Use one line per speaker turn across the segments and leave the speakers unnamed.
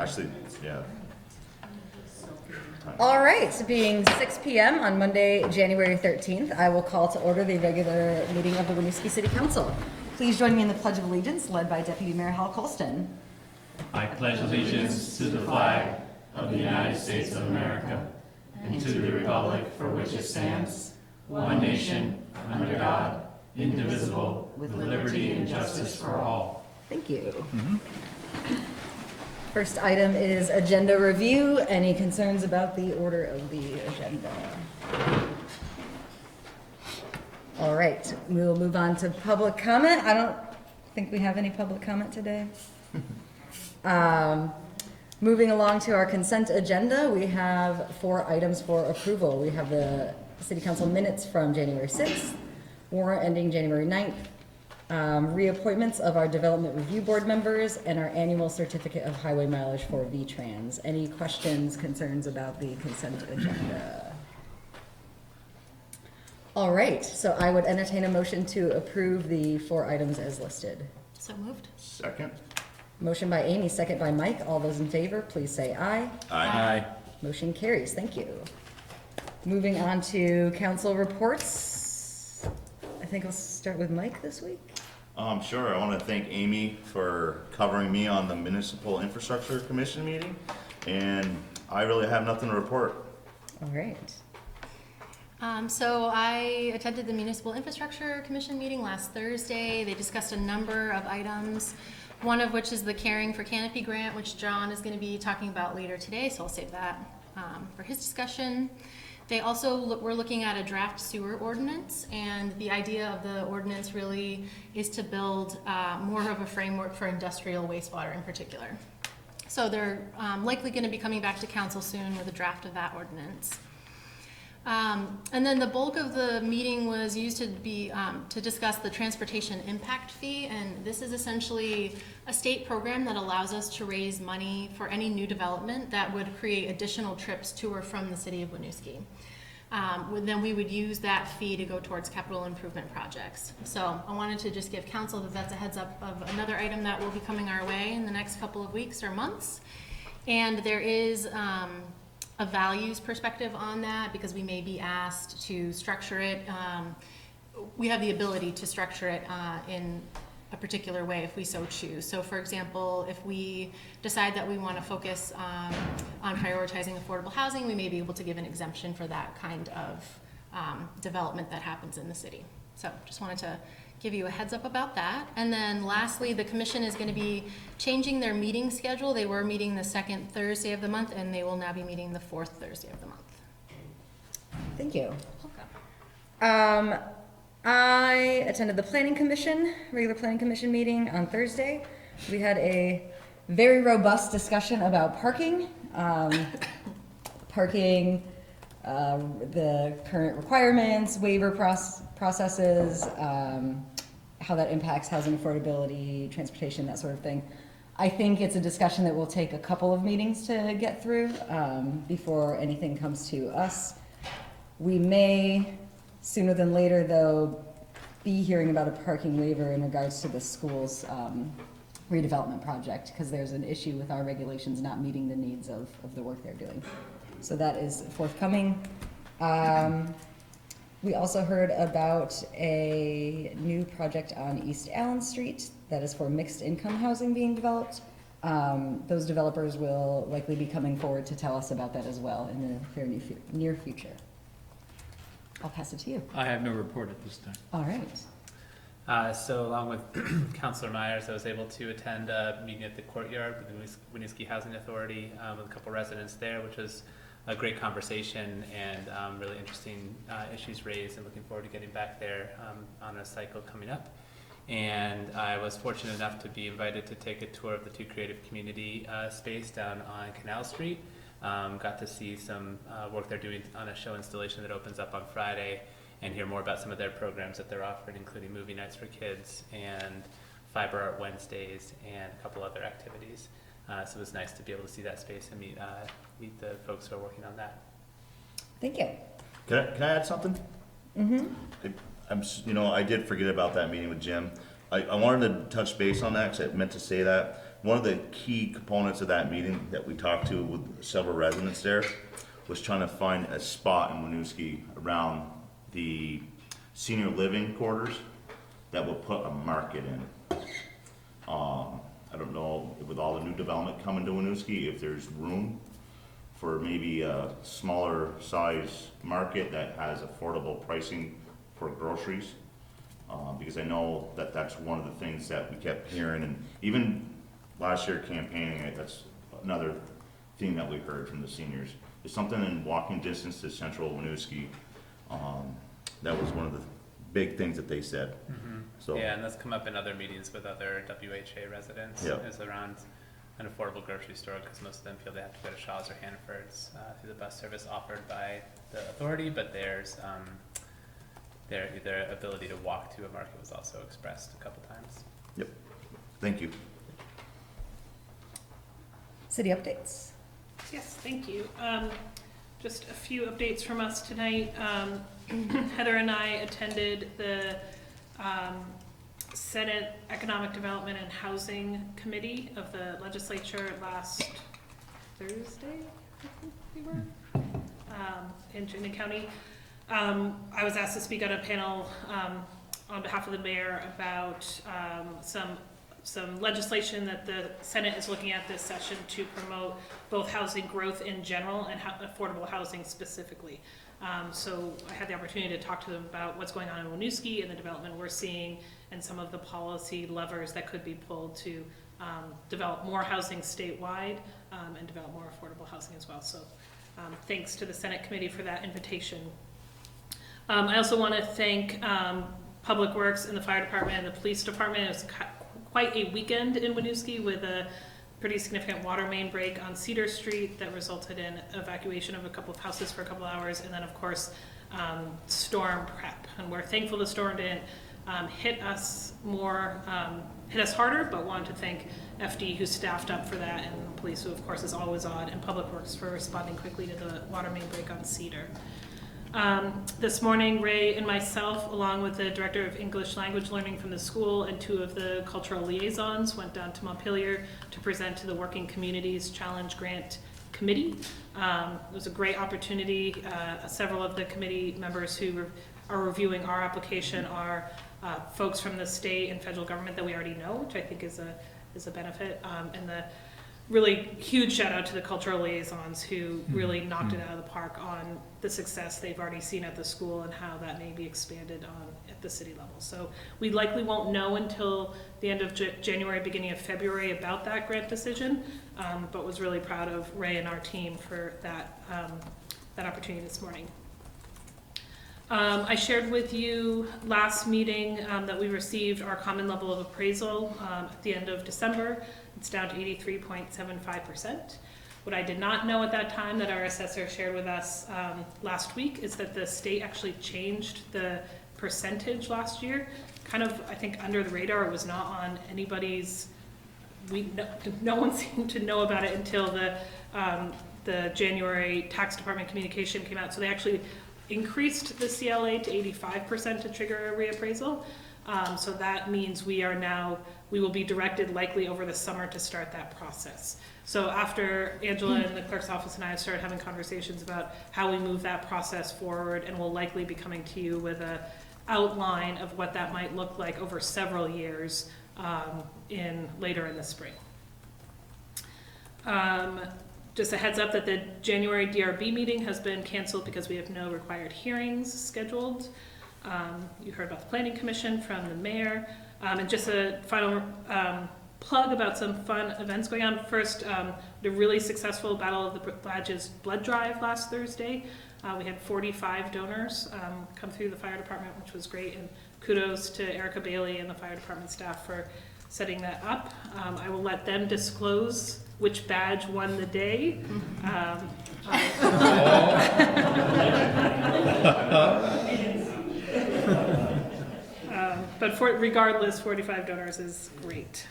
Actually, yeah.
All right, so being 6 p.m. on Monday, January 13th, I will call to order the regular meeting of the Winooski City Council. Please join me in the Pledge of Allegiance, led by Deputy Mayor Hal Colston.
I pledge allegiance to the flag of the United States of America and to the republic for which it stands, one nation, under God, indivisible, with liberty and justice for all.
Thank you. First item is agenda review. Any concerns about the order of the agenda? All right, we will move on to public comment. I don't think we have any public comment today. Moving along to our consent agenda, we have 4 items for approval. We have the City Council minutes from January 6th, warrant ending January 9th, reappointments of our Development Review Board members, and our annual certificate of highway mileage for V-Trans. Any questions, concerns about the consent agenda? All right, so I would entertain a motion to approve the 4 items as listed.
So moved.
Second.
Motion by Amy, second by Mike. All those in favor, please say aye.
Aye.
Motion carries. Thank you. Moving on to council reports. I think I'll start with Mike this week.
Sure. I want to thank Amy for covering me on the Municipal Infrastructure Commission meeting, and I really have nothing to report.
All right.
So I attended the Municipal Infrastructure Commission meeting last Thursday. They discussed a number of items, one of which is the Caring for Canopy grant, which John is going to be talking about later today, so I'll save that for his discussion. They also were looking at a draft sewer ordinance, and the idea of the ordinance really is to build more of a framework for industrial wastewater in particular. So they're likely going to be coming back to council soon with a draft of that ordinance. And then the bulk of the meeting was used to discuss the transportation impact fee, and this is essentially a state program that allows us to raise money for any new development that would create additional trips to or from the city of Winooski. Then we would use that fee to go towards capital improvement projects. So I wanted to just give council that that's a heads up of another item that will be coming our way in the next couple of weeks or months. And there is a values perspective on that, because we may be asked to structure it. We have the ability to structure it in a particular way if we so choose. So for example, if we decide that we want to focus on prioritizing affordable housing, we may be able to give an exemption for that kind of development that happens in the city. So just wanted to give you a heads up about that. And then lastly, the commission is going to be changing their meeting schedule. They were meeting the 2nd Thursday of the month, and they will now be meeting the 4th Thursday of the month.
Thank you. I attended the regular planning commission meeting on Thursday. We had a very robust discussion about parking, the current requirements, waiver processes, how that impacts housing affordability, transportation, that sort of thing. I think it's a discussion that will take a couple of meetings to get through before anything comes to us. We may, sooner than later though, be hearing about a parking waiver in regards to the school's redevelopment project, because there's an issue with our regulations not meeting the needs of the work they're doing. So that is forthcoming. We also heard about a new project on East Allen Street that is for mixed income housing being developed. Those developers will likely be coming forward to tell us about that as well in the very near future. I'll pass it to you.
I have no report at this time.
All right.
So along with Councilor Myers, I was able to attend a meeting at the courtyard with the Winooski Housing Authority with a couple residents there, which was a great conversation and really interesting issues raised, and looking forward to getting back there on a cycle coming up. And I was fortunate enough to be invited to take a tour of the 2 Creative Community space down on Canal Street. Got to see some work they're doing on a show installation that opens up on Friday, and hear more about some of their programs that they're offering, including movie nights for kids and Fiber Art Wednesdays and a couple other activities. So it was nice to be able to see that space and meet the folks who are working on that.
Thank you.
Can I add something? I did forget about that meeting with Jim. I wanted to touch base on that because I meant to say that. one of the key components of that meeting that we talked to with several residents there was trying to find a spot in Winooski around the senior living quarters that will put a market in. I don't know, with all the new development coming to Winooski, if there's room for maybe a smaller size market that has affordable pricing for groceries. Because I know that that's one of the things that we kept hearing, and even last year campaigning, that's another theme that we heard from the seniors. There's something in walking distance to central Winooski, that was one of the big things that they said. So,
Yeah, and that's come up in other meetings with other WHA residents,
Yep.
is around an affordable grocery store, because most of them feel they have to go to Shaw's or Hannaford's through the bus service offered by the authority, but their ability to walk to a market was also expressed a couple times.
yep, thank you.
City updates.
Yes, thank you. Just a few updates from us tonight. Heather and I attended the Senate Economic Development and Housing Committee of the legislature last Thursday, I think we were, in Chittenden County. I was asked to speak on a panel on behalf of the mayor about some legislation that the Senate is looking at this session to promote both housing growth in general and affordable housing specifically. So I had the opportunity to talk to them about what's going on in Winooski and the development we're seeing and some of the policy levers that could be pulled to develop more housing statewide and develop more affordable housing as well. So thanks to the Senate committee for that invitation. I also want to thank Public Works and the fire department and the police department. It was quite a weekend in Winooski with a pretty significant water main break on Cedar Street that resulted in evacuation of a couple of houses for a couple of hours, and then of course storm prep. And we're thankful the storm didn't hit us harder, but wanted to thank FD who staffed up for that, and police who of course is always on, and Public Works for responding quickly to the water main break on Cedar. This morning, Ray and myself, along with the director of English language learning from the school and two of the cultural liaisons, went down to Montpelier to present to the Working Communities Challenge Grant Committee. It was a great opportunity. Several of the committee members who are reviewing our application are folks from the state and federal government that we already know, which I think is a benefit. And the really huge shout out to the cultural liaisons who really knocked it out of the park on the success they've already seen at the school and how that may be expanded on at the city level. So we likely won't know until the end of January, beginning of February about that grant decision, but was really proud of Ray and our team for that opportunity this morning. I shared with you last meeting that we received our common level of appraisal at the end of December. It's down to 83.75%. What I did not know at that time that our assessor shared with us last week is that the state actually changed the percentage last year. Kind of, I think, under the radar. It was not on anybody's, no one seemed to know about it until the January tax department communication came out. So they actually increased the CLA to 85% to trigger a reappraisal. So that means we will be directed likely over the summer to start that process. So after Angela and the clerk's office and I have started having conversations about how we move that process forward, and we'll likely be coming to you with an outline of what that might look like over several years later in the spring. Just a heads up that the January DRB meeting has been canceled because we have no required hearings scheduled. You heard about the Planning Commission from the mayor. And just a final plug about some fun events going on. First, the really successful Battle of the Badges blood drive last Thursday. We had 45 donors come through the fire department, which was great. And kudos to Erica Bailey and the fire department staff for setting that up. I will let them disclose which badge won the day. But regardless, 45 donors is great.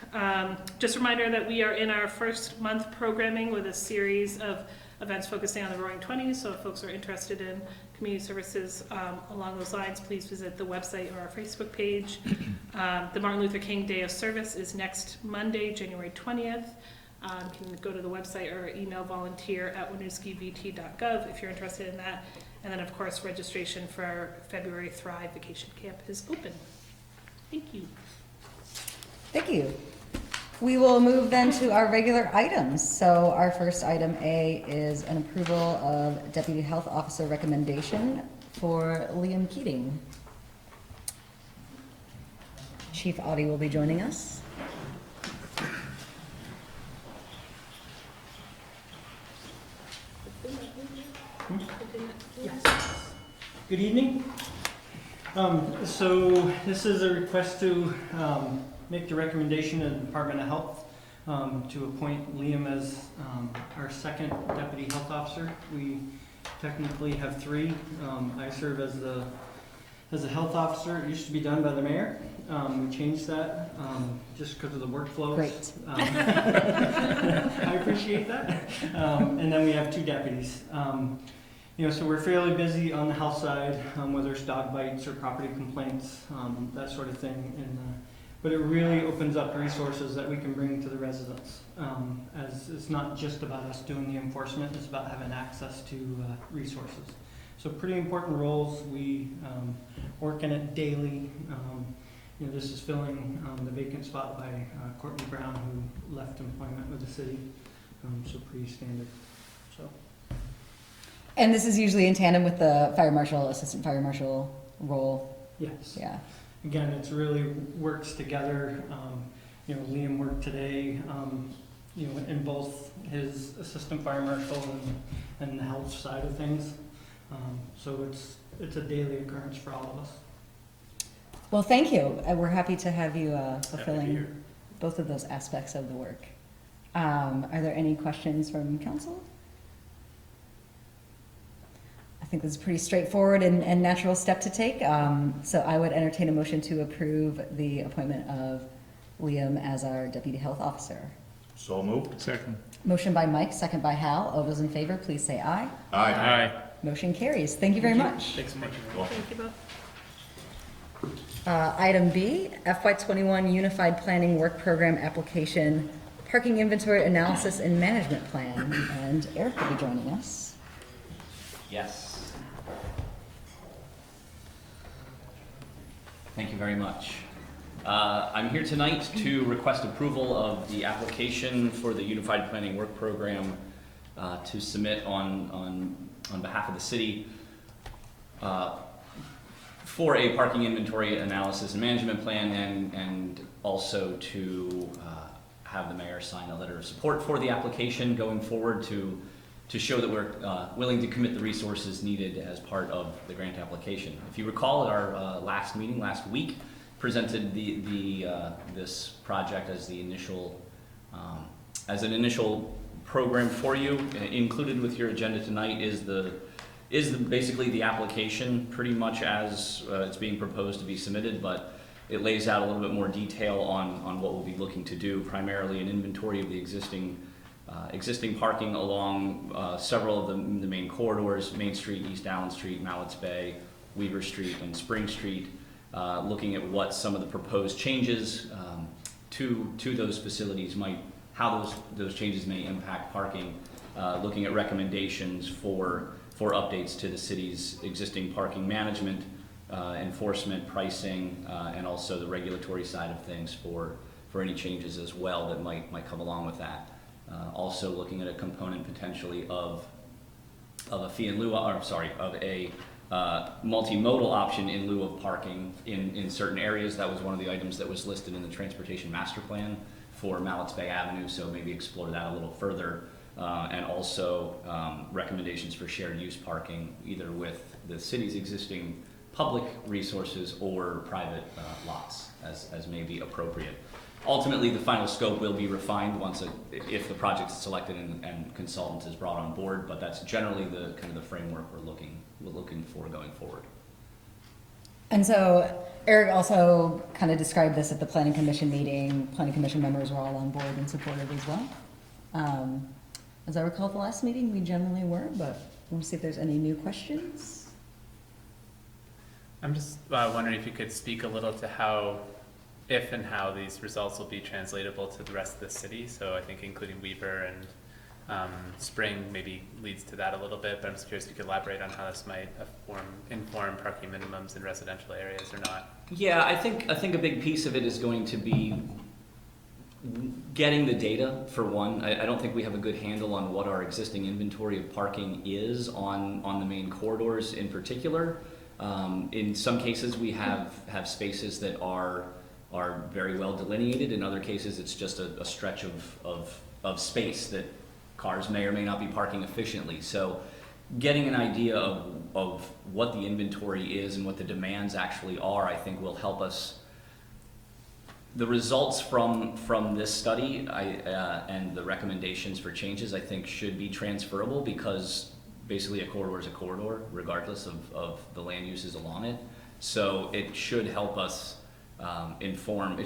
Just a reminder that we are in our first month programming with a series of events focusing on the Roaring 20s, so if folks are interested in community services along those lines, please visit the website or our Facebook page. The Martin Luther King Day of Service is next Monday, January 20th. You can go to the website or email volunteer@winooskivt.gov if you're interested in that. And then, of course, registration for our February Thrive Vacation Camp is open. Thank you.
Thank you. We will move then to our regular items. So our first item A is an approval of Deputy Health Officer recommendation for Liam Keating. Chief Audie will be joining us.
Good evening. So this is a request to make the recommendation of the Department of Health to appoint Liam as our second Deputy Health Officer. We technically have three. I serve as the health officer. It used to be done by the mayor. We changed that just because of the workflows.
Great.
I appreciate that. And then we have two deputies. So we're fairly busy on the health side, whether it's dog bites or property complaints, that sort of thing. But it really opens up resources that we can bring to the residents. As it's not just about us doing the enforcement, it's about having access to resources. So pretty important roles. We work in it daily. This is filling the vacant spot by Courtney Brown, who left employment with the city. So pretty standard. So.
And this is usually in tandem with the fire marshal, assistant fire marshal role.
Yes.
Yeah.
Again, it's really works together. Liam worked today, in both his assistant fire marshal and the health side of things. So it's a daily occurrence for all of us.
Well, thank you. We're happy to have you fulfilling both of those aspects of the work. Are there any questions from council? I think this is a pretty straightforward and natural step to take. So I would entertain a motion to approve the appointment of Liam as our Deputy Health Officer.
So moved.
Second.
Motion by Mike, second by Hal. All those in favor, please say aye.
Aye.
Motion carries. Thank you very much.
Thanks so much.
Thank you both.
Item B, FY21 Unified Planning Work Program Application, Parking Inventory Analysis and Management Plan. And Eric will be joining us.
Yes. Thank you very much. I'm here tonight to request approval of the application for the Unified Planning Work Program to submit on behalf of the city for a parking inventory analysis and management plan, and also to have the mayor sign a letter of support for the application going forward to show that we're willing to commit the resources needed as part of the grant application. If you recall, at our last meeting last week, presented this project as the initial as an initial program for you. Included with your agenda tonight is basically the application, pretty much as it's being proposed to be submitted, but it lays out a little bit more detail on what we'll be looking to do, primarily an inventory of the existing parking along several of the main corridors: Main Street, East Allen Street, Mallett's Bay, Weaver Street, and Spring Street, looking at what some of the proposed changes to those facilities how those changes may impact parking, looking at recommendations for updates to the city's existing parking management, enforcement, pricing, and also the regulatory side of things for any changes as well that might come along with that. Also looking at a component potentially of a fee in lieu of a multimodal option in lieu of parking in certain areas. That was one of the items that was listed in the transportation master plan for Mallett's Bay Avenue, so maybe explore that a little further. And also recommendations for shared use parking, either with the city's existing public resources or private lots as may be appropriate. Ultimately, the final scope will be refined if the project is selected and consultant is brought on board, but that's generally the kind of the framework we're looking for going forward.
And so Eric also kind of described this at the Planning Commission meeting. Planning Commission members were all on board and supportive as well. As I recall, at the last meeting, we generally were, but we'll see if there's any new questions.
I'm just wondering if you could speak a little to how, if and how these results will be translatable to the rest of the city. So I think including Weaver and Spring maybe leads to that a little bit, but I'm just curious if you could elaborate on how this might inform parking minimums in residential areas or not.
Yeah, I think a big piece of it is going to be getting the data, for one. I don't think we have a good handle on what our existing inventory of parking is on the main corridors in particular. In some cases, we have spaces that are very well delineated. In other cases, it's just a stretch of space that cars may or may not be parking efficiently. So getting an idea of what the inventory is and what the demands actually are, I think will help us. The results from this study and the recommendations for changes, I think, should be transferable, because basically a corridor is a corridor regardless of the land uses along it. So it should help us inform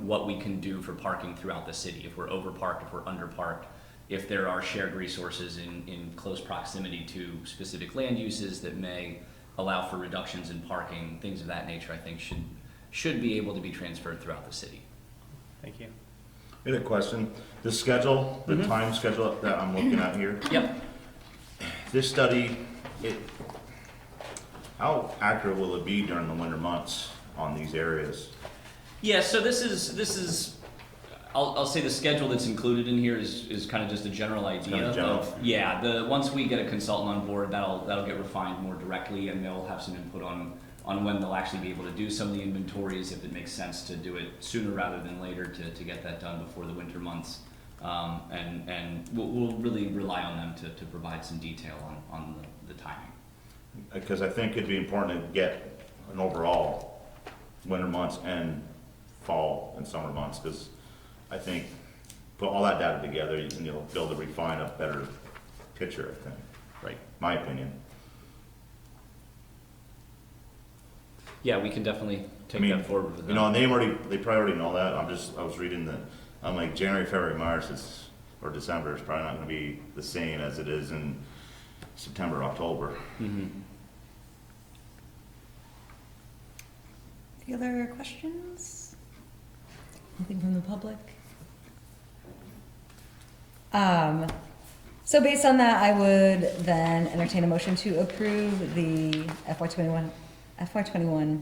what we can do for parking throughout the city. If we're overparked, if we're underparked, if there are shared resources in close proximity to specific land uses that may allow for reductions in parking, things of that nature, I think should be able to be transferred throughout the city.
Thank you.
I had a question. The schedule, the time schedule that I'm looking at here,
Yep.
this study, how accurate will it be during the winter months on these areas?
Yeah, so this is I'll say the schedule that's included in here is kind of just a general idea
Kind of general.
of, yeah, once we get a consultant on board, that'll get refined more directly, and they'll have some input on when they'll actually be able to do some of the inventories, if it makes sense to do it sooner rather than later to get that done before the winter months. And we'll really rely on them to provide some detail on the timing.
Because I think it'd be important to get an overall winter months and fall and summer months, because I think put all that data together, you'll be able to refine a better picture, I think.
Right.
My opinion.
Yeah, we can definitely take that forward with them.
You know, and they probably already know that. I was reading that, I'm like, January, February, March or December is probably not gonna be the same as it is in September, October.
Mm-hmm.
Any other questions? Anything from the public? So based on that, I would then entertain a motion to approve the FY21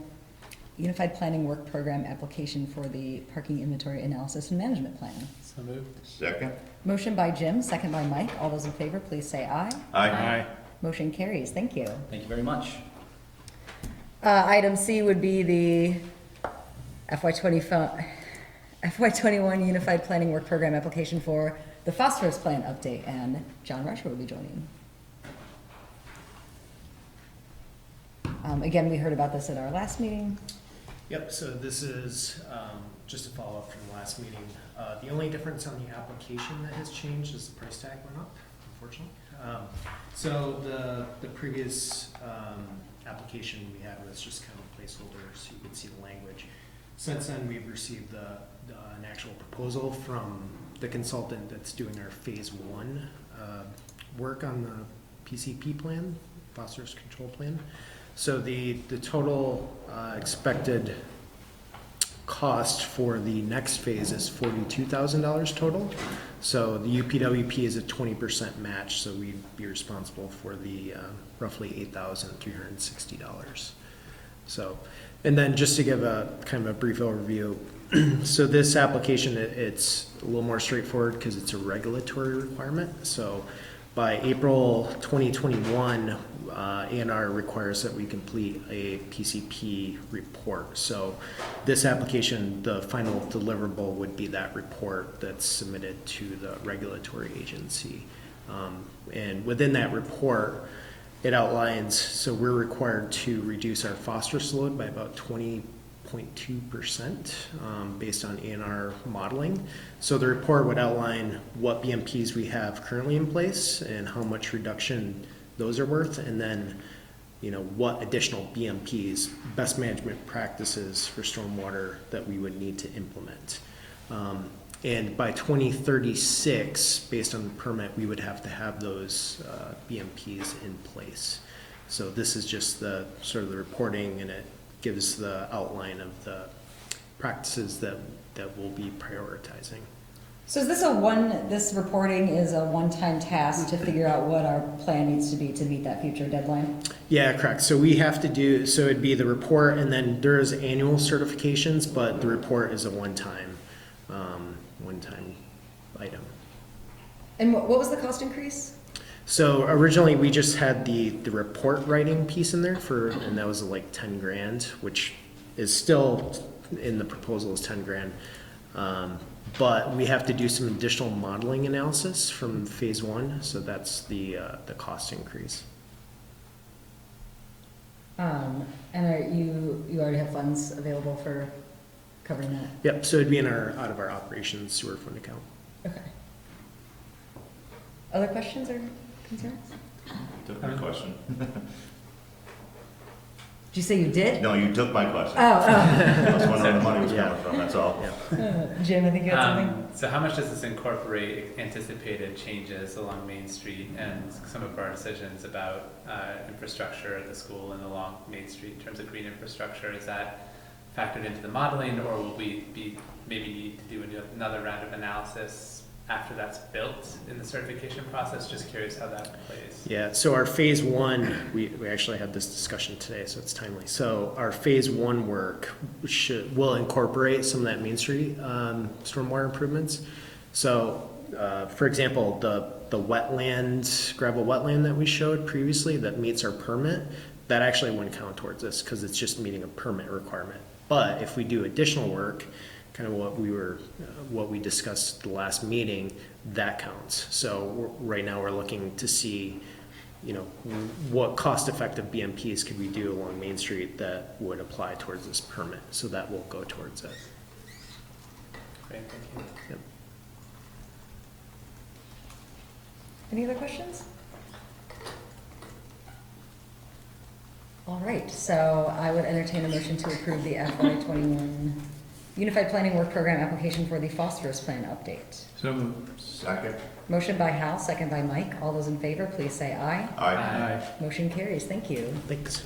Unified Planning Work Program application for the Parking Inventory Analysis and Management Plan.
So moved.
Second?
Motion by Jim, second by Mike. All those in favor, please say aye.
Aye.
Motion carries. Thank you.
Thank you very much.
Item C would be the FY21 Unified Planning Work Program application for the phosphorus plant update, and John Rusher will be joining. Again, we heard about this at our last meeting.
Yep, so this is just a follow-up from the last meeting. The only difference on the application that has changed is the price tag went up, unfortunately. So the previous application we had was just kind of a placeholder, so you could see the language. Since then, we've received an actual proposal from the consultant that's doing our phase 1 work on the PCP plan, phosphorus control plan. So the total expected cost for the next phase is $42,000 total. So the UPWP is a 20% match, so we'd be responsible for the roughly $8,360. So, and then just to give a kind of a brief overview, so this application, it's a little more straightforward because it's a regulatory requirement. So by April 2021, ANR requires that we complete a PCP report. So this application, the final deliverable would be that report that's submitted to the regulatory agency. And within that report, it outlines, so we're required to reduce our phosphorus load by about 20.2% based on ANR modeling. So the report would outline what BMPs we have currently in place and how much reduction those are worth, and then, you know, what additional BMPs, best management practices for stormwater, that we would need to implement. And by 2036, based on the permit, we would have to have those BMPs in place. So this is just the sort of the reporting, and it gives the outline of the practices that we'll be prioritizing.
So is this this reporting is a one-time task to figure out what our plan needs to be to meet that future deadline?
Yeah, correct. So we have to do, so it'd be the report, and then there's annual certifications, but the report is a one-time item.
And what was the cost increase?
So originally we just had the report writing piece in there and that was like 10 grand, which is still in the proposal is 10 grand. But we have to do some additional modeling analysis from phase 1, so that's the cost increase.
And you already have funds available for covering that?
Yep, so it'd be out of our operations sewer fund account.
Okay. Other questions or concerns?
Took my question.
Did you say you did?
No, you took my question.
Oh,
I was wondering where the money was coming from, that's all.
Jim, I think you had something?
So how much does this incorporate anticipated changes along Main Street and some of our decisions about infrastructure at the school and along Main Street in terms of green infrastructure? Is that factored into the modeling, or will we maybe need to do another round of analysis after that's built in the certification process? Just curious how that plays.
Yeah, so our phase 1, we actually had this discussion today, so it's timely. So our phase 1 work will incorporate some of that Main Street stormwater improvements. So, for example, the gravel wetland that we showed previously that meets our permit, that actually wouldn't count towards this because it's just meeting a permit requirement. But if we do additional work, kind of what we discussed the last meeting, that counts. So right now we're looking to see, what cost-effective BMPs could we do along Main Street that would apply towards this permit. So that will go towards it.
Great, thank you.
Yep.
Any other questions? All right, so I would entertain a motion to approve the FY21 Unified Planning Work Program application for the phosphorus plan update.
So moved.
Second.
Motion by Hal, second by Mike. All those in favor, please say aye.
Aye.
Motion carries. Thank you.
Thanks.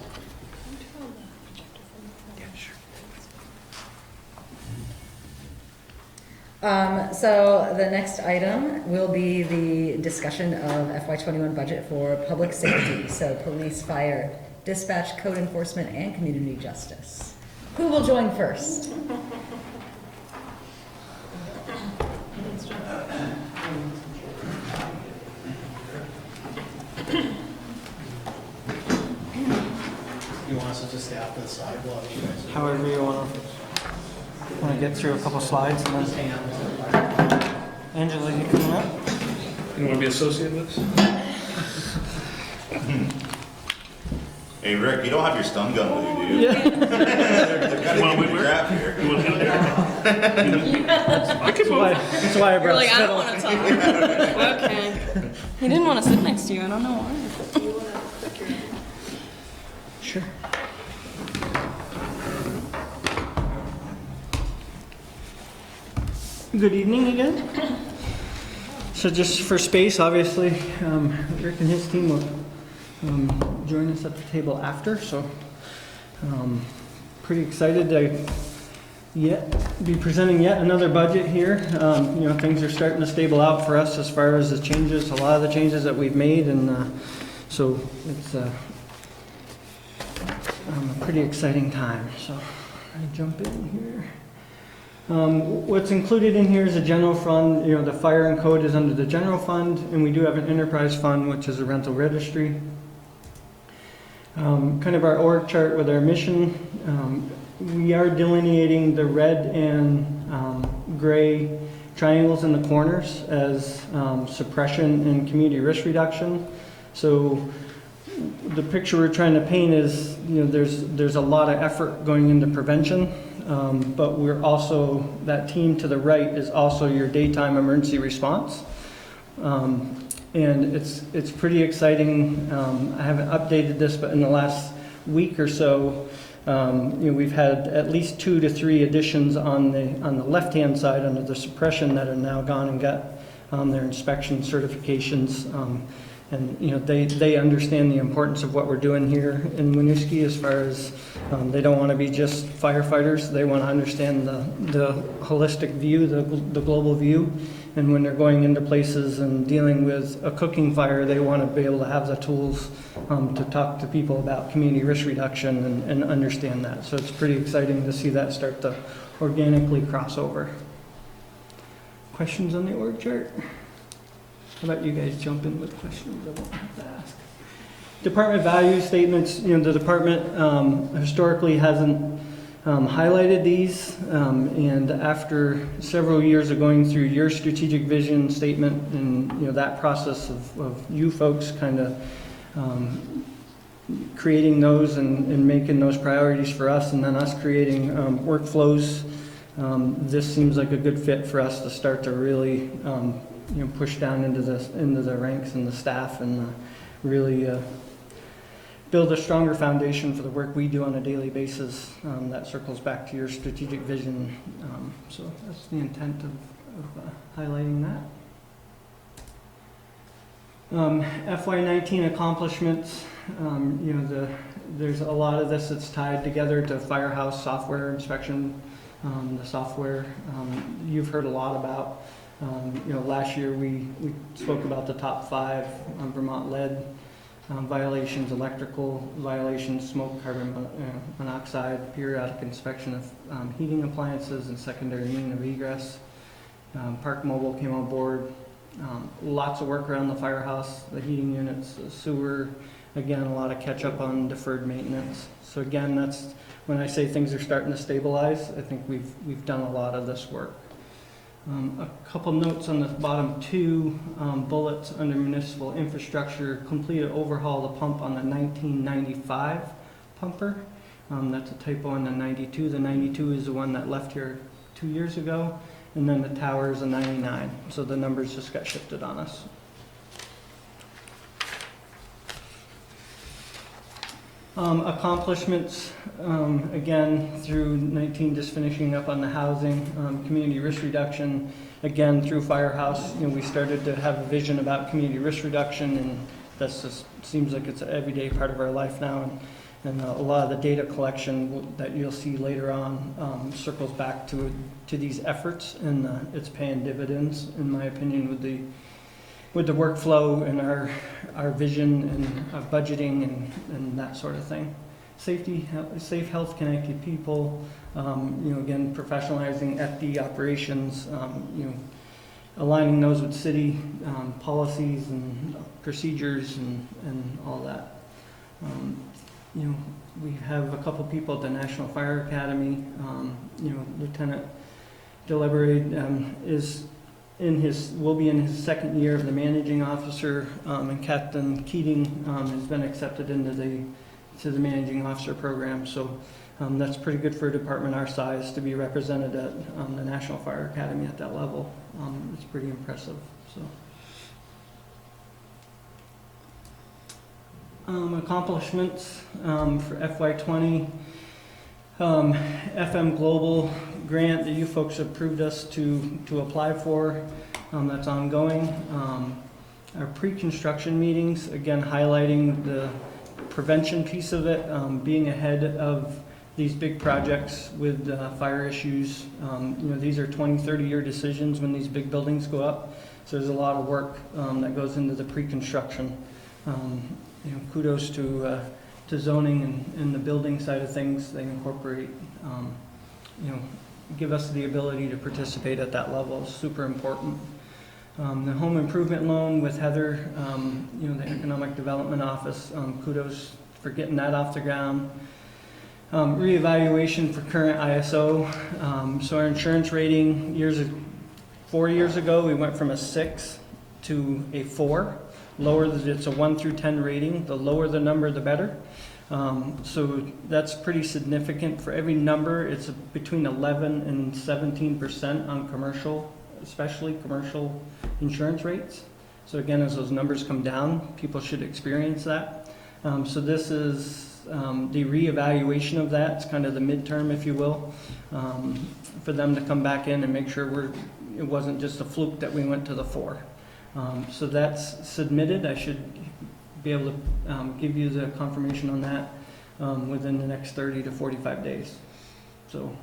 So the next item will be the discussion of FY21 budget for public safety. So police, fire, dispatch, code enforcement, and community justice. Who will join first?
You want us to just stay off to the side while you guys?
However you want to get through a couple slides and then Angela, you coming up?
You want to be associated with this?
Hey Rick, you don't have your stun gun with you, do you? Yeah. They're kind of keeping crap here.
That's why I
You're
brought
like, I
Spittle.
don't want to talk. Okay. He didn't want to sit next to you. I don't know why.
Sure. Good evening again. So just for space, obviously, Rick and his team will join us at the table after, so pretty excited to be presenting yet another budget here. Things are starting to stable out for us as far as the changes, a lot of the changes that we've made, and so it's a pretty exciting time. So I jump in here. What's included in here is a general fund. The fire and code is under the general fund, and we do have an enterprise fund, which is a rental registry. Kind of our org chart with our mission. We are delineating the red and gray triangles in the corners as suppression and community risk reduction. So the picture we're trying to paint is, there's a lot of effort going into prevention, but we're also, that team to the right is also your daytime emergency response. And it's pretty exciting. I haven't updated this, but in the last week or so, we've had at least 2 to 3 additions on the left-hand side under the suppression that are now gone and got their inspection certifications. and they understand the importance of what we're doing here in Winooski as far as they don't want to be just firefighters. They want to understand the holistic view, the global view. And when they're going into places and dealing with a cooking fire, they want to be able to have the tools to talk to people about community risk reduction and understand that. So it's pretty exciting to see that start to organically cross over. Questions on the org chart? How about you guys jump in with questions I won't have to ask? Department value statements, the department historically hasn't highlighted these, and after several years of going through your strategic vision statement and that process of you folks kind of creating those and making those priorities for us, and then us creating workflows, this seems like a good fit for us to start to really push down into the ranks and the staff and really build a stronger foundation for the work we do on a daily basis. That circles back to your strategic vision. So that's the intent of highlighting that. FY19 accomplishments. There's a lot of this that's tied together to Firehouse software inspection. The software you've heard a lot about. Last year we spoke about the top 5 Vermont lead violations, electrical violations, smoke, carbon monoxide, periodic inspection of heating appliances, and secondary mean of egress. Park Mobile came on board. Lots of work around the firehouse, the heating units, the sewer. Again, a lot of catch up on deferred maintenance. So again, that's when I say things are starting to stabilize. I think we've done a lot of this work. A couple notes on the bottom 2 bullets under municipal infrastructure. Completed overhaul of the pump on the 1995 pumper. That's a typo on the 92. The 92 is the one that left here 2 years ago. And then the tower is a 99. So the numbers just got shifted on us. Accomplishments, again, through 19, just finishing up on the housing, community risk reduction, again, through Firehouse, we started to have a vision about community risk reduction, and that's just seems like it's an everyday part of our life now, and a lot of the data collection that you'll see later on circles back to these efforts, and it's paying dividends, in my opinion, with the workflow and our vision and our budgeting and that sort of thing. Safety, safe, health, connected people, again, professionalizing FD operations, aligning those with city policies and procedures and all that. We have a couple people at the National Fire Academy. Lieutenant Deliberate will be in his second year of the managing officer, and Captain Keating has been accepted into the managing officer program. So that's pretty good for a department our size to be represented at the National Fire Academy at that level. It's pretty impressive. So accomplishments for FY20. FM Global grant that you folks approved us to apply for, that's ongoing. Our pre-construction meetings, again highlighting the prevention piece of it, being ahead of these big projects with fire issues. These are 20, 30-year decisions when these big buildings go up, so there's a lot of work that goes into the pre-construction. Kudos to zoning and the building side of things. They incorporate, give us the ability to participate at that level. It's super important. The home improvement loan with Heather, the Economic Development Office, kudos for getting that off the ground. Reevaluation for current ISO. So our insurance rating 4 years ago, we went from a 6 to a 4. It's a 1 through 10 rating. The lower the number, the better. So that's pretty significant. For every number, it's between 11 and 17% on commercial, especially commercial insurance rates. So again, as those numbers come down, people should experience that. So this is the reevaluation of that. It's kind of the midterm, if you will, for them to come back in and make sure it wasn't just a fluke that we went to the 4. So that's submitted. I should be able to give you the confirmation on that within the next 30 to 45 days. So,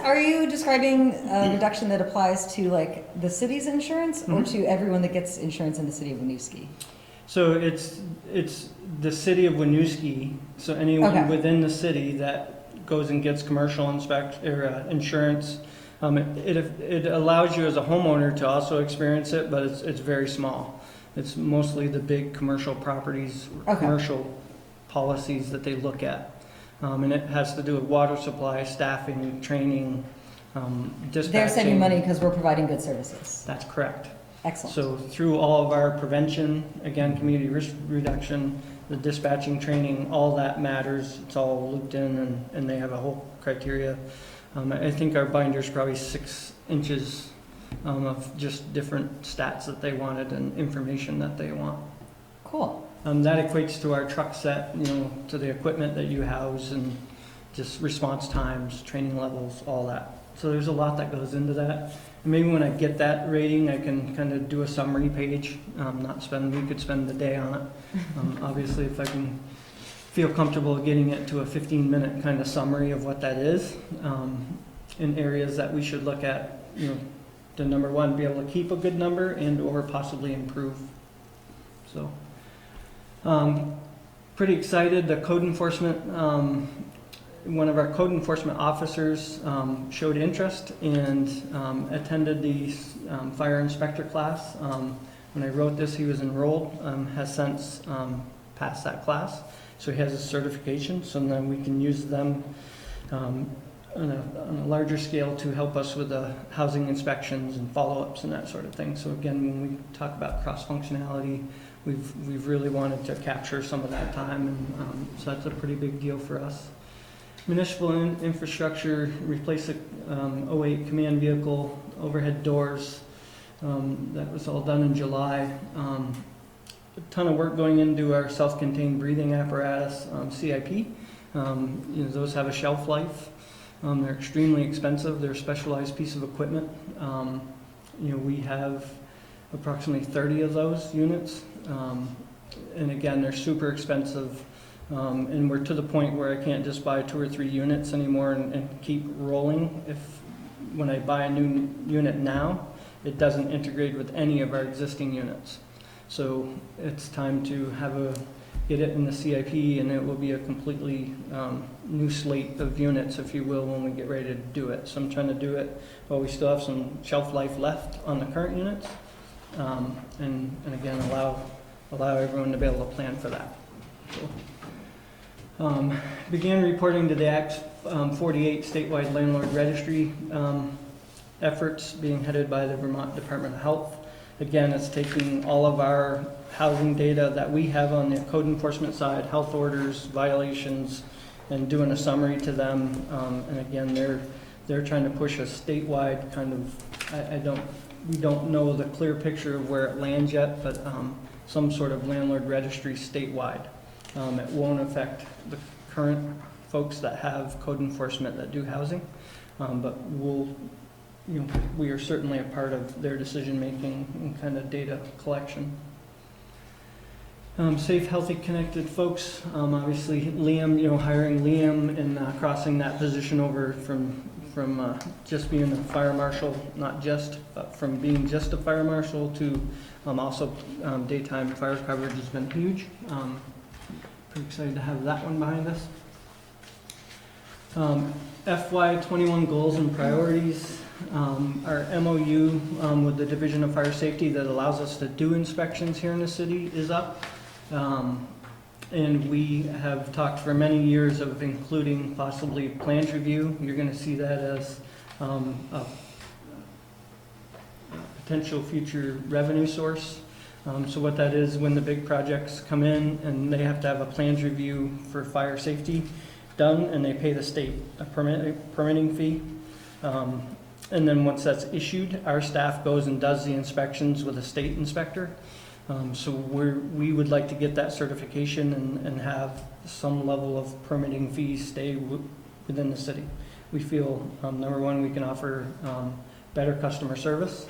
Are you describing a reduction that applies to like the city's insurance or to everyone that gets insurance in the city of Winooski?
so it's the city of Winooski. So anyone
Okay.
within the city that goes and gets commercial insurance, it allows you as a homeowner to also experience it, but it's very small. It's mostly the big commercial properties,
Okay.
commercial policies that they look at. And it has to do with water supply, staffing, training, dispatching.
They're saving money because we're providing good services.
That's correct.
Excellent.
So through all of our prevention, again, community risk reduction, the dispatching training, all that matters. It's all looped in and they have a whole criteria. I think our binder's probably 6 inches of just different stats that they wanted and information that they want.
Cool.
That equates to our truck set, to the equipment that you house and just response times, training levels, all that. So there's a lot that goes into that. And maybe when I get that rating, I can kind of do a summary page, we could spend the day on it. Obviously, if I can feel comfortable getting it to a 15-minute kind of summary of what that is, in areas that we should look at, the number one, be able to keep a good number and or possibly improve. So. Pretty excited. The code enforcement, one of our code enforcement officers showed interest and attended the fire inspector class. When I wrote this, he was enrolled, has since passed that class. So he has a certification, so then we can use them on a larger scale to help us with the housing inspections and follow-ups and that sort of thing. So again, when we talk about cross-functionality, we've really wanted to capture some of that time, and so that's a pretty big deal for us. Municipal infrastructure, replace a 08 command vehicle, overhead doors. That was all done in July. A ton of work going into our self-contained breathing apparatus, CIP. Those have a shelf life. They're extremely expensive. They're a specialized piece of equipment. We have approximately 30 of those units. And again, they're super expensive. And we're to the point where I can't just buy 2 or 3 units anymore and keep rolling. When I buy a new unit now, it doesn't integrate with any of our existing units. So it's time to get it in the CIP, and it will be a completely new slate of units, if you will, when we get ready to do it. So I'm trying to do it while we still have some shelf life left on the current units, and again allow everyone to be able to plan for that. So, began reporting to the Act 48 statewide landlord registry efforts being headed by the Vermont Department of Health. Again, it's taking all of our housing data that we have on the code enforcement side, health orders, violations, and doing a summary to them. And again, they're trying to push a statewide kind of, we don't know the clear picture of where it lands yet, but some sort of landlord registry statewide. It won't affect the current folks that have code enforcement that do housing, but we are certainly a part of their decision-making and kind of data collection. Safe, healthy, connected folks. Obviously, Liam, hiring Liam and crossing that position over from just being a fire marshal, but from being just a fire marshal to also daytime fire coverage has been huge. Pretty excited to have that one behind us. FY21 goals and priorities. Our MOU with the Division of Fire Safety that allows us to do inspections here in the city is up. And we have talked for many years of including possibly plans review. You're going to see that as a potential future revenue source. So what that is, when the big projects come in and they have to have a plans review for fire safety done, and they pay the state a permitting fee. And then once that's issued, our staff goes and does the inspections with a state inspector. So we would like to get that certification and have some level of permitting fees stay within the city. We feel, number one, we can offer better customer service,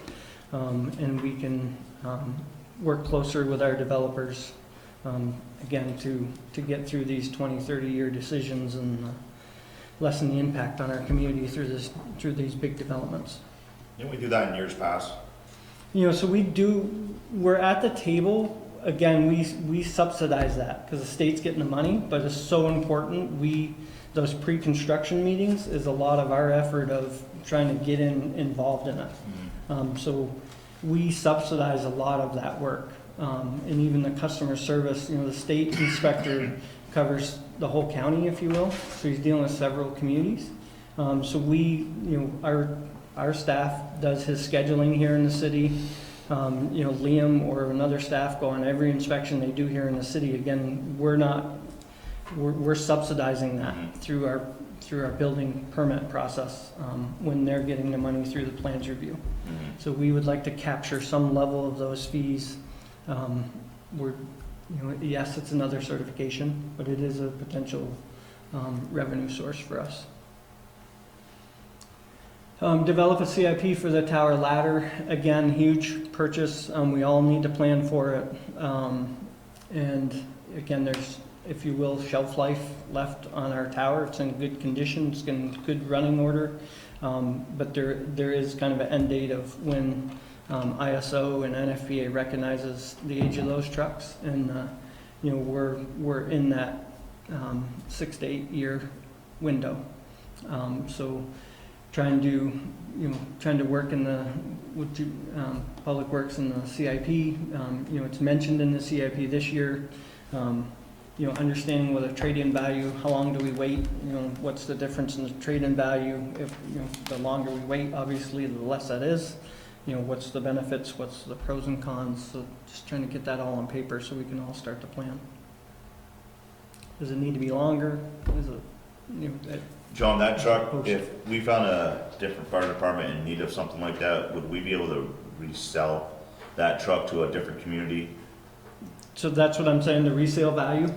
and we can work closer with our developers, again, to get through these 20, 30-year decisions and lessen the impact on our community through these big developments.
Didn't we do that in years past?
You know, so we're at the table, again, we subsidize that, because the state's getting the money, but it's so important, those pre-construction meetings is a lot of our effort of trying to get involved in it. So we subsidize a lot of that work. And even the customer service, you know, the state inspector covers the whole county, if you will, so he's dealing with several communities. So our staff does his scheduling here in the city. You know, Liam or another staff go on every inspection they do here in the city. Again, we're subsidizing that through our building permit process, when they're getting the money through the plans review. So we would like to capture some level of those fees. Yes, it's another certification, but it is a potential revenue source for us. Develop a CIP for the tower ladder. Again, huge purchase. We all need to plan for it. And again, there's, if you will, shelf life left on our tower. It's in good condition. It's in good running order. But there is kind of an end date of when ISO and NFPA recognizes the age of those trucks. And you know, we're in that 6 to 8 year window. So trying to work in the Public Works and the CIP. You know, it's mentioned in the CIP this year. You know, understanding what a trade-in value, how long do we wait? You know, what's the difference in the trade-in value? If, you know, the longer we wait, obviously, the less that is. You know, what's the benefits? What's the pros and cons? So just trying to get that all on paper so we can all start to plan. Does it need to be longer? Is it, you know,
John, that truck, if we found a different fire department in need of something like that, would we be able to resell that truck to a different community?
So that's what I'm saying, the resale value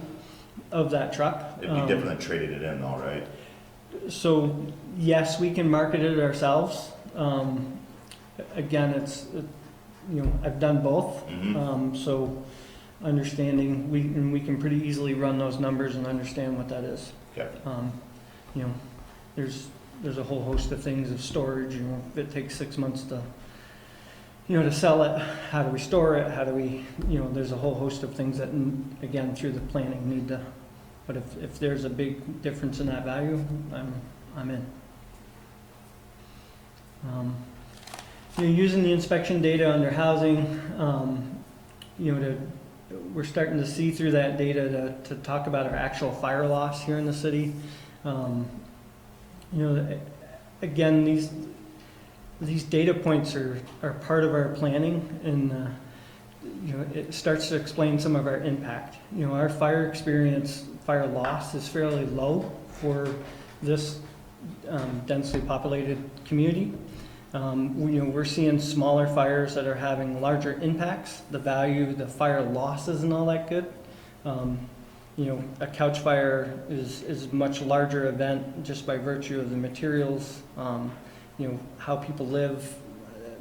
of that truck.
It'd be different than trading it in, all right?
So yes, we can market it ourselves. Again, you know, I've done both. So understanding, we can pretty easily run those numbers and understand what that is.
Okay.
You know, there's a whole host of things of storage. You know, if it takes 6 months to, you know, to sell it, how do we store it? How do we, you know, there's a whole host of things that, again, through the planning need to, but if there's a big difference in that value, I'm in. You know, using the inspection data under housing, you know, we're starting to see through that data to talk about our actual fire loss here in the city. You know, again, these data points are part of our planning, and you know, it starts to explain some of our impact. You know, our fire loss is fairly low for this densely populated community. You know, we're seeing smaller fires that are having larger impacts. The fire loss isn't all that good. You know, a couch fire is a much larger event just by virtue of the materials, you know, how people live,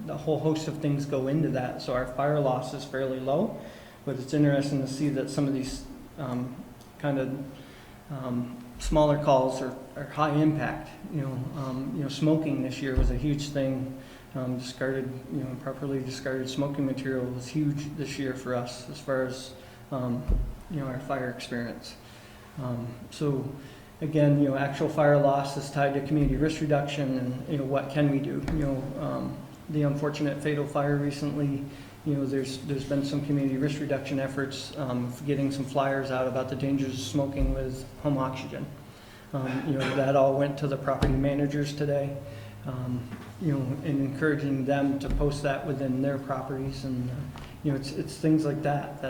the whole host of things go into that. So our fire loss is fairly low, but it's interesting to see that some of these kind of smaller calls are high impact. You know, smoking this year was a huge thing. Improperly discarded smoking material was huge this year for us as far as you know, our fire experience. So again, you know, actual fire loss is tied to community risk reduction, and you know, what can we do? You know, the unfortunate fatal fire recently. You know, there's been some community risk reduction efforts, getting some flyers out about the dangers of smoking with home oxygen. You know, that all went to the property managers today. You know, and encouraging them to post that within their properties, and you know, it's things like that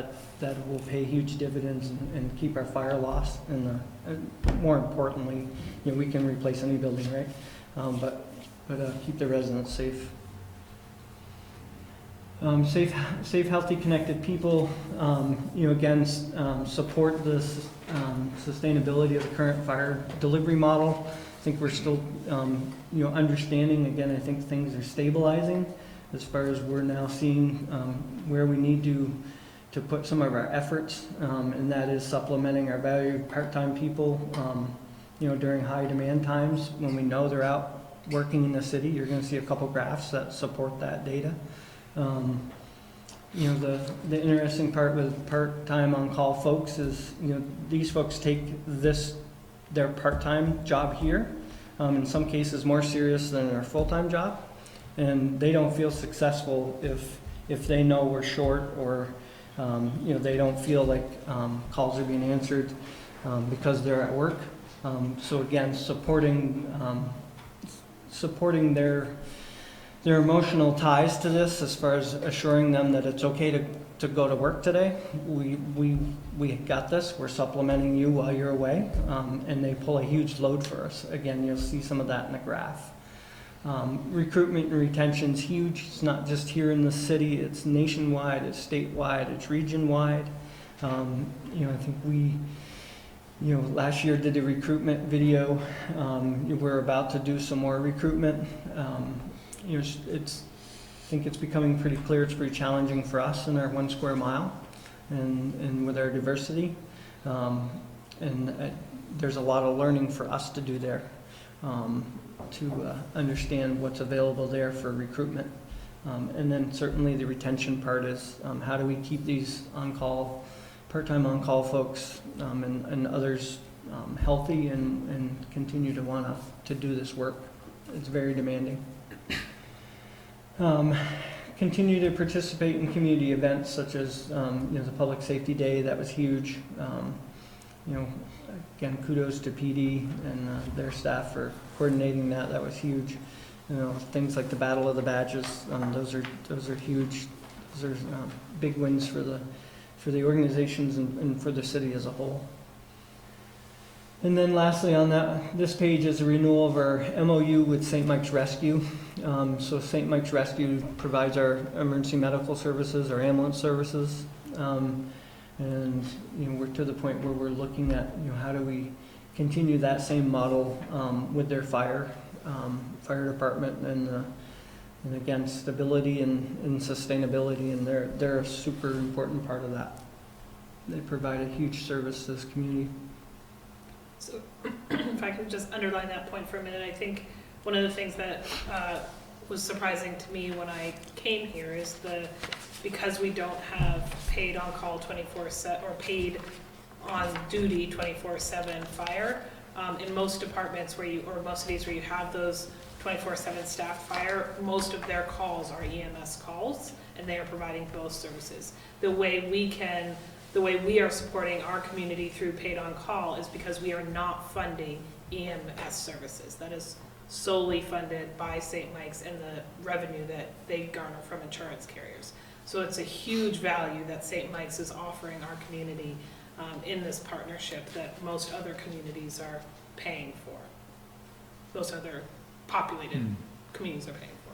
will pay huge dividends and keep our fire loss, and more importantly, you know, we can replace any building, right? But keep the residents safe. Safe, healthy, connected people. You know, again, support this sustainability of the current fire delivery model. think we're still, understanding. Again, I think things are stabilizing as far as we're now seeing where we need to put some of our efforts, and that is supplementing our valued part-time people, during high demand times when we know they're out working in the city. You're going to see a couple graphs that support that data. The interesting part with part-time on-call folks is, these folks take their part-time job here, in some cases more serious than their full-time job, and they don't feel successful if they know we're short, or they don't feel like calls are being answered because they're at work. So again, supporting their emotional ties to this, as far as assuring them that it's okay to go to work today. We got this. We're supplementing you while you're away, and they pull a huge load for us. Again, you'll see some of that in the graph. Recruitment and retention's huge. It's not just here in the city. It's nationwide. It's statewide. It's region-wide. I think we, last year did a recruitment video. We're about to do some more recruitment. I think it's becoming pretty clear it's pretty challenging for us in our 1 square mile and with our diversity. There's a lot of learning for us to do there to understand what's available there for recruitment. And then certainly the retention part is how do we keep these on-call, part-time on-call folks and others healthy and continue to want to do this work. It's very demanding. Continue to participate in community events such as the Public Safety Day. That was huge. Again, kudos to PD and their staff for coordinating that. That was huge. Things like the Battle of the Badges. Those are huge. Those are big wins for the organizations and for the city as a whole. And then lastly on this page is a renewal of our MOU with St. Mike's Rescue. So St. Mike's Rescue provides our emergency medical services, our ambulance services. And we're to the point where we're looking at how do we continue that same model with their fire department, and again, stability and sustainability, and they're a super important part of that. They provide a huge service to this community.
So if I could just underline that point for a minute, I think one of the things that was surprising to me when I came here is because we don't have paid on-call 24/7 or paid on duty 24/7 fire, in most departments or most cities where you have those 24/7 staff fire, most of their calls are EMS calls, and they are providing both services. The way we are supporting our community through paid on call is because we are not funding EMS services. That is solely funded by St. Mike's and the revenue that they garner from insurance carriers. So it's a huge value that St. Mike's is offering our community in this partnership that most other communities are paying for. Most other populated communities are paying for.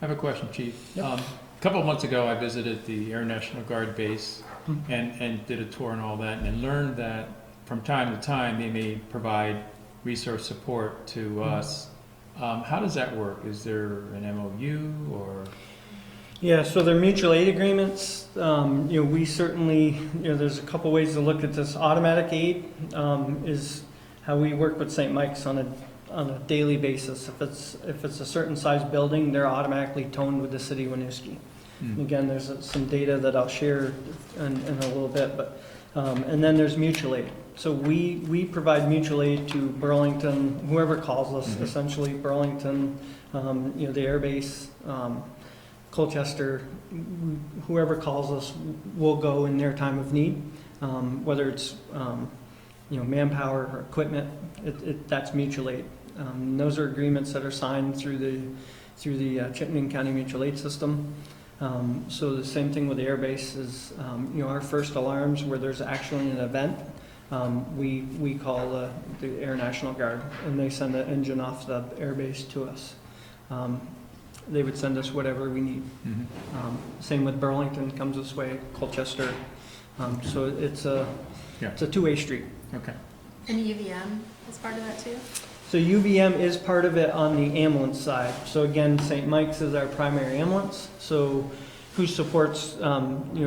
I have a question, Chief.
Yep.
A couple of months ago, I visited the Air National Guard base and did a tour and all that, and learned that from time to time they may provide resource support to us. How does that work? Is there an MOU or?
Yeah, so they're mutual aid agreements. We certainly, there's a couple ways to look at this. Automatic aid is how we work with St. Mike's on a daily basis. If it's a certain size building, they're automatically toned with the city of Winooski. Again, there's some data that I'll share in a little bit, but and then there's mutual aid. So we provide mutual aid to Burlington, whoever calls us, essentially Burlington, the Air Base, Colchester, whoever calls us will go in their time of need, whether it's manpower or equipment. That's mutual aid. Those are agreements that are signed through the Chittenden County Mutual Aid System. So the same thing with the Air Base is our first alarms where there's actually an event. We call the Air National Guard, and they send an engine off the Air Base to us. They would send us whatever we need. Same with Burlington, comes this way, Colchester. So it's a two-way street.
Okay.
And EVM
as part of that too?
So UVM is part of it on the ambulance side. So again, St. Mike's is our primary ambulance. So who supports,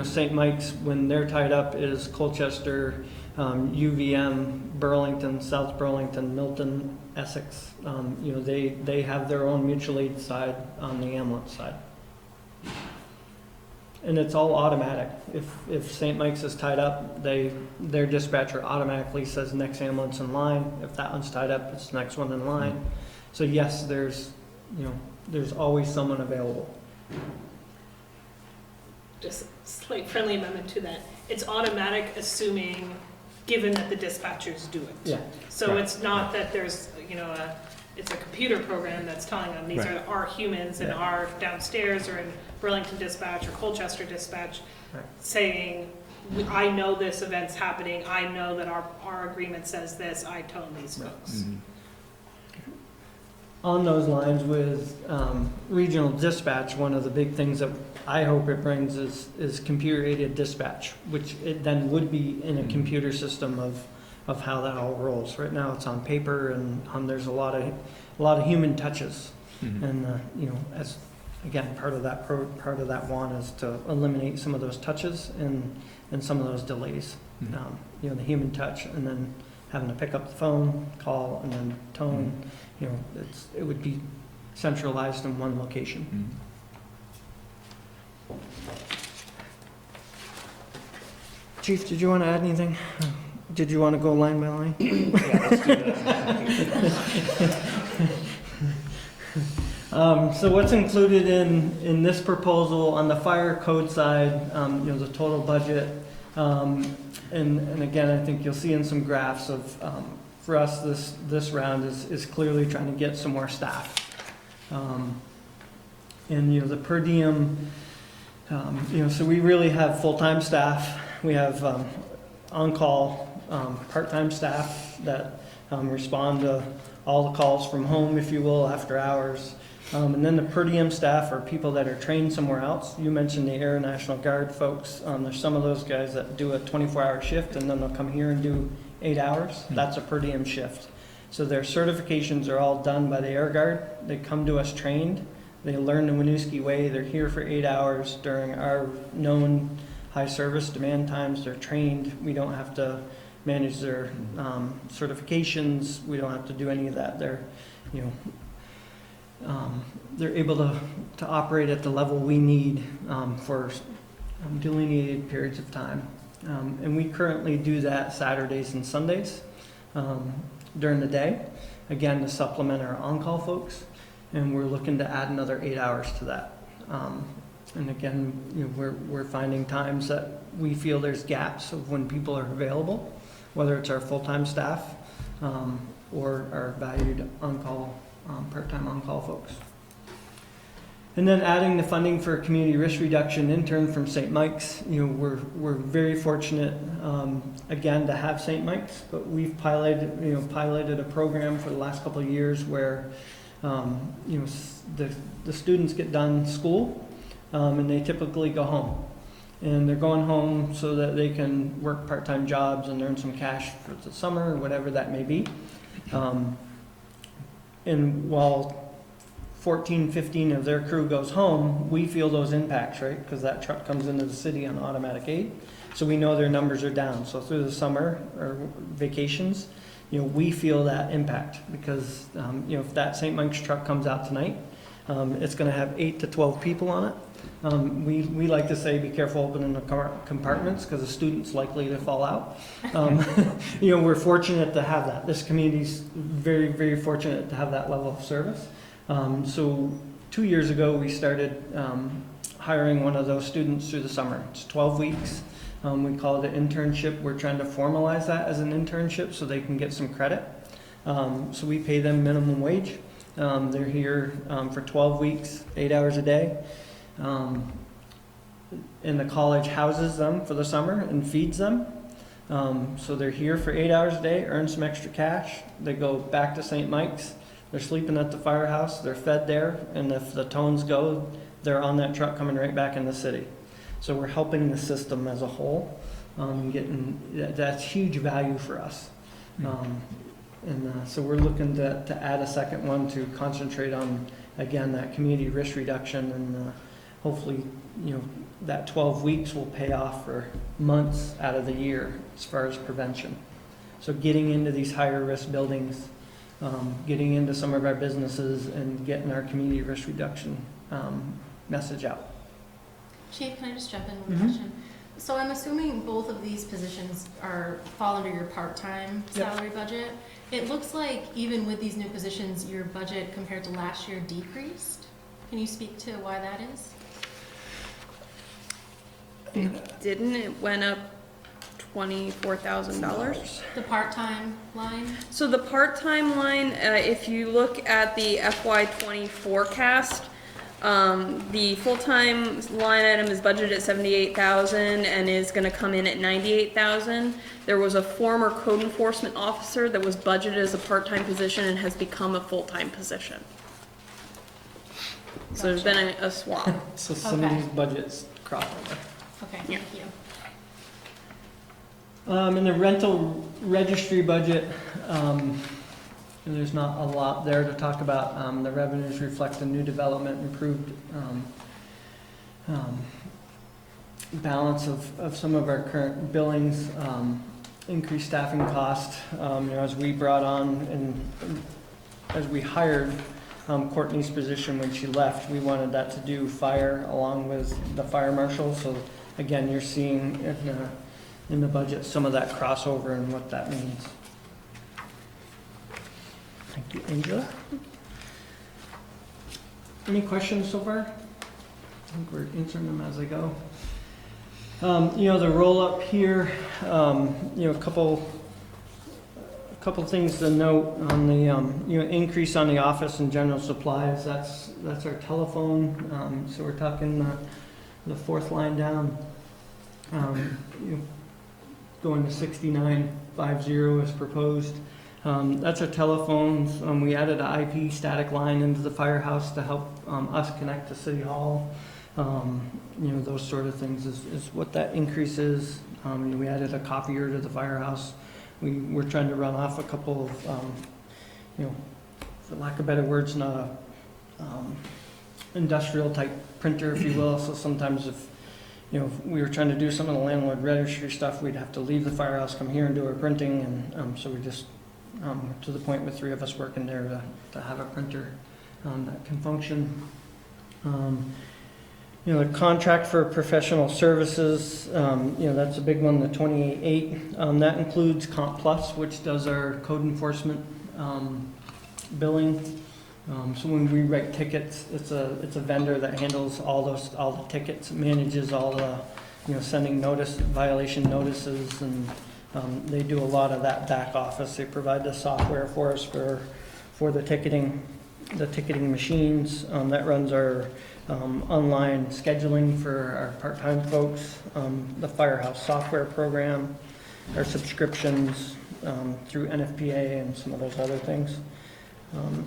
St. Mike's when they're tied up is Colchester, UVM, Burlington, South Burlington, Milton, Essex. They have their own mutual aid side on the ambulance side. And it's all automatic. If St. Mike's is tied up, their dispatcher automatically says next ambulance in line. If that one's tied up, it's the next one in line. So yes, there's always someone available.
Just a slight friendly amendment to that. It's automatic, assuming, given that the dispatchers do it.
Yeah.
So
Right.
it's not that there's, it's a computer program that's telling them these are our humans and our downstairs or in Burlington Dispatch or Colchester Dispatch
Right.
saying, I know this event's happening, I know that our agreement says this, I tone these folks.
On those lines with regional dispatch, one of the big things that I hope it brings is computer-aided dispatch, which it then would be in a computer system of how that all rolls. Right now, it's on paper, and there's a lot of human touches, and as again part of that one is to eliminate some of those touches and some of those delays. The human touch, and then having to pick up the phone, call, and then tone. It would be centralized in one location. Chief, did you want to add anything? Did you want to go line by line?
Yeah, let's do that.
So what's included in this proposal on the fire code side, the total budget, and again, I think you'll see in some graphs of, for us, this round is clearly trying to get some more staff. And the per diem, so we really have full-time staff. We have on-call part-time staff that respond to all the calls from home, if you will, after hours. And then the per diem staff are people that are trained somewhere else. You mentioned the Air National Guard folks. There's some of those guys that do a 24-hour shift, and then they'll come here and do 8 hours. That's a per diem shift. So their certifications are all done by the Air Guard. They come to us trained. They learn the Winooski way. They're here for 8 hours during our known high service demand times. They're trained. We don't have to manage their certifications. We don't have to do any of that. They're able to operate at the level we need for delineated periods of time. And we currently do that Saturdays and Sundays during the day, again, to supplement our on-call folks. And we're looking to add another 8 hours to that. And again, we're finding times that we feel there's gaps of when people are available, whether it's our full-time staff or our valued on-call, part-time on-call folks. And then adding the funding for community risk reduction intern from St. Mike's. We're very fortunate again to have St. Mike's, but we've piloted a program for the last couple of years where the students get done school and they typically go home. And they're going home so that they can work part-time jobs and earn some cash for the summer or whatever that may be. And while 14, 15 of their crew goes home, we feel those impacts, right? Because that truck comes into the city on automatic aid. So we know their numbers are down. So through the summer or vacations, we feel that impact because, if that St. Mike's truck comes out tonight, it's going to have 8 to 12 people on it. We like to say be careful opening the compartments because a student's likely to fall out. We're fortunate to have that. This community's very, very fortunate to have that level of service. So 2 years ago, we started hiring one of those students through the summer. It's 12 weeks. We call it an internship. We're trying to formalize that as an internship so they can get some credit. So we pay them minimum wage. They're here for 12 weeks, 8 hours a day. And the college houses them for the summer and feeds them. So they're here for 8 hours a day, earn some extra cash. They go back to St. Mike's. They're sleeping at the firehouse. They're fed there. And if the tones go, they're on that truck coming right back in the city. So we're helping the system as a whole. That's huge value for us. And so we're looking to add a second one to concentrate on, again, that community risk reduction, and hopefully, that 12 weeks will pay off for months out of the year as far as prevention. So getting into these higher risk buildings, getting into some of our businesses, and getting our community risk reduction message out.
Chief, can I just jump in with a question? So I'm assuming both of these positions fall under your part-time
Yep.
salary budget. It looks like even with these new positions, your budget compared to last year decreased. Can you speak to why that is?
Didn't it went up $24,000?
The part-time line?
So the part-time line, if you look at the FY20 forecast, the full-time line item is budgeted at $78,000 and is going to come in at $98,000. There was a former code enforcement officer that was budgeted as a part-time position and has become a full-time position. So there's been a swap.
So some of
Okay.
these budgets cross over.
Okay, thank you.
In the rental registry budget, there's not a lot there to talk about. The revenues reflect the new development, improved balance of some of our current billings, increased staffing cost. As we brought on and as we hired Courtney's position when she left, we wanted that to do fire along with the fire marshal. So again, you're seeing in the budget some of that crossover and what that means. Thank you, Angela. Any questions so far? I think we're answering them as I go. The roll up here, a couple things to note on the increase on the office and general supplies. That's our telephone. So we're talking the fourth line down. Going to 6950 as proposed. That's our telephones. We added an IP static line into the firehouse to help us connect to City Hall. Those sort of things is what that increase is. We added a copier to the firehouse. We're trying to run off a couple of, for lack of better words, not a industrial type printer, if you will. So sometimes if we were trying to do some of the landlord registry stuff, we'd have to leave the firehouse, come here and do our printing, and so we just to the point with 3 of us working there to have a printer that can function. The contract for professional services, that's a big one, the 28.8. That includes Comp Plus, which does our code enforcement billing. So when we write tickets, it's a vendor that handles all the tickets, manages all the, sending violation notices, and they do a lot of that back office. They provide the software for us for the ticketing machines. That runs our online scheduling for our part-time folks, the firehouse software program, our subscriptions through NFPA and some of those other things.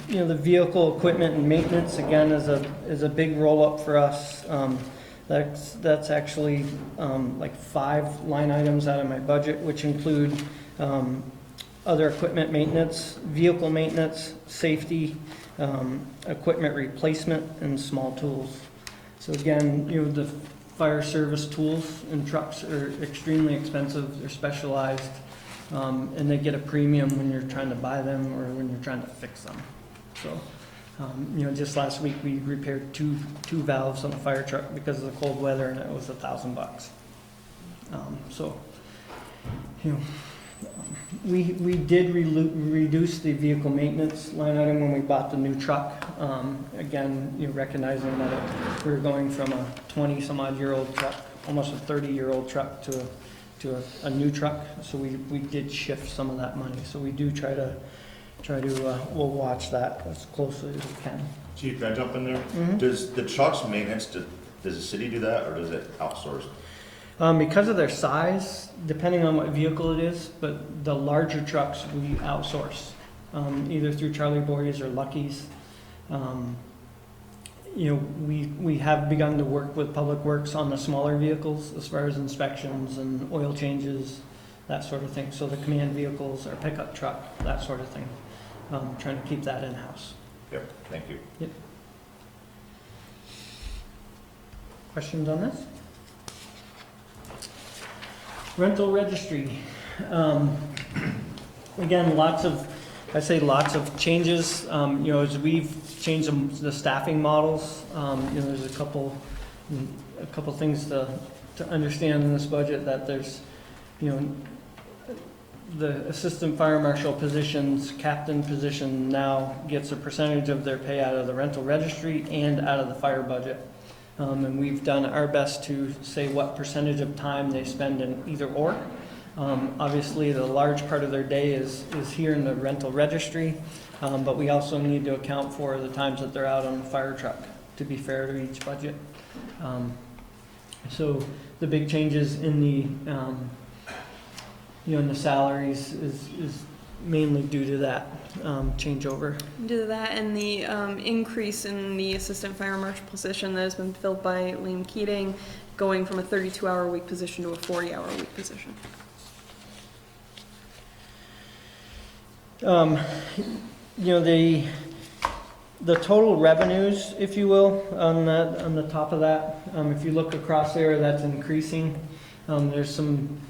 The vehicle equipment and maintenance, again, is a big roll-up for us. That's actually like 5 line items out of my budget, which include other equipment maintenance, vehicle maintenance, safety, equipment replacement, and small tools. So again, the fire service tools and trucks are extremely expensive. They're specialized. And they get a premium when you're trying to buy them or when you're trying to fix them. So, just last week we repaired two valves on a fire truck because of the cold weather, and it was $1,000. We did reduce the vehicle maintenance line item when we bought the new truck. Again, recognizing that we were going from a 20-some-odd-year-old truck, almost a 30-year-old truck to a new truck, so we did shift some of that money. So we do try to we'll watch that as closely as we can.
Chief, can I jump in there?
Mm-hmm.
Does the truck's maintenance, does the city do that, or does it outsource?
Because of their size, depending on what vehicle it is, but the larger trucks we outsource, either through Charlie Boys or Lucky's. We have begun to work with Public Works on the smaller vehicles as far as inspections and oil changes, that sort of thing. So the command vehicles, our pickup truck, that sort of thing. Trying to keep that in-house.
Yep, thank you.
Questions on this? Rental registry. Again, lots of changes, as we've changed the staffing models. There's a couple things to understand in this budget, that there's, the assistant fire marshal positions, captain position now gets a percentage of their pay out of the rental registry and out of the fire budget. And we've done our best to say what percentage of time they spend in either or. Obviously, the large part of their day is here in the rental registry, but we also need to account for the times that they're out on the fire truck, to be fair to each budget. So the big changes in the in the salaries is mainly due to that changeover.
Due to that and the increase in the assistant fire marshal position that has been filled by Liam Keating, going from a 32-hour-a-week position to a 40-hour-a-week position.
The total revenues, if you will, on the top of that, if you look across there, that's increasing. There's some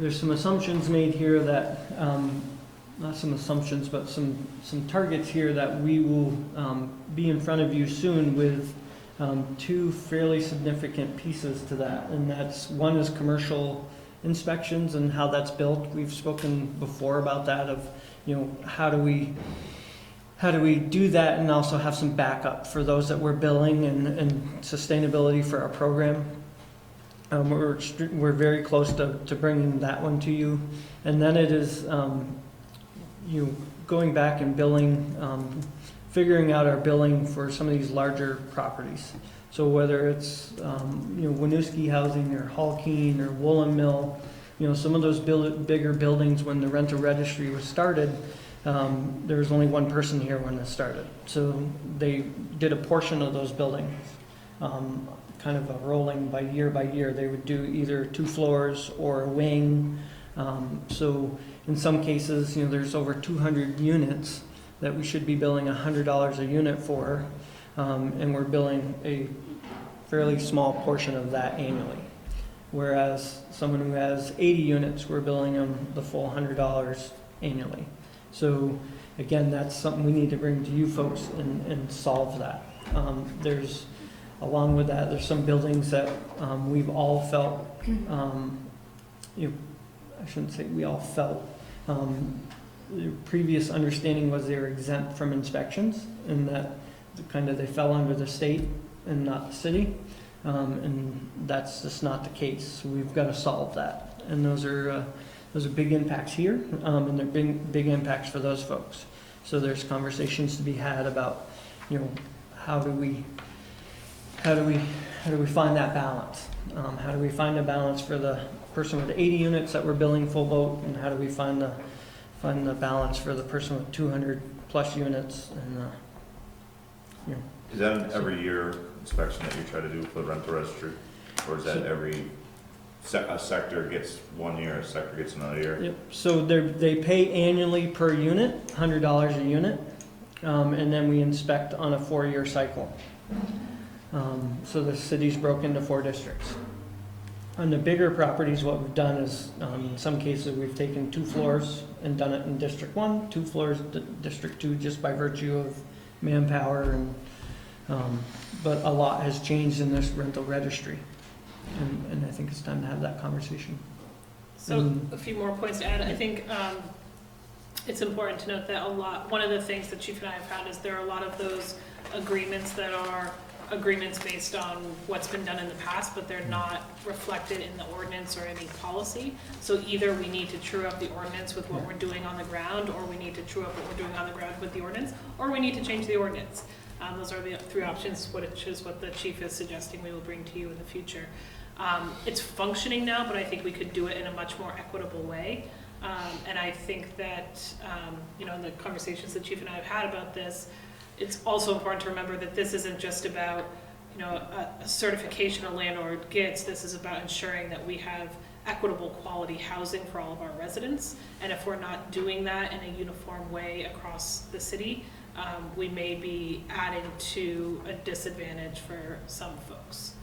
assumptions made here that, not some assumptions, but some targets here that we will be in front of you soon with two fairly significant pieces to that. And that's, one is commercial inspections and how that's built. We've spoken before about that, of how do we do that and also have some backup for those that we're billing, and sustainability for our program. We're very close to bringing that one to you. And then it is going back and billing, figuring out our billing for some of these larger properties. So whether it's Winooski Housing or Halkeen or Woolen Mill, some of those bigger buildings, when the rental registry was started, there was only one person here when this started. So they did a portion of those buildings, kind of a rolling by year. They would do either 2 floors or a wing. So in some cases, there's over 200 units that we should be billing $100 a unit for, and we're billing a fairly small portion of that annually. Whereas someone who has 80 units, we're billing them the full $100 annually. So again, that's something we need to bring to you folks and solve that. Along with that, there's some buildings that we've all felt, I shouldn't say we all felt, the previous understanding was they were exempt from inspections, and that they fell under the state and not the city. And that's just not the case. So we've got to solve that. And those are big impacts here, and they're big impacts for those folks. So there's conversations to be had about, how do we find that balance? How do we find a balance for the person with 80 units that we're billing full boat, and how do we find the balance for the person with 200 plus units? And
Is that an every year inspection that you try to do for the rental registry, or is that every a sector gets 1 year, a sector gets another year?
Yep. So they pay annually per unit, $100 a unit, and then we inspect on a 4-year cycle. So the city's broken into 4 districts. On the bigger properties, what we've done is, in some cases, we've taken 2 floors and done it in District 1, 2 floors District 2, just by virtue of manpower. And but a lot has changed in this rental registry, and I think it's time to have that conversation.
So a few more points to add. I think it's important to note that one of the things that Chief and I have found is there are a lot of those agreements that are agreements based on what's been done in the past, but they're not reflected in the ordinance or any policy. So either we need to true up the ordinance with what we're doing on the ground, or we need to true up what we're doing on the ground with the ordinance, or we need to change the ordinance. Those are the 3 options, which is what the chief is suggesting we will bring to you in the future. It's functioning now, but I think we could do it in a much more equitable way. And I think that, in the conversations that Chief and I have had about this, it's also important to remember that this isn't just about, a certification a landlord gets. This is about ensuring that we have equitable quality housing for all of our residents. And if we're not doing that in a uniform way across the city, we may be adding to a disadvantage for some folks.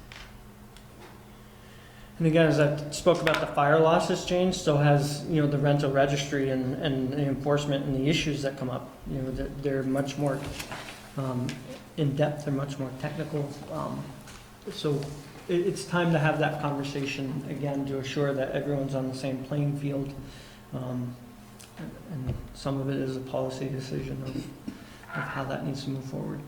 And again, as I spoke about, the fire loss has changed, so has, the rental registry and the enforcement and the issues that come up. They're much more in depth, they're much more technical. So it's time to have that conversation again to assure that everyone's on the same playing field. And some of it is a policy decision of how that needs to move forward.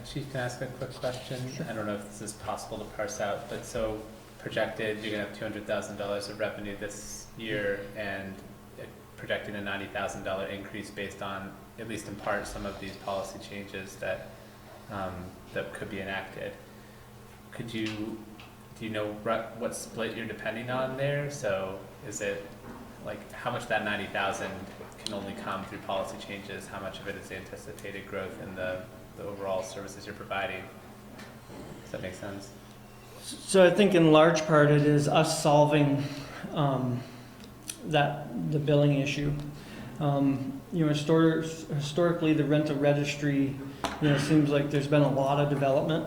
Chief, can I ask a quick question?
Sure.
I don't know if this is possible to parse out, but so projected, you're gonna have $200,000 of revenue this year and projecting a $90,000 increase based on, at least in part, some of these policy changes that that could be enacted. Do you know what split you're depending on there? So is it like how much that 90,000 can only come through policy changes? How much of it is anticipated growth in the overall services you're providing? Does that make sense?
So I think in large part it is us solving the billing issue. Historically the rental registry, seems like there's been a lot of development.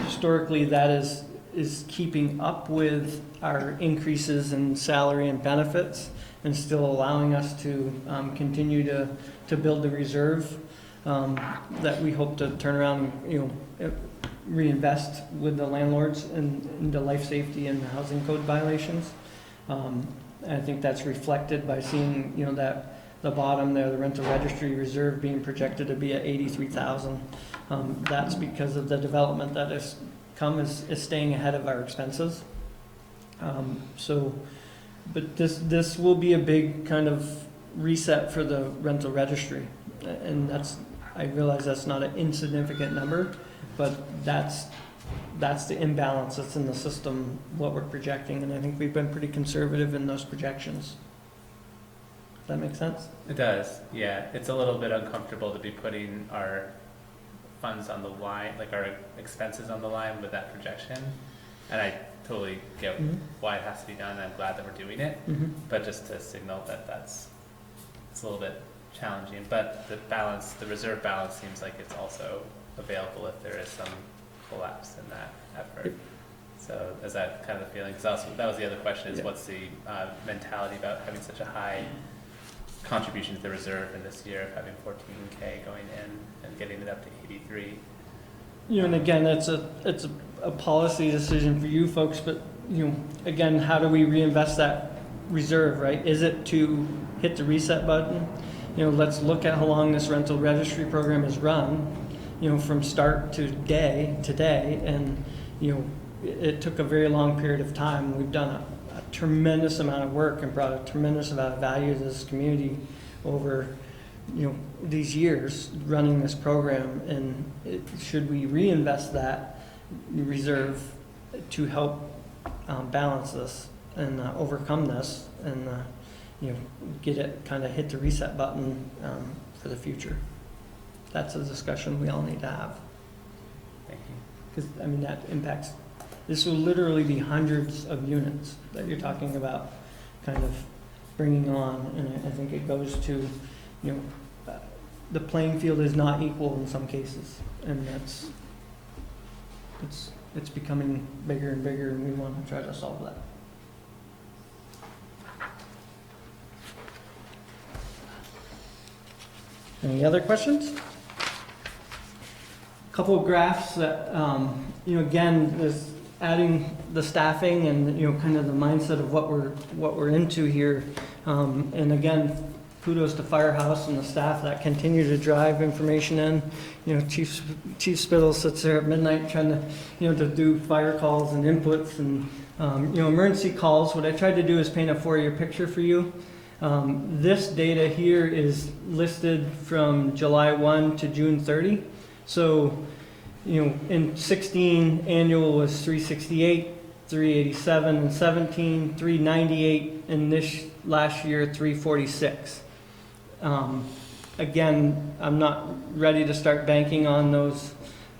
Historically that is keeping up with our increases in salary and benefits and still allowing us to continue to build the reserve that we hope to turn around and reinvest with the landlords into life safety and housing code violations. I think that's reflected by seeing that the bottom there, the rental registry reserve being projected to be at 83,000. That's because of the development that has come is staying ahead of our expenses. But this will be a big kind of reset for the rental registry, and I realize that's not an insignificant number, but that's the imbalance that's in the system, what we're projecting, and I think we've been pretty conservative in those projections. Does that make sense?
It does, yeah. It's a little bit uncomfortable to be putting our funds on the line, like our expenses on the line with that projection. And I totally get why it has to be done. I'm glad that we're doing it, but just to signal that it's a little bit challenging. But the reserve balance seems like it's also available if there is some collapse in that effort. So is that kind of the feeling? Because that was the other question, is what's the mentality about having such a high contribution to the reserve in this year of having 14K going in and getting it up to 83?
And again, it's a policy decision for you folks, but again, how do we reinvest that reserve, right? Is it to hit the reset button? Let's look at how long this rental registry program has run, from start to today, and it took a very long period of time. We've done a tremendous amount of work and brought a tremendous amount of value to this community over these years running this program, and should we reinvest that reserve to help balance this and overcome this and get it kind of hit the reset button for the future? That's a discussion we all need to have.
Thank you.
Because that impacts, this will literally be hundreds of units that you're talking about kind of bringing on, and I think it goes to the playing field is not equal in some cases, and it's becoming bigger and bigger, and we want to try to solve that. Any other questions? A couple of graphs that again is adding the staffing and kind of the mindset of what we're into here, and again, kudos to Firehouse and the staff that continue to drive information in. Chief Spittle sits there at midnight trying to do fire calls and inputs and emergency calls. What I tried to do is paint a 4-year picture for you. This data here is listed from July 1 to June 30. So, in 16, annual was 368, 387 in 17, 398 in this last year, 346. Again, I'm not ready to start banking on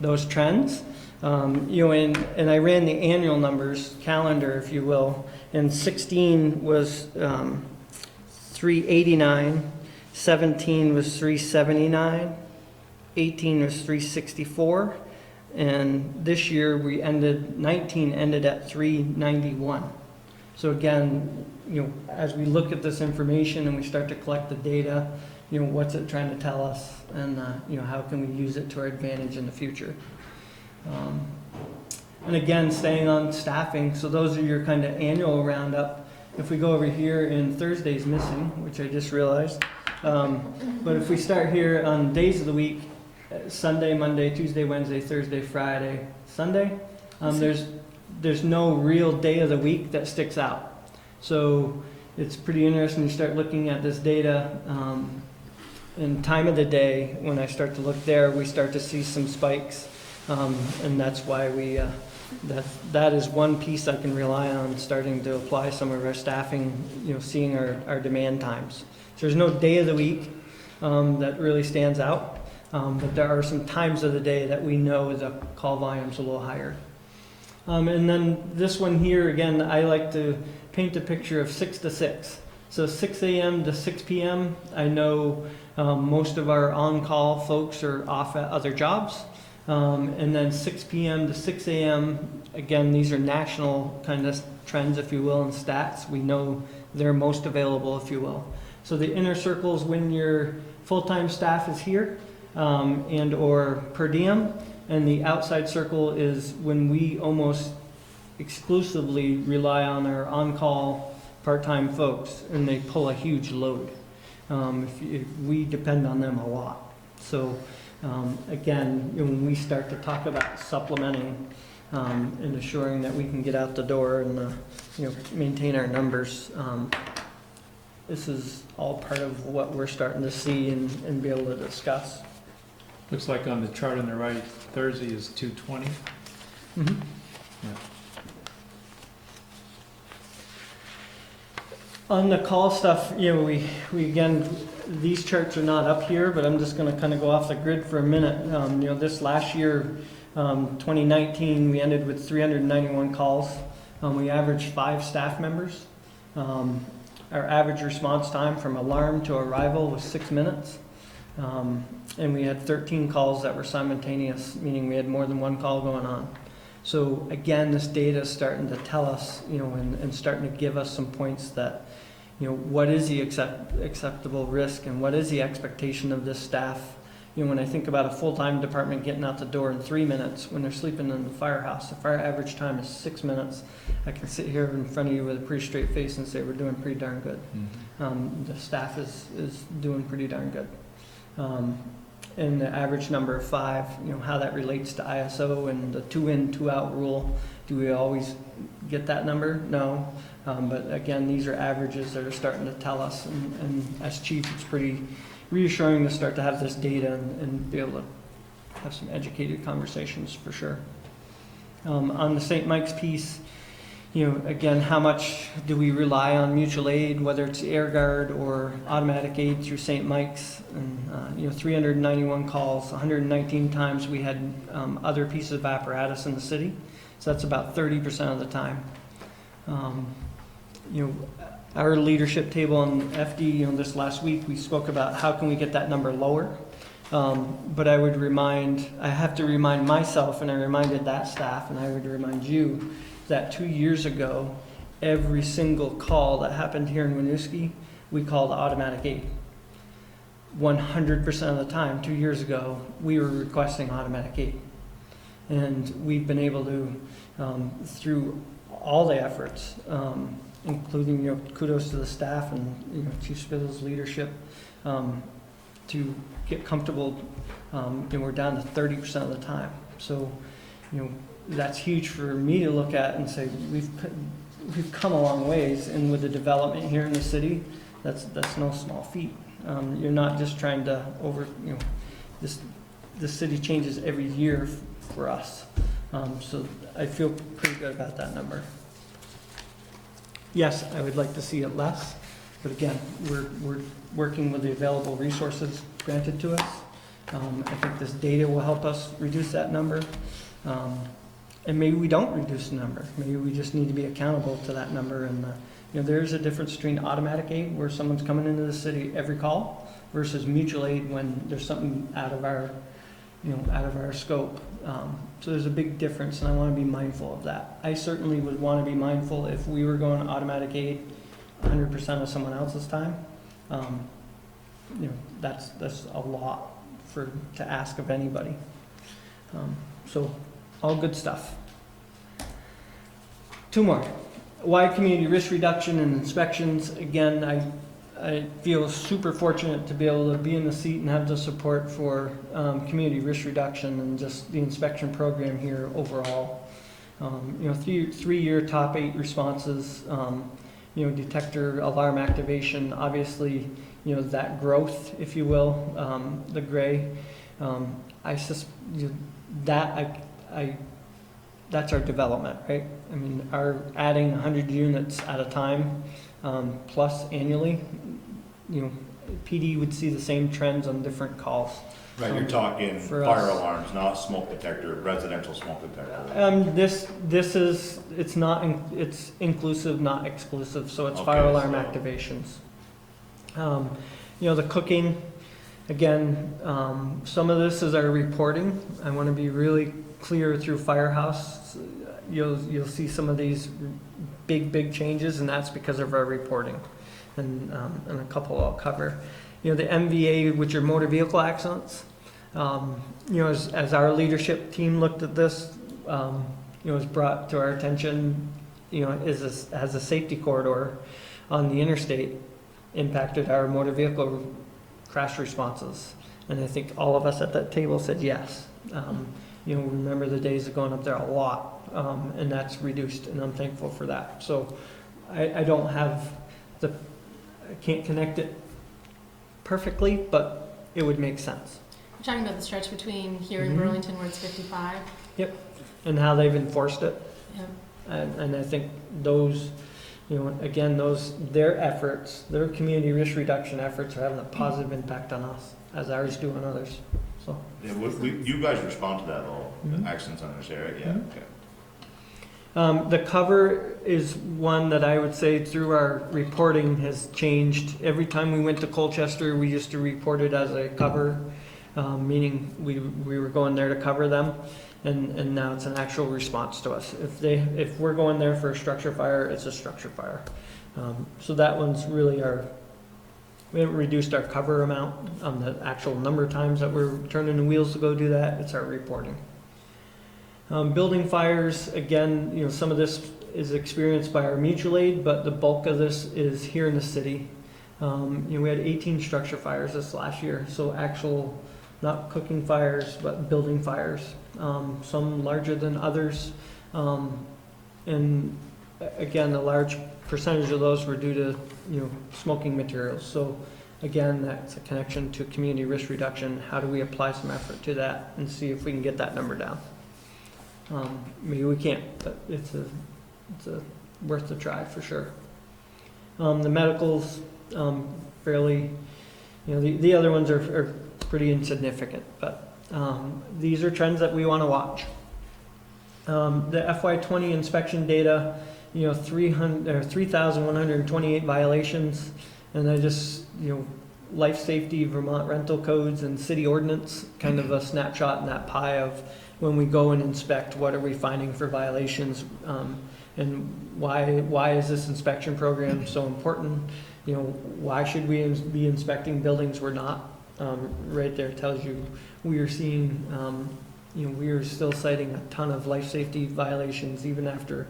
those trends, And I ran the annual numbers, calendar, if you will, and 16 was 389, 17 was 379, 18 was 364, and this year 19 ended at 391. So again, as we look at this information and we start to collect the data, what's it trying to tell us, and how can we use it to our advantage in the future? And again, staying on staffing, so those are your kind of annual roundup. If we go over here, and Thursday's missing, which I just realized, but if we start here on days of the week, Sunday, Monday, Tuesday, Wednesday, Thursday, Friday, Sunday, there's no real day of the week that sticks out. So it's pretty interesting. You start looking at this data, and time of the day, when I start to look there, we start to see some spikes. And that's why that is one piece I can rely on, starting to apply some of our staffing, seeing our demand times. So there's no day of the week that really stands out, but there are some times of the day that we know the call volume's a little higher. And then this one here, again, I like to paint a picture of 6 to 6. So 6 a.m. to 6 p.m., I know most of our on-call folks are off at other jobs. And then 6 p.m. to 6 a.m., again, these are national kind of trends, if you will, and stats. We know they're most available, if you will. So the inner circles when your full-time staff is here and or per diem, and the outside circle is when we almost exclusively rely on our on-call part-time folks, and they pull a huge load. We depend on them a lot. So again, when we start to talk about supplementing and assuring that we can get out the door and maintain our numbers, this is all part of what we're starting to see and be able to discuss.
Looks like on the chart on the right, Thursday is 220.
Mm-hmm.
Yeah.
On the call stuff, we again, these charts are not up here, but I'm just going to kind of go off the grid for a minute. This last year, 2019, we ended with 391 calls. We averaged 5 staff members. Our average response time from alarm to arrival was 6 minutes. And we had 13 calls that were simultaneous, meaning we had more than one call going on. So again, this data is starting to tell us, and starting to give us some points that, what is the acceptable risk and what is the expectation of this staff? When I think about a full-time department getting out the door in 3 minutes when they're sleeping in the firehouse, if our average time is 6 minutes, I can sit here in front of you with a pretty straight face and say we're doing pretty darn good.
Mm-hmm.
The staff is doing pretty darn good. And the average number of 5, how that relates to ISO and the 2 in, 2 out rule. Do we always get that number? No. But again, these are averages that are starting to tell us, and as chief, it's pretty reassuring to start to have this data and be able to have some educated conversations for sure. On the St. Mike's piece, again, how much do we rely on mutual aid, whether it's Air Guard or automatic aid through St. Mike's? And 391 calls, 119 times we had other pieces of apparatus in the city, so that's about 30% of the time. Our leadership table on FD, this last week we spoke about how can we get that number lower. But I have to remind myself, and I reminded that staff, and I would remind you that 2 years ago, every single call that happened here in Winooski, we called automatic aid. 100% of the time, 2 years ago, we were requesting automatic aid. And we've been able to, through all the efforts, including kudos to the staff and Chief Spittle's leadership, to get comfortable, and we're down to 30% of the time. So, that's huge for me to look at and say we've come a long ways, and with the development here in the city, that's no small feat. You're not just trying to this city changes every year for us, so I feel pretty good about that number. Yes, I would like to see it less, but again, we're working with the available resources granted to us. I think this data will help us reduce that number. And maybe we don't reduce the number. Maybe we just need to be accountable to that number. And there's a difference between automatic aid, where someone's coming into the city every call, versus mutual aid when there's something out of our scope. So there's a big difference, and I want to be mindful of that. I certainly would want to be mindful if we were going to automatic aid 100% of someone else's time. That's a lot to ask of anybody. So all good stuff. Two more. Why community risk reduction and inspections? Again, I feel super fortunate to be able to be in the seat and have the support for community risk reduction and just the inspection program here overall. 3-year top 8 responses, detector alarm activation, obviously, that growth, if you will, the gray. That's our development, right? I mean, our adding 100 units at a time, plus annually, PD would see the same trends on different calls.
Right, you're talking
for
fire
us.
alarms, not smoke detector, residential smoke detector.
It's inclusive, not exclusive, so it's
Okay,
fire alarm
so-
activations. The cooking, again, some of this is our reporting. I want to be really clear through Firehouse. You'll see some of these big changes, and that's because of our reporting. And a couple I'll cover. The MVA, which are motor vehicle accidents. As our leadership team looked at this, was brought to our attention, as a safety corridor on the interstate impacted our motor vehicle crash responses. And I think all of us at that table said yes. Remember the days of going up there a lot, and that's reduced, and I'm thankful for that. So I don't have I can't connect it perfectly, but it would make sense.
You're talking about the stretch between here and
Mhm.
Burlington where it's 55?
And how they've enforced it.
Yep.
And I think those, their efforts, their community risk reduction efforts are having a positive impact on us, as ours do on others. So.
Yeah, you guys respond to that all,
Mhm.
accidents on this area, yeah,
Mhm.
okay.
The cover is one that I would say through our reporting has changed. Every time we went to Colchester, we used to report it as a cover, meaning we were going there to cover them, and now it's an actual response to us. If we're going there for a structure fire, it's a structure fire. So that one's really we haven't reduced our cover amount on the actual number of times that we're turning the wheels to go do that. It's our reporting. Building fires, again, some of this is experienced by our mutual aid, but the bulk of this is here in the city. We had 18 structure fires this last year, so actual, not cooking fires, but building fires, some larger than others. And again, a large percentage of those were due to, smoking materials. So again, that's a connection to community risk reduction. How do we apply some effort to that and see if we can get that number down? Maybe we can't, but it's worth the try for sure. The medicals, fairly, the other ones are pretty insignificant, but these are trends that we want to watch. The FY20 inspection data, 3,128 violations, and I just, life safety, Vermont rental codes, and city ordinance, kind of a snapshot in that pie of when we go and inspect, what are we finding for violations, and why is this inspection program so important? Why should we be inspecting buildings we're not? Right there tells you we are seeing, we are still citing a ton of life safety violations even after,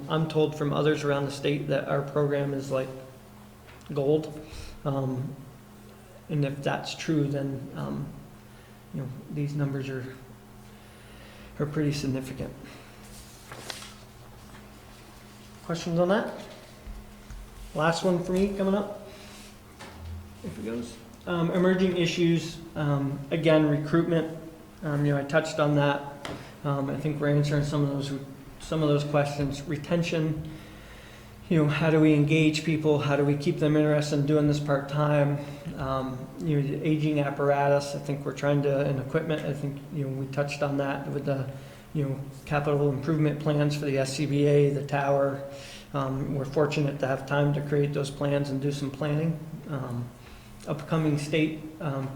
I'm told from others around the state that our program is like gold. And if that's true, then, these numbers are pretty significant. Questions on that? Last one for me coming up, if it goes. Emerging issues, again, recruitment. I touched on that. I think we're answering some of those questions. Retention. How do we engage people? How do we keep them interested in doing this part-time? The aging apparatus, I think we're trying to, and equipment, I think, we touched on that with the, capital improvement plans for the SCBA, the tower. We're fortunate to have time to create those plans and do some planning. Upcoming state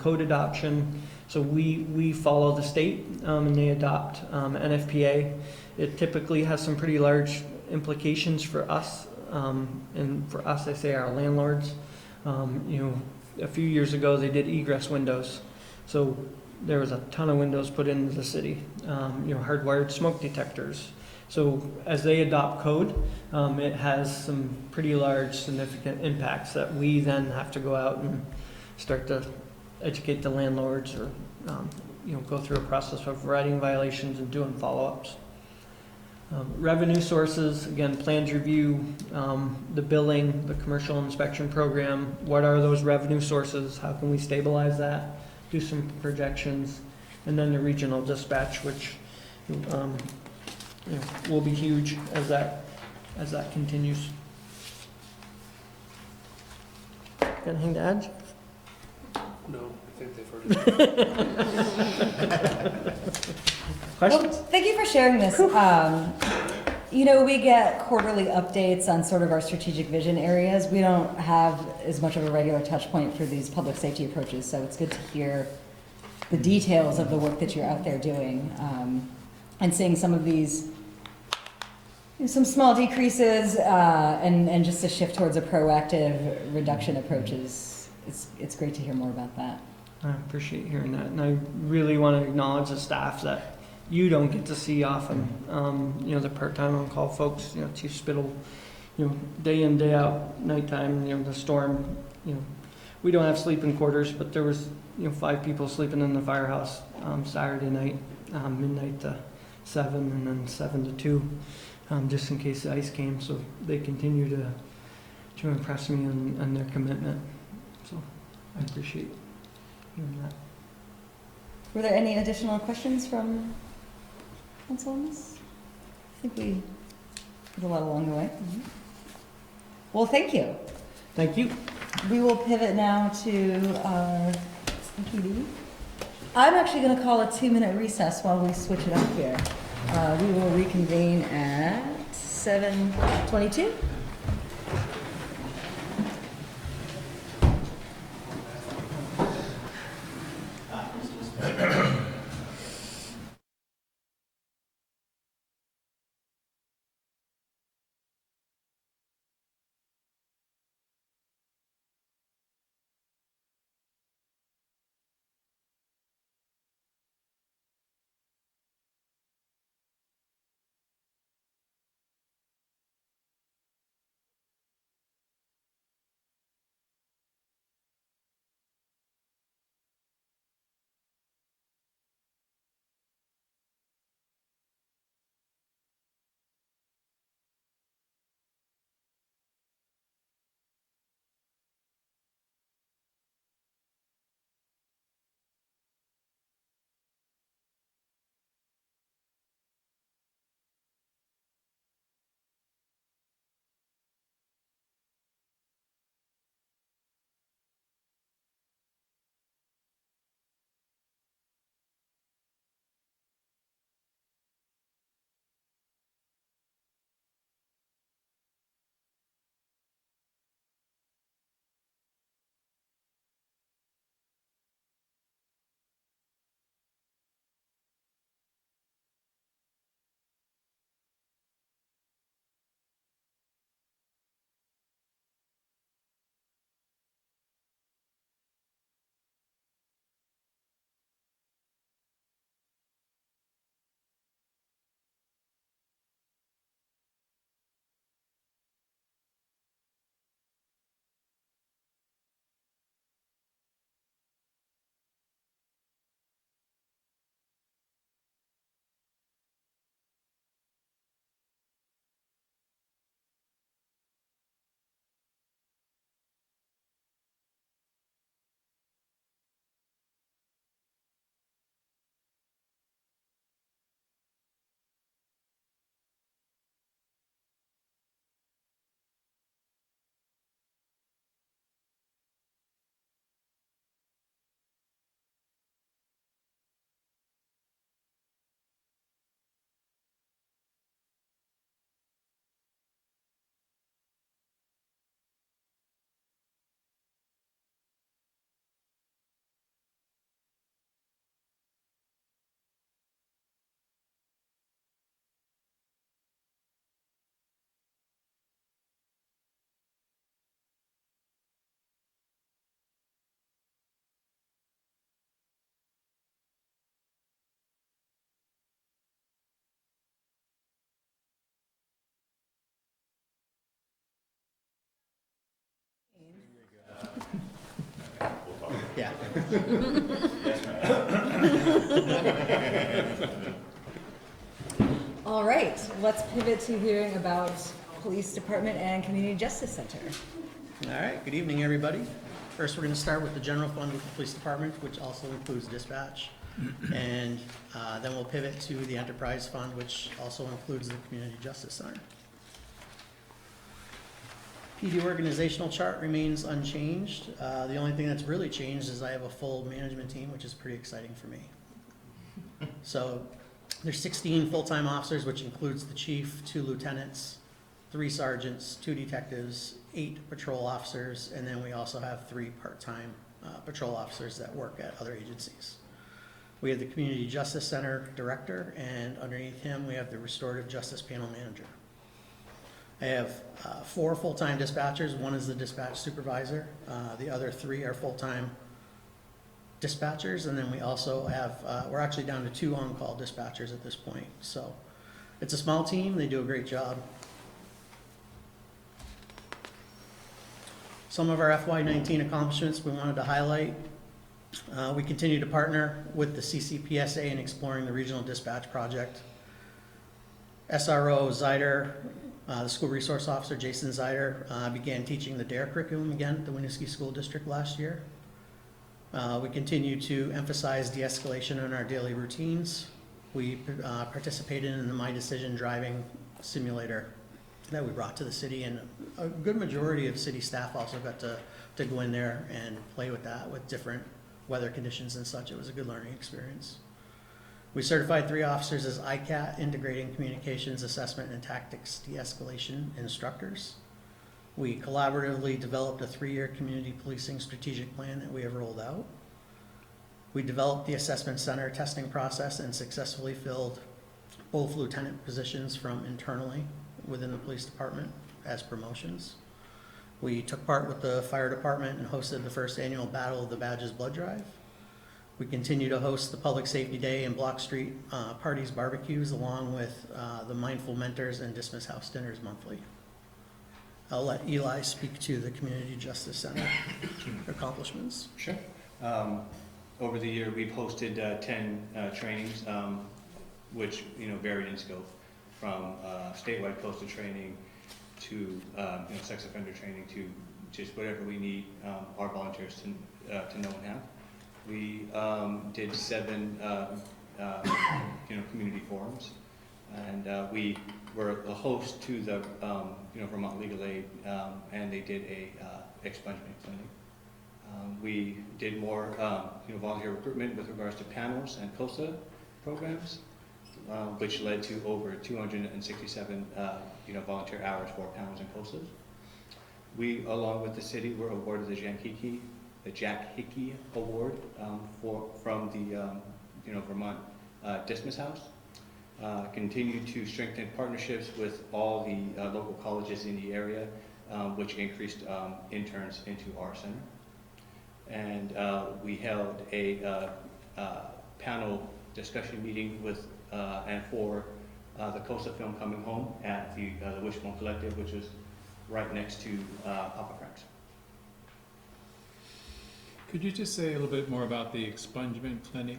code adoption. So we follow the state and they adopt NFPA. It typically has some pretty large implications for us. And for us, I say our landlords. A few years ago they did egress windows. So there was a ton of windows put into the city, hardwired smoke detectors. So as they adopt code, it has some pretty large significant impacts that we then have to go out and start to educate the landlords or, go through a process of writing violations and doing follow-ups. Revenue sources, again, plans review, the billing, the commercial inspection program. What are those revenue sources? How can we stabilize that? Do some projections. And then the regional dispatch, which will be huge as that continues. Got anything to add?
No, I think they've heard
Questions?
Well, thank you for sharing this. We get quarterly updates on sort of our strategic vision areas. We don't have as much of a regular touch point for these public safety approaches, so it's good to hear the details of the work that you're out there doing, and seeing some of these, some small decreases, and just a shift towards a proactive reduction approaches. It's great to hear more about that.
I appreciate hearing that, and I really want to acknowledge the staff that you don't get to see often. The part-time on-call folks, Chief Spittle, day in, day out, nighttime, the storm, we don't have sleeping quarters, but there was, 5 people sleeping in the firehouse, Saturday night, midnight to 7, and then 7 to 2, just in case the ice came. So they continue to impress me on their commitment. So I appreciate hearing that.
Were there any additional questions from council on this? I think we did a lot along the way. Well, thank you.
Thank you.
We will pivot now to our CPD. I'm actually going to call a 2-minute recess while we switch it up here. We will reconvene at 7:22.
Yeah.
All right, let's pivot to hearing about Police Department and Community Justice Center.
All right, good evening, everybody. First, we're going to start with the general fund with the police department, which also includes dispatch. And then we'll pivot to the enterprise fund, which also includes the community justice center. PD organizational chart remains unchanged. The only thing that's really changed is I have a full management team, which is pretty exciting for me. So there's 16 full-time officers, which includes the chief, 2 lieutenants, 3 sergeants, 2 detectives, 8 patrol officers, and then we also have 3 part-time patrol officers that work at other agencies. We have the Community Justice Center Director, and underneath him we have the Restorative Justice Panel Manager. I have 4 full-time dispatchers. 1 is the dispatch supervisor. The other 3 are full-time dispatchers, and then we also have, we're actually down to 2 on-call dispatchers at this point. So it's a small team. They do a great job. Some of our FY19 accomplishments we wanted to highlight. We continue to partner with the CCPSA in exploring the regional dispatch project. SRO Zyder, the school resource officer, Jason Zyder, began teaching the DARE curriculum again at the Winooski School District last year. We continue to emphasize de-escalation in our daily routines. We participated in the My Decision driving simulator that we brought to the city, and a good majority of city staff also got to go in there and play with that with different weather conditions and such. It was a good learning experience. We certified 3 officers as ICAT, Integrating Communications Assessment and Tactics De-escalation instructors. We collaboratively developed a 3-year community policing strategic plan that we have rolled out. We developed the assessment center testing process and successfully filled both lieutenant positions from internally within the police department as promotions. We took part with the fire department and hosted the first annual Battle of the Badges blood drive. We continue to host the Public Safety Day and Block Street parties, barbecues, along with the Mindful Mentors and Dismiss House dinners monthly. I'll let Eli speak to the Community Justice Center accomplishments.
Sure. Over the year, we've hosted 10 trainings, which varied in scope, from statewide postal training to sex offender training to just whatever we need our volunteers to know and have. We did 7 community forums, and we were a host to the Vermont Legal Aid, and they did a expungement clinic. We did more volunteer recruitment with regards to panels and COSA programs, which led to over 267 volunteer hours for panels and COSAs. We, along with the city, were awarded the Jack Hickey Award from the Vermont Dismiss House. Continue to strengthen partnerships with all the local colleges in the area, which increased interns into our center. And we held a panel discussion meeting with and for the COSA film Coming Home at the Wishbone Collective, which is right next to Papa Frank's.
Could you just say a little bit more about the expungement clinic?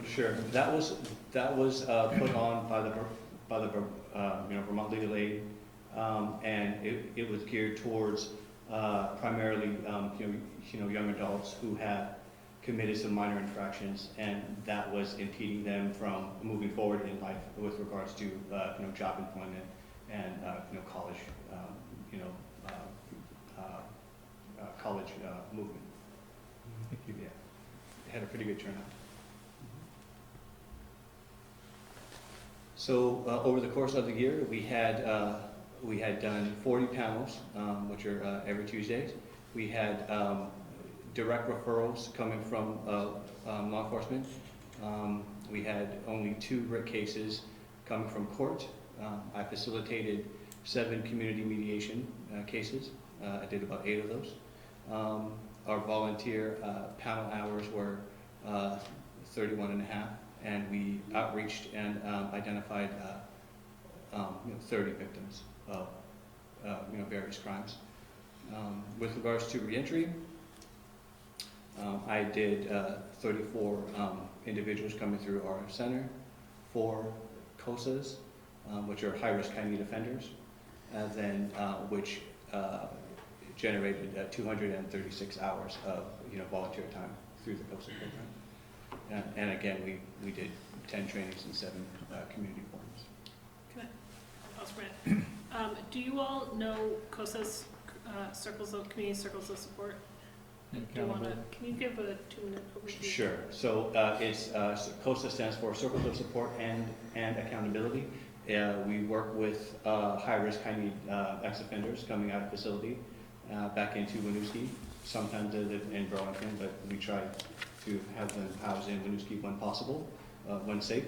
Sure. That was put on by the Vermont Legal Aid, and it was geared towards primarily young adults who have committed some minor infractions, and that was impeding them from moving forward in life with regards to job employment and college college movement.
Thank you.
Yeah, it had a pretty good turnout. So over the course of the year, we had done 40 panels, which are every Tuesdays. We had direct referrals coming from law enforcement. We had only 2 RIC cases coming from court. I facilitated 7 community mediation cases. I did about 8 of those. Our volunteer panel hours were 31 and a half, and we outreached and identified 30 victims of various crimes. With regards to reentry, I did 34 individuals coming through our center, 4 COSAs, which are high-risk high-need offenders, and then which generated 236 hours of volunteer time through the COSA program. And again, we did 10 trainings and 7 community forums.
Can I pause for a minute? Do you all know COSA's community circles of support? Do you wanna, can you give a 2-minute overview?
Sure. So it's COSA stands for Circles of Support and Accountability. We work with high-risk, high-need ex-offenders coming out of facility back into Winooski. Sometimes they live in Burlington, but we try to have them housed in Winooski when possible, when safe.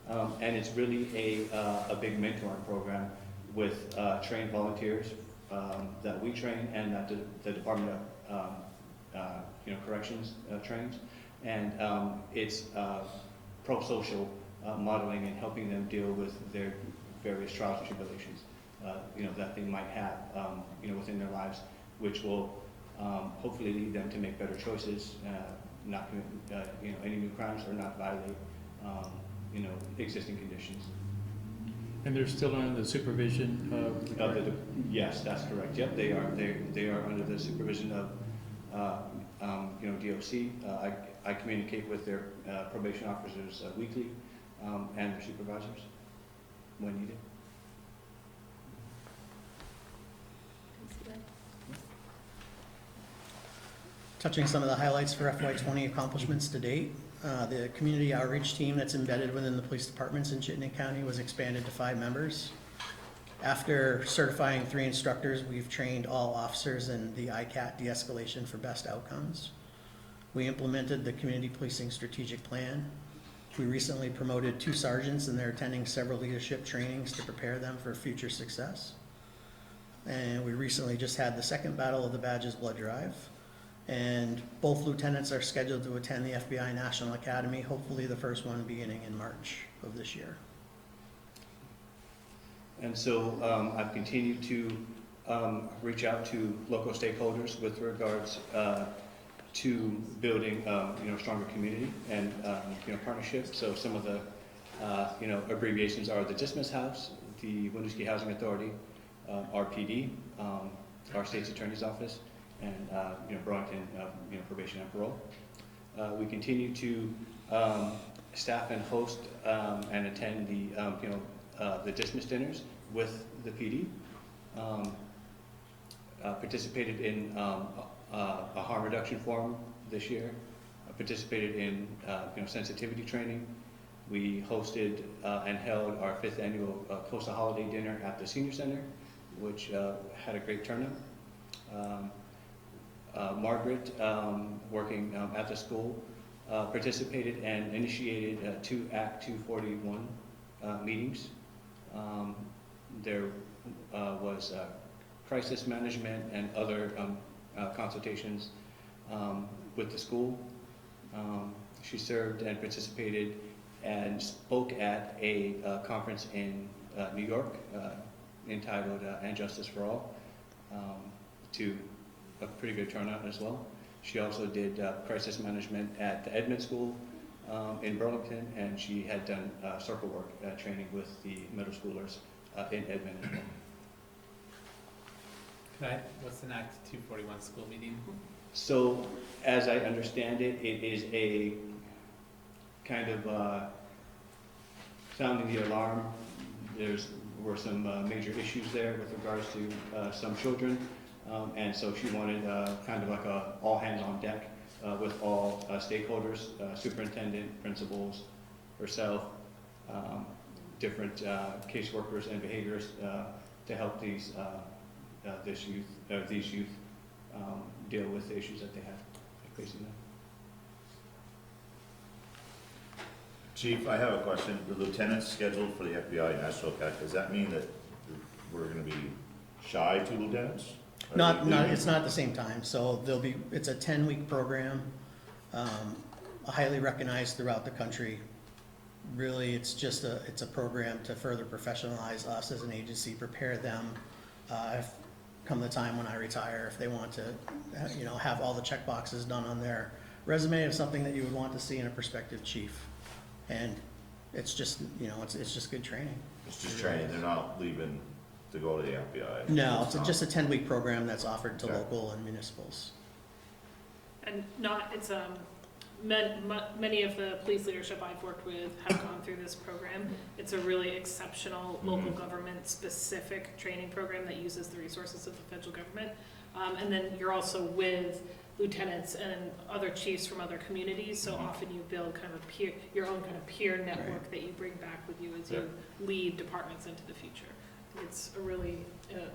And it's really a big mentoring program with trained volunteers that we train and that the Department of Corrections trains. And it's pro-social modeling and helping them deal with their various trials and tribulations, that they might have, within their lives, which will hopefully lead them to make better choices, not commit, any new crimes or not violate, existing conditions.
And they're still under the supervision of
Yes, that's correct. Yep, they are under the supervision of, DOC. I communicate with their probation officers weekly, and their supervisors when needed.
Touching some of the highlights for FY20 accomplishments to date, the community outreach team that's embedded within the police departments in Chittenden County was expanded to 5 members. After certifying 3 instructors, we've trained all officers in the ICAT de-escalation for best outcomes. We implemented the community policing strategic plan. We recently promoted 2 sergeants, and they're attending several leadership trainings to prepare them for future success. And we recently just had the 2nd Battle of the Badges blood drive. And both lieutenants are scheduled to attend the FBI National Academy, hopefully the first one beginning in March of this year.
And so I've continued to reach out to local stakeholders with regards to building, stronger community and, partnerships. So some of the, abbreviations are the Dismiss House, the Winooski Housing Authority, RPD, our State's Attorney's Office, and, Burlington, Probation and Parole. We continue to staff and host and attend the Dismiss dinners with the PD. Participated in a harm reduction forum this year. Participated in sensitivity training. We hosted and held our 5th annual COSA holiday dinner at the Senior Center, which had a great turnout. Margaret, working at the school, participated and initiated 2 Act 241 meetings. There was crisis management and other consultations with the school. She served and participated and spoke at a conference in New York entitled And Justice for All, to a pretty good turnout as well. She also did crisis management at the Edmond School in Burlington, and she had done circle work training with the middle schoolers in Edmond as well.
What's an Act 241 school meeting?
So, as I understand it, it is a kind of sounding the alarm. Were some major issues there with regards to some children, and so she wanted kind of like a all hands on deck with all stakeholders, superintendent, principals, herself, different caseworkers and behaviorists to help these youth deal with the issues that they have facing them.
Chief, I have a question. The lieutenant's scheduled for the FBI National Academy. Does that mean that we're going to be shy 2 lieutenants?
It's not at the same time. So it's a 10-week program, highly recognized throughout the country. Really, it's a program to further professionalize us as an agency, prepare them come the time when I retire, if they want to, have all the check boxes done on their resume of something that you would want to see in a prospective chief. And it's just, you know, it's just good training.
It's just training, they're not leaving to go to the FBI.
No, it's
not.
just a 10-week program that's offered to
Okay.
local and municipals.
And not, it's, many of the police leadership I've worked with have gone through this program. It's a really exceptional local government specific training program that uses the resources of the federal government. And then you're also with lieutenants and other chiefs from other communities, so often you build kind of a peer, your own kind of peer network that you bring back with you as you lead departments into the future. It's a really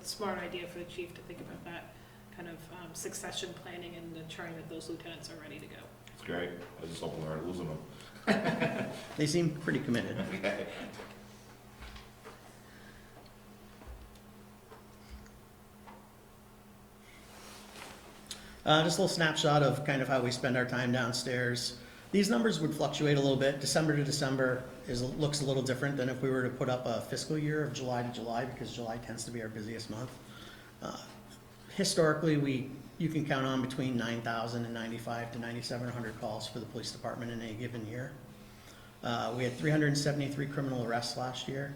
smart idea for the chief to think about that kind of succession planning and ensuring that those lieutenants are ready to go.
It's great, I just hope we aren't losing them.
They seem pretty committed. Just a little snapshot of kind of how we spend our time downstairs. These numbers would fluctuate a little bit. December to December looks a little different than if we were to put up a fiscal year of July to July, because July tends to be our busiest month. Historically, you can count on between 9,000 and 9,500 to 9,700 calls for the police department in a given year. We had 373 criminal arrests last year.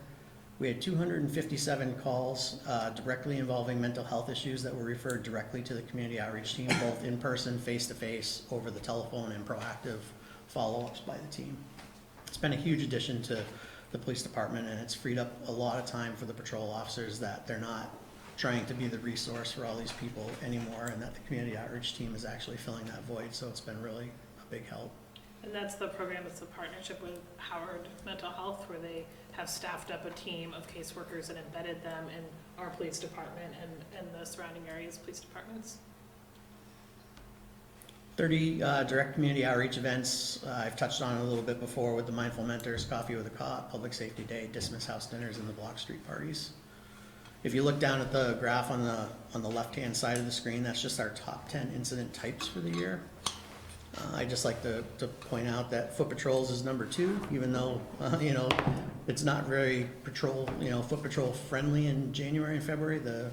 We had 257 calls directly involving mental health issues that were referred directly to the community outreach team, both in person, face-to-face, over the telephone, and proactive follow-ups by the team. It's been a huge addition to the police department, and it's freed up a lot of time for the patrol officers, that they're not trying to be the resource for all these people anymore, and that the community outreach team is actually filling that void, so it's been really a big help.
And that's the program, it's a partnership with Howard Mental Health, where they have staffed up a team of caseworkers and embedded them in our police department and the surrounding areas police departments. 30
direct community outreach events. I've touched on it a little bit before with the Mindful Mentors, Coffee with a Cop, Public Safety Day, Dismiss House dinners, and the Block Street parties. If you look down at the graph on the left-hand side of the screen, that's just our top 10 incident types for the year. I'd just like to point out that foot patrols is number 2, even though, you know, it's not very foot patrol friendly in January and February. The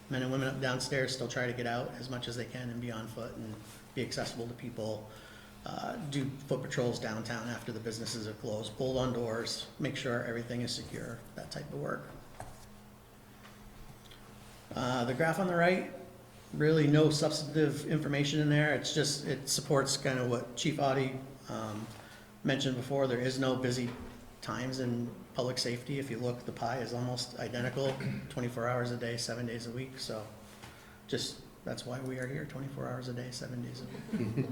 men and women up downstairs still try to get out as much as they can and be on foot and be accessible to people. Do foot patrols downtown after the businesses are closed, pull on doors, make sure everything is secure, that type of work. The graph on the right, really no substantive information in there. It's just, it supports kind of what Chief Audi mentioned before. There is no busy times in public safety. If you look, the pie is almost identical, 24 hours a day, 7 days a week. So just, that's why we are here, 24 hours a day, 7 days a week.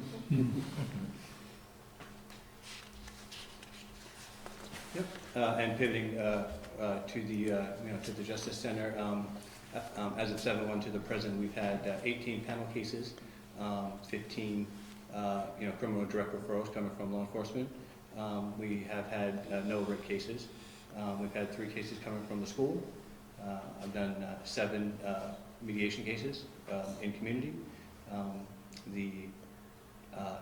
Yep. And pivoting to the Justice Center, as of 7/1 to the present, we've had 18 panel cases, 15 criminal direct referrals coming from law enforcement. We have had no rape cases. We've had 3 cases coming from the school. I've done 7 mediation cases in community. The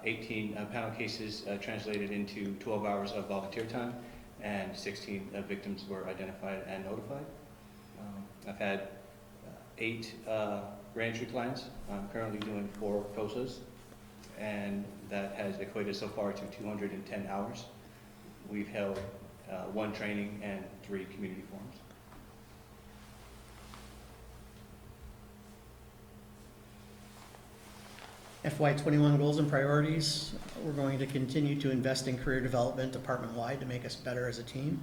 18 panel cases translated into 12 hours of volunteer time, and 16 victims were identified and notified. I've had 8 reentry clients. I'm currently doing 4 COSAs, and that has equated so far to 210 hours. We've held 1 training and 3 community forums.
FY21 goals and priorities. We're going to continue to invest in career development department-wide to make us better as a team.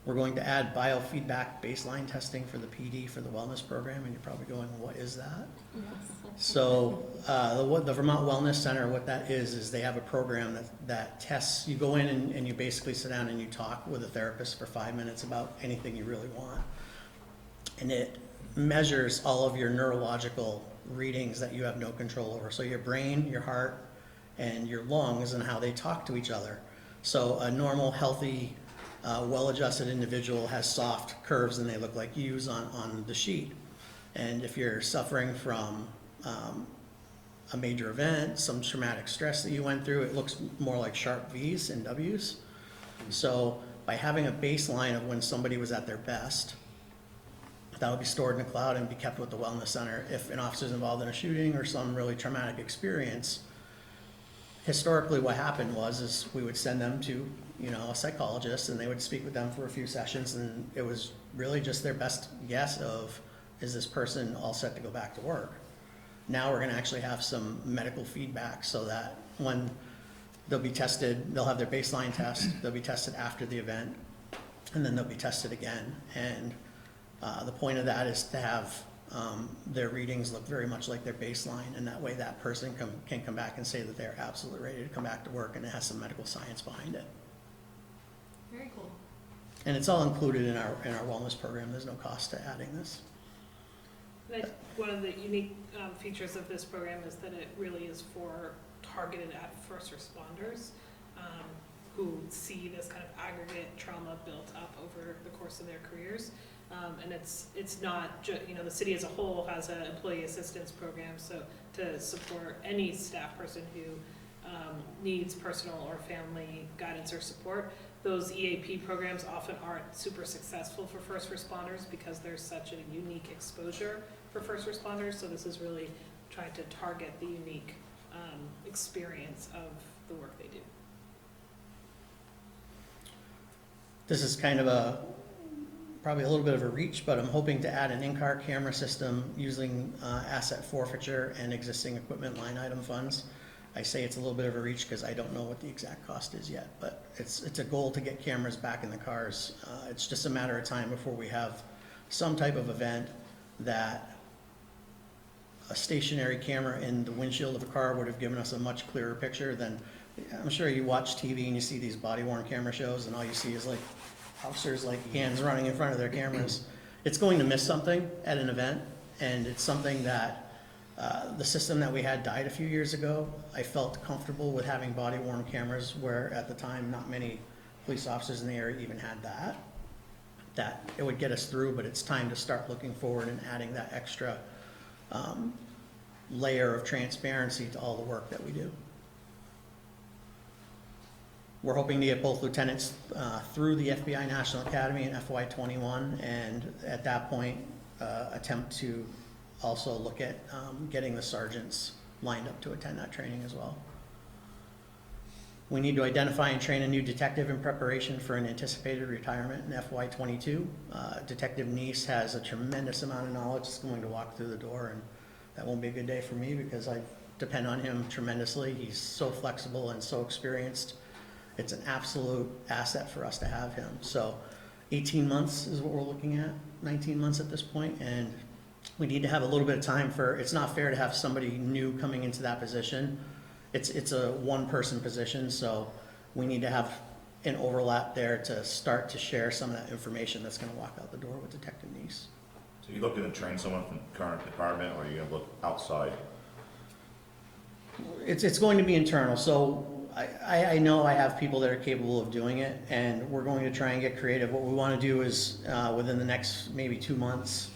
We're going to add biofeedback baseline testing for the PD for the wellness program, and you're probably going, what is that? So the Vermont Wellness Center, what that is they have a program that tests, you go in and you basically sit down and you talk with a therapist for 5 minutes about anything you really want. And it measures all of your neurological readings that you have no control over. So your brain, your heart, and your lungs, and how they talk to each other. So a normal, healthy, well-adjusted individual has soft curves and they look like U's on the sheet. And if you're suffering from a major event, some traumatic stress that you went through, it looks more like sharp V's and W's. So by having a baseline of when somebody was at their best, that will be stored in the cloud and be kept with the Wellness Center. If an officer is involved in a shooting or some really traumatic experience, historically what happened is we would send them to, a psychologist, and they would speak with them for a few sessions, and it was really just their best guess of, is this person all set to go back to work? Now we're gonna actually have some medical feedback so that when they'll be tested, they'll have their baseline test, they'll be tested after the event, and then they'll be tested again. And the point of that is to have their readings look very much like their baseline, and that way that person can come back and say that they're absolutely ready to come back to work, and it has some medical science behind it.
Very cool.
And it's all included in our wellness program. There's no cost to adding this.
One of the unique features of this program is that it really is targeted at first responders who see this kind of aggregate trauma built up over the course of their careers. And it's not just, the city as a whole has an employee assistance program, so to support any staff person who needs personal or family guidance or support. Those EAP programs often aren't super successful for first responders because there's such a unique exposure for first responders. So this is really trying to target the unique experience of the work they do.
This is kind of probably a little bit of a reach, but I'm hoping to add an in-car camera system using asset forfeiture and existing equipment line item funds. I say it's a little bit of a reach because I don't know what the exact cost is yet, but it's a goal to get cameras back in the cars. It's just a matter of time before we have some type of event that a stationary camera in the windshield of a car would have given us a much clearer picture than, I'm sure you watch TV and you see these body-worn camera shows and all you see is like officers like hands running in front of their cameras. It's going to miss something at an event, and it's something that the system that we had died a few years ago. I felt comfortable with having body-worn cameras where at the time not many police officers in the area even had that it would get us through, but it's time to start looking forward and adding that extra layer of transparency to all the work that we do. We're hoping to get both lieutenants through the FBI National Academy in FY21, and at that point attempt to also look at getting the sergeants lined up to attend that training as well. We need to identify and train a new detective in preparation for an anticipated retirement in FY22. Detective Neese has a tremendous amount of knowledge that's going to walk through the door, and that won't be a good day for me because I depend on him tremendously. He's so flexible and so experienced. It's an absolute asset for us to have him. So 18 months is what we're looking at, 19 months at this point, and we need to have a little bit of time for, it's not fair to have somebody new coming into that position. It's a one-person position, so we need to have an overlap there to start to share some of that information that's going to walk out the door with Detective Neese.
So you're looking to train someone from the current department, or are you going to look outside?
It's going to be internal, so I know I have people that are capable of doing it, and we're going to try and get creative. What we want to do is, within the next maybe 2 months,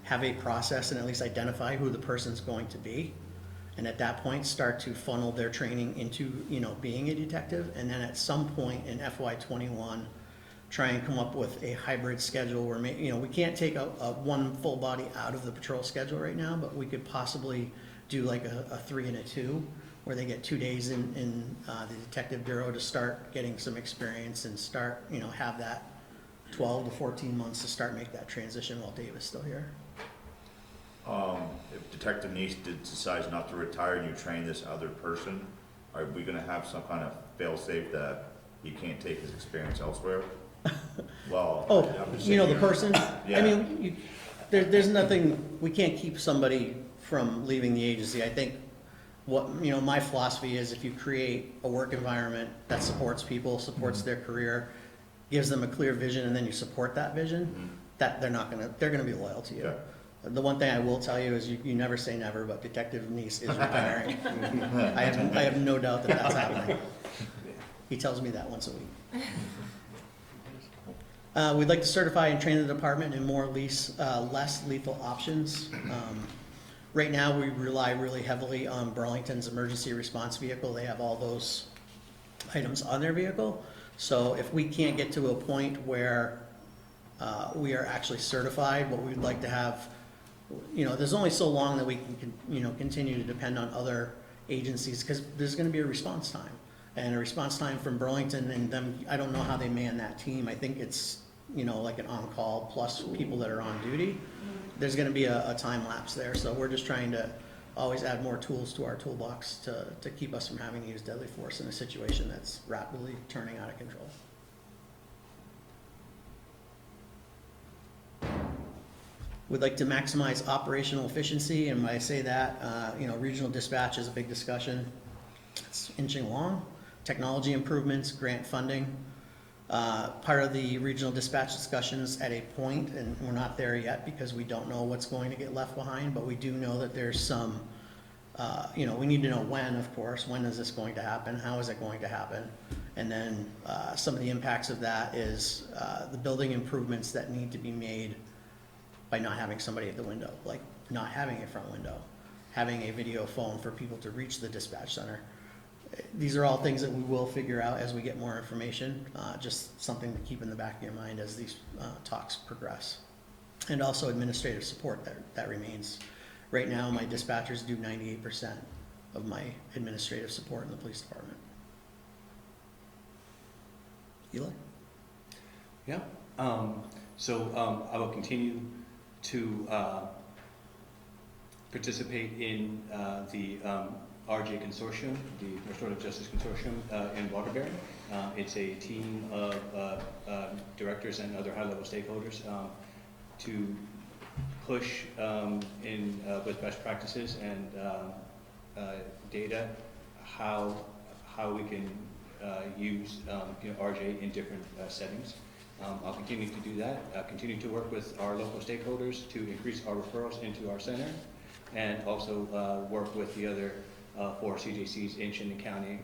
have a process and at least identify who the person's going to be, and at that point start to funnel their training into being a detective, and then at some point in FY21 try and come up with a hybrid schedule where we can't take a one full body out of the patrol schedule right now, but we could possibly do like a 3 and a 2 where they get 2 days in the detective bureau to start getting some experience and start have that 12 to 14 months to start make that transition while Dave is still here.
If Detective Neese decides not to retire and you train this other person, are we going to have some kind of fail-safe that he can't take his experience elsewhere? Well, I'm just
the person?
Yeah.
I mean, there's nothing, we can't keep somebody from leaving the agency. I think my philosophy is if you create a work environment that supports people, supports their career, gives them a clear vision, and then you support that vision, that they're going to be loyal to you.
Yeah.
The one thing I will tell you is you never say never, but Detective Neese is retiring. I have no doubt that that's happening. He tells me that once a week. We'd like to certify and train the department in less lethal options. Right now, we rely really heavily on Burlington's emergency response vehicle. They have all those items on their vehicle. So if we can't get to a point where we are actually certified, what we'd like to have, there's only so long that we can, continue to depend on other agencies, because there's gonna be a response time. And a response time from Burlington and them, I don't know how they man that team. I think it's, you know, like an on-call plus people that are on duty. There's gonna be a time lapse there, so we're just trying to always add more tools to our toolbox to keep us from having to use deadly force in a situation that's rapidly turning out of control. We'd like to maximize operational efficiency, and when I say that, you know, regional dispatch is a big discussion. It's inching along. Technology improvements, grant funding. Part of the regional dispatch discussions at a point, and we're not there yet because we don't know what's going to get left behind, but we do know that there's some, you know, we need to know when, of course, when is this going to happen, how is it going to happen, and then some of the impacts of that is the building improvements that need to be made by not having somebody at the window, like not having a front window, having a video phone for people to reach the dispatch center. These are all things that we will figure out as we get more information, just something to keep in the back of your mind as these talks progress. And also administrative support that remains. Right now, my dispatchers do 98% of my administrative support in the police department. Eli?
Yeah, so I will continue to participate in the RJ Consortium, the Restorative Justice Consortium in Waterbury. It's a team of directors and other high-level stakeholders to push with best practices and data how we can use RJ in different settings. I'll continue to do that. I'll continue to work with our local stakeholders to increase our referrals into our center, and also work with the other 4 CJCs in Chittenden County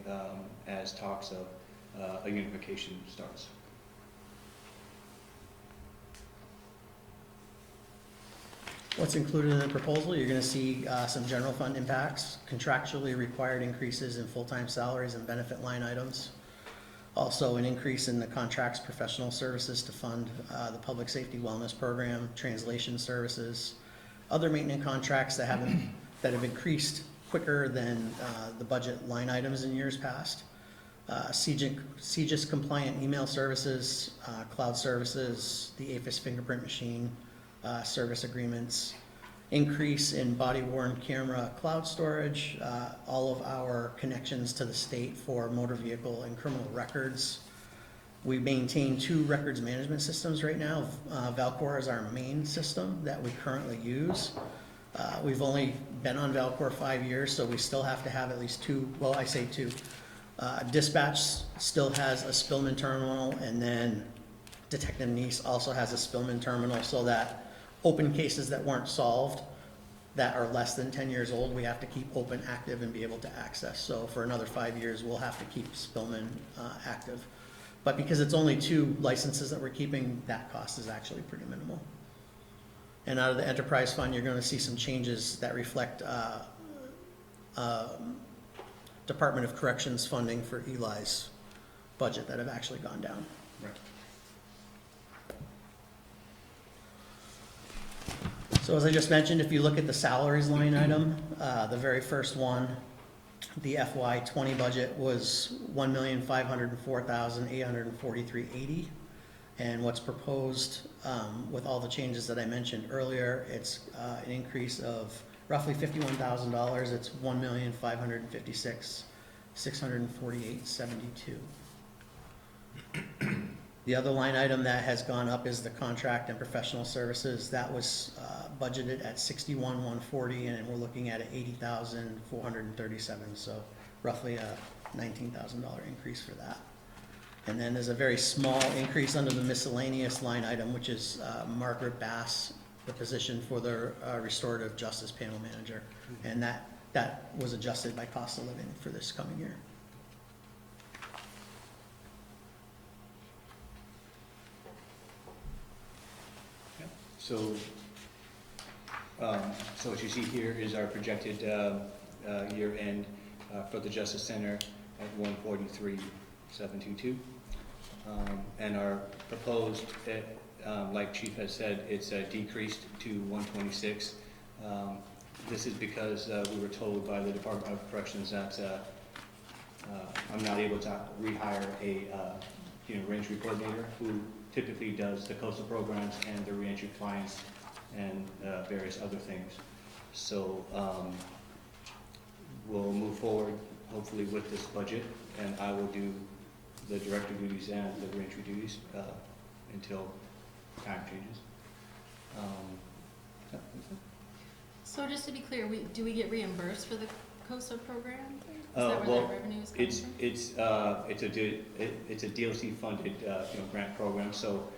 as talks of a unification starts.
What's included in the proposal, you're gonna see some general fund impacts, contractually required increases in full-time salaries and benefit line items. Also an increase in the contracts professional services to fund the public safety wellness program, translation services, other maintenance contracts that have increased quicker than the budget line items in years past. CJIS compliant email services, cloud services, the APHIS fingerprint machine service agreements, increase in body worn camera cloud storage, all of our connections to the state for motor vehicle and criminal records. We maintain 2 records management systems right now. Valcor is our main system that we currently use. We've only been on Valcor 5 years, so we still have to have at least 2, well, I say 2. Dispatch still has a Spillman terminal, and then Detective Neese also has a Spillman terminal, so that open cases that weren't solved that are less than 10 years old, we have to keep open, active, and be able to access. So for another 5 years, we'll have to keep Spillman active. But because it's only 2 licenses that we're keeping, that cost is actually pretty minimal. And out of the enterprise fund, you're gonna see some changes that reflect Department of Corrections funding for Eli's budget that have actually gone down.
Right.
So as I just mentioned, if you look at the salaries line item, the very first one, the FY20 budget was $1,504,843.80, and what's proposed with all the changes that I mentioned earlier, it's an increase of roughly $51,000. It's $1,556,648.72. The other line item that has gone up is the contract and professional services. That was budgeted at $61,140, and we're looking at $80,437, so roughly a $19,000 increase for that. And then there's a very small increase under the miscellaneous line item, which is Margaret Bass, the position for the restorative justice panel manager, and that was adjusted by cost of living for this coming year.
So what you see here is our projected year end for the Justice Center at 143,722. And our proposed, like Chief has said, it's decreased to 126. This is because we were told by the Department of Corrections that I'm not able to rehire a reentry coordinator who typically does the coastal programs and the reentry clients and various other things. So we'll move forward hopefully with this budget, and I will do the director duties and the reentry duties until time changes.
So just to be clear, do we get reimbursed for the COSA program? Is that where
Well,
that revenue is coming from?
it's a DOC funded grant program. So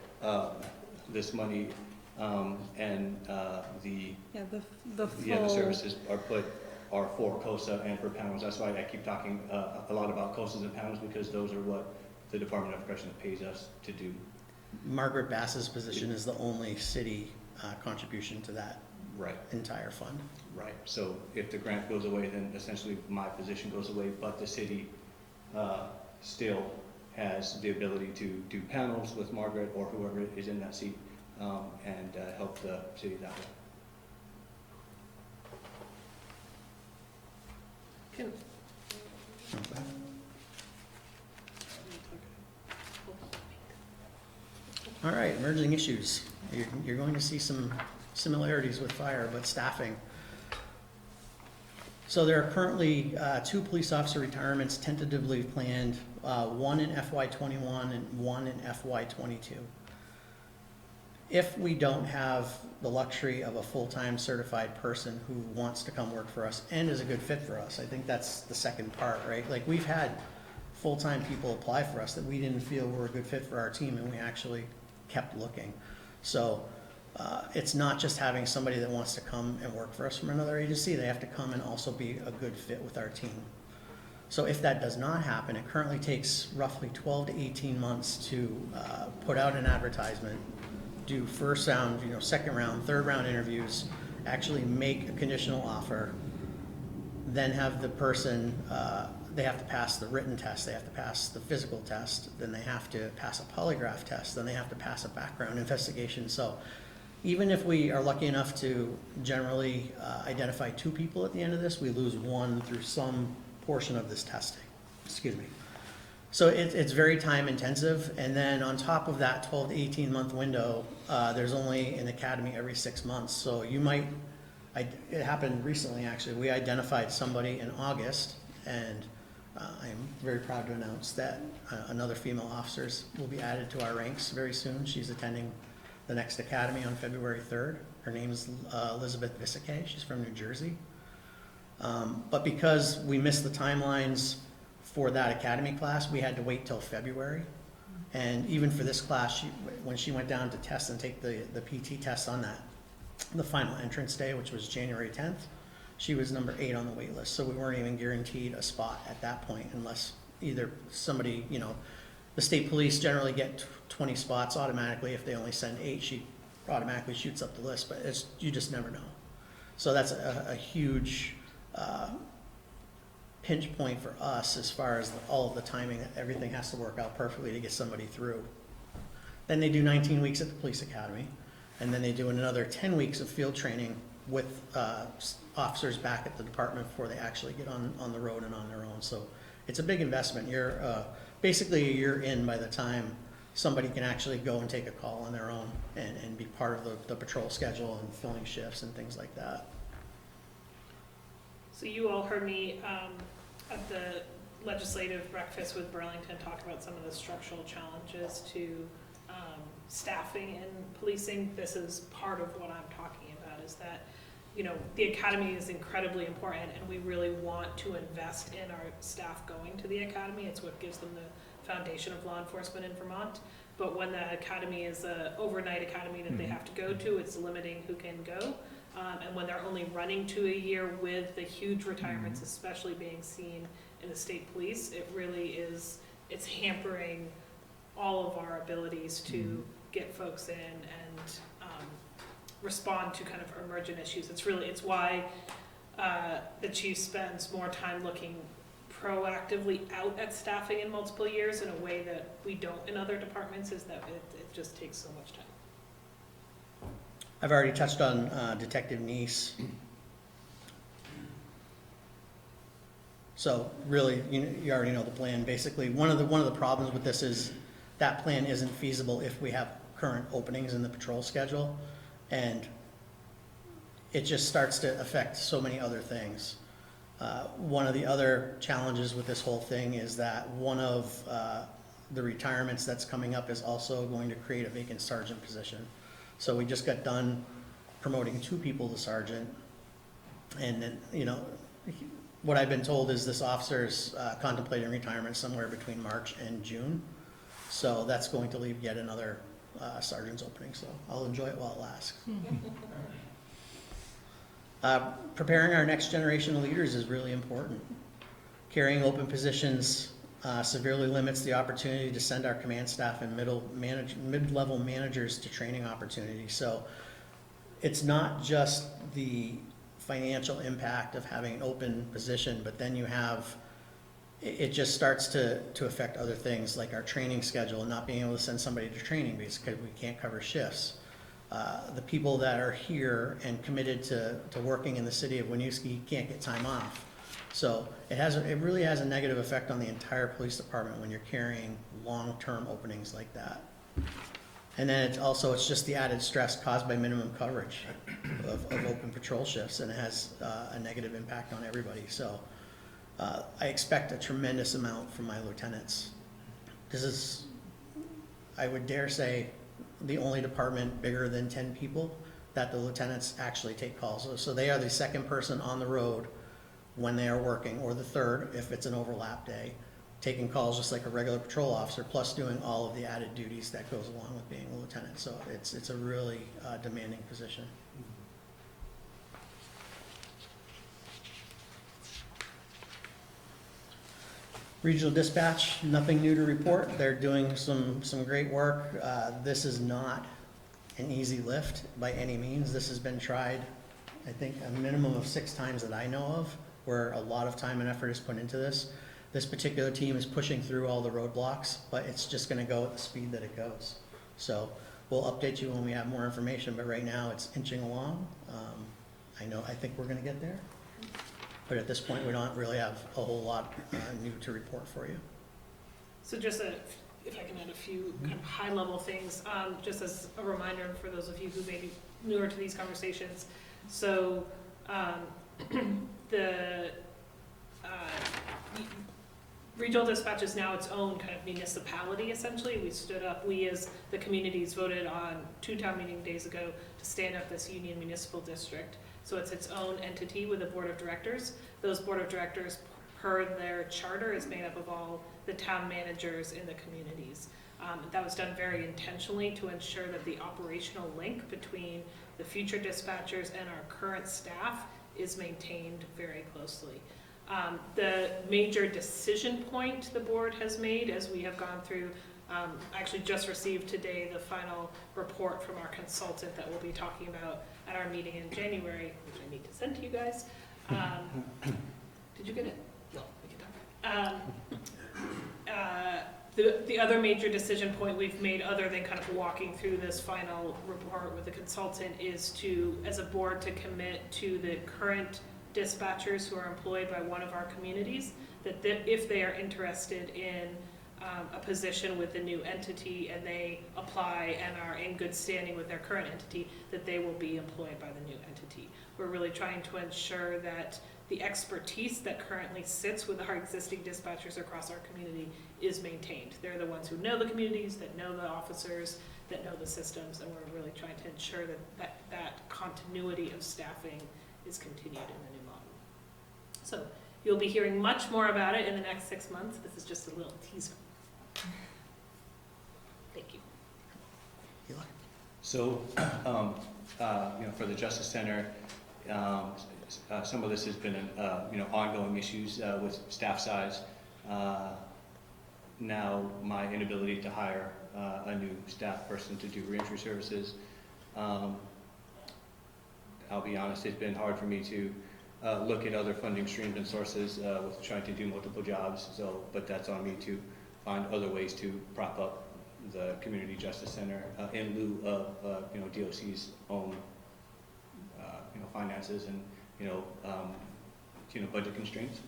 this money and the
Yeah, the
the
full.
services are for COSA and for panels. That's why I keep talking a lot about COSAs and panels, because those are what the Department of Corrections pays us to do.
Margaret Bass's position is the only city contribution to that
Right.
entire fund.
Right, so if the grant goes away, then essentially my position goes away, but the city still has the ability to do panels with Margaret or whoever is in that seat and help the city that way.
Can,
All right, emerging issues. You're going to see some similarities with fire, but staffing. So there are currently 2 police officer retirements tentatively planned, one in FY21 and one in FY22. If we don't have the luxury of a full-time certified person who wants to come work for us and is a good fit for us, I think that's the second part, right? Like, we've had full-time people apply for us that we didn't feel were a good fit for our team, and we actually kept looking. So it's not just having somebody that wants to come and work for us from another agency. They have to come and also be a good fit with our team. So if that does not happen, it currently takes roughly 12 to 18 months to put out an advertisement, do first round, second round, third round interviews, actually make a conditional offer, then have the person, they have to pass the written test, they have to pass the physical test, then they have to pass a polygraph test, then they have to pass a background investigation. So even if we are lucky enough to generally identify 2 people at the end of this, we lose 1 through some portion of this testing. Excuse me. So it's very time intensive, and then on top of that 12 to 18 month window, there's only an academy every 6 months. So you might, it happened recently actually, we identified somebody in August, and I'm very proud to announce that another female officer will be added to our ranks very soon. She's attending the next academy on February 3rd. Her name is Elizabeth Visakay. She's from New Jersey. But because we missed the timelines for that academy class, we had to wait till February. And even for this class, when she went down to test and take the PT test on the final entrance day, which was January 10th, she was number 8 on the wait list. So we weren't even guaranteed a spot at that point unless either somebody, the state police generally get 20 spots automatically. If they only send 8, she automatically shoots up the list, but you just never know. So that's a huge pinch point for us as far as all of the timing. Everything has to work out perfectly to get somebody through. Then they do 19 weeks at the police academy, and then they do another 10 weeks of field training with officers back at the department before they actually get on the road and on their own. So it's a big investment. You're basically a year in by the time somebody can actually go and take a call on their own and be part of the patrol schedule and filling shifts and things like that.
so you all heard me at the legislative breakfast with Burlington talk about some of the structural challenges to staffing and policing. This is part of what I'm talking about, is that the academy is incredibly important, and we really want to invest in our staff going to the academy. It's what gives them the foundation of law enforcement in Vermont. But when the academy is an overnight academy that they have to go to, it's limiting who can go. And when they're only running to a year with the huge retirements, especially being seen in the state police, it really is, it's hampering all of our abilities to get folks in and respond to kind of emergent issues. It's why the chief spends more time looking proactively out at staffing in multiple years in a way that we don't in other departments, is that it just takes so much time.
I've already touched on Detective Neese. So really, you already know the plan. Basically, one of the problems with this is that plan isn't feasible if we have current openings in the patrol schedule. And it just starts to affect so many other things. One of the other challenges with this whole thing is that one of the retirements that's coming up is also going to create a vacant sergeant position. So we just got done promoting 2 people to sergeant. And then, what I've been told is this officer's contemplating retirement somewhere between March and June. So that's going to leave yet another sergeant's opening, so I'll enjoy it while it lasts. Preparing our next generation of leaders is really important. Carrying open positions severely limits the opportunity to send our command staff and mid-level managers to training opportunities. So it's not just the financial impact of having an open position, but then you have, it just starts to affect other things like our training schedule and not being able to send somebody to training because we can't cover shifts. The people that are here and committed to working in the city of Winooski can't get time off. So it really has a negative effect on the entire police department when you're carrying long-term openings like that. And then it's just the added stress caused by minimum coverage of open patrol shifts, and it has a negative impact on everybody. So I expect a tremendous amount from my lieutenants. This is, I would dare say, the only department bigger than 10 people that the lieutenants actually take calls. So they are the second person on the road when they are working, or the third if it's an overlap day, taking calls just like a regular patrol officer, plus doing all of the added duties that goes along with being a lieutenant. So it's a really demanding position. Regional dispatch, nothing new to report. They're doing some great work. This is not an easy lift by any means. This has been tried, I think, a minimum of 6 times that I know of, where a lot of time and effort is put into this. This particular team is pushing through all the roadblocks, but it's just going to go at the speed that it goes. So we'll update you when we have more information, but right now it's inching along. I think we're going to get there. But at this point, we don't really have a whole lot new to report for you.
So just if I can add a few kind of high-level things, just as a reminder for those of you who may be newer to these conversations. So the regional dispatch is now its own kind of municipality, essentially. We as the communities voted on 2 town meeting days ago to stand up this Union Municipal District. So it's its own entity with a board of directors. Those board of directors, per their charter, is made up of all the town managers in the communities. That was done very intentionally to ensure that the operational link between the future dispatchers and our current staff is maintained very closely. The major decision point the board has made as we have gone through, actually just received today the final report from our consultant that we'll be talking about at our meeting in January, which I need to send to you guys. Did you get it? No, we can talk. The other major decision point we've made, other than kind of walking through this final report with the consultant, is to, as a board, to commit to the current dispatchers who are employed by one of our communities, that if they are interested in a position with the new entity and they apply and are in good standing with their current entity, that they will be employed by the new entity. We're really trying to ensure that the expertise that currently sits with our existing dispatchers across our community is maintained. They're the ones who know the communities, that know the officers, that know the systems, and we're really trying to ensure that continuity of staffing is continued in the new model. So you'll be hearing much more about it in the next 6 months. This is just a little teaser. Thank you.
So, for the Justice Center, some of this has been, ongoing issues with staff size. Now, my inability to hire a new staff person to do reentry services. I'll be honest, it's been hard for me to look at other funding streams and sources with trying to do multiple jobs. But that's on me to find other ways to prop up the Community Justice Center in lieu of DOC's own finances and budget constraints.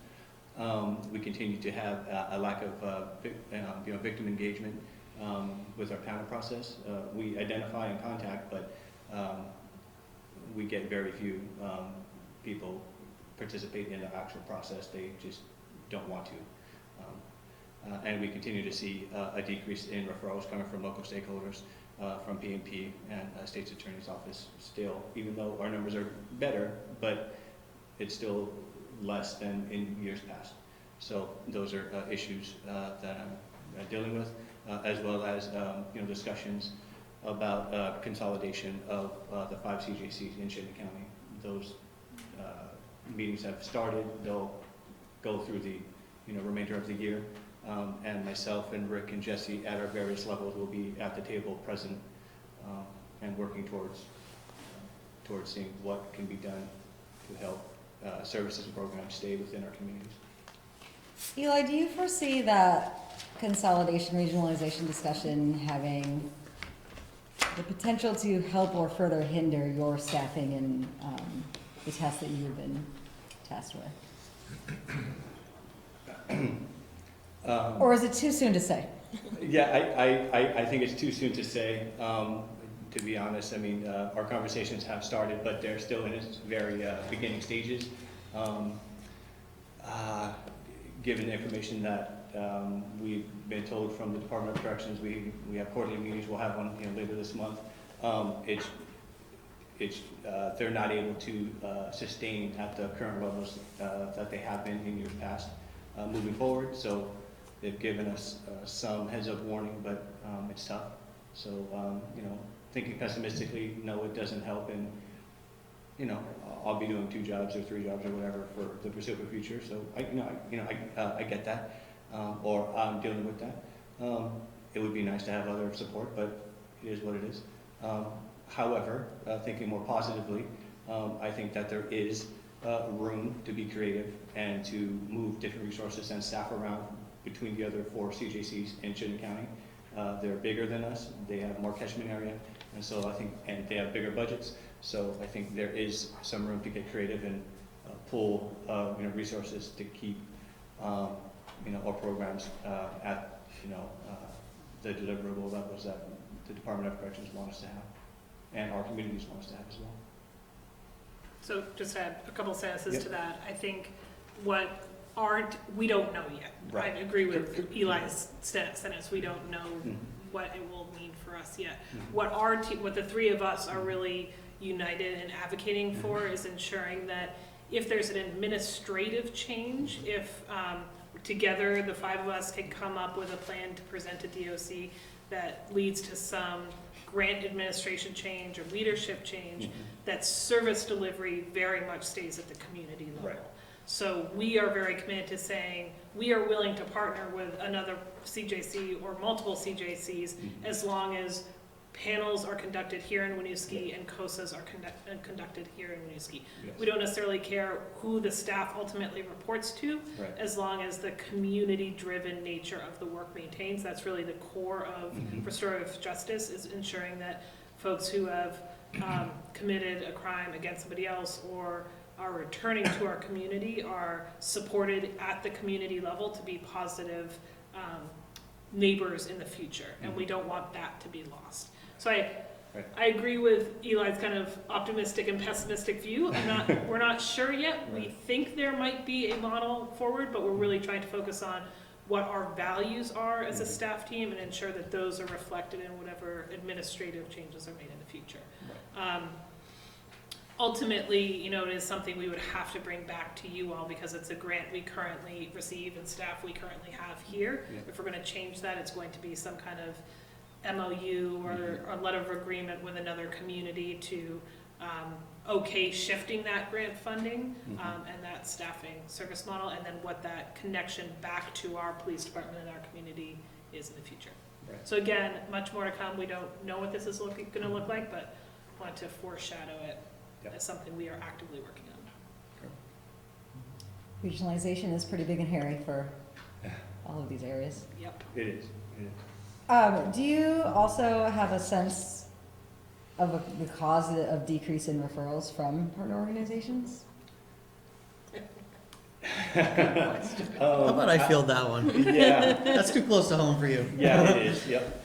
We continue to have a lack of victim engagement with our panel process. We identify and contact, but we get very few people participate in the actual process. They just don't want to. And we continue to see a decrease in referrals coming from local stakeholders, from PNP and State's Attorney's Office still, even though our numbers are better, but it's still less than in years past. So those are issues that I'm dealing with, as well as discussions about consolidation of the 5 CJCs in Chittenden County. Those meetings have started. They'll go through the remainder of the year. And myself and Rick and Jesse at our various levels will be at the table present and working towards seeing what can be done to help services and programs stay within our communities.
Eli, do you foresee that consolidation, regionalization discussion having the potential to help or further hinder your staffing in the tasks that you've been tasked with? Or is it too soon to say?
Yeah, I think it's too soon to say. To be honest, I mean, our conversations have started, but they're still in its very beginning stages. Given the information that we've been told from the Department of Corrections, we have quarterly meetings. We'll have one later this month. They're not able to sustain at the current levels that they have been in years past moving forward. So they've given us some heads-up warning, but it's tough. So thinking pessimistically, no, it doesn't help, and I'll be doing 2 jobs or 3 jobs or whatever for the foreseeable future. So I get that, or I'm dealing with that. It would be nice to have other support, but it is what it is. However, thinking more positively, I think that there is room to be creative and to move different resources and staff around between the other 4 CJCs in Chittenden County. They're bigger than us. They have more catchment area, and so I think, and they have bigger budgets. So I think there is some room to get creative and pull resources to keep our programs at the deliverable levels that the Department of Corrections want us to have, and our communities want us to have as well.
So just add a couple sentences to that. I think we don't know yet.
Right.
I agree with Eli's sentence. We don't know what it will mean for us yet. What the 3 of us are really united in advocating for is ensuring that if there's an administrative change, if together the 5 of us can come up with a plan to present to DOC that leads to some grant administration change or leadership change, that service delivery very much stays at the community level.
Right.
So we are very committed to saying we are willing to partner with another CJC or multiple CJCs as long as panels are conducted here in Winooski and COSAs are conducted here in Winooski.
Yes.
We don't necessarily care who the staff ultimately reports to, as long as the community-driven nature of the work maintains. That's really the core of restorative justice, is ensuring that folks who have committed a crime against somebody else or are returning to our community are supported at the community level to be positive neighbors in the future, and we don't want that to be lost. So I agree with Eli's kind of optimistic and pessimistic view. We're not sure yet. We think there might be a model forward, but we're really trying to focus on what our values are as a staff team and ensure that those are reflected in whatever administrative changes are made in the future. Ultimately, it is something we would have to bring back to you all because it's a grant we currently receive and staff we currently have here. If we're going to change that, it's going to be some kind of MOU or a letter of agreement with another community to okay shifting that grant funding and that staffing service model, and then what that connection back to our police department and our community is in the future.
Right.
So again, much more to come. We don't know what this is going to look like, but want to foreshadow it as something we are actively working on.
Regionalization is pretty big and hairy for all of these areas.
Yep.
It is.
Do you also have a sense of the cause of decrease in referrals from partner organizations?
How about I field that one?
Yeah,
That's too close to home for you.
yeah, it is, yep.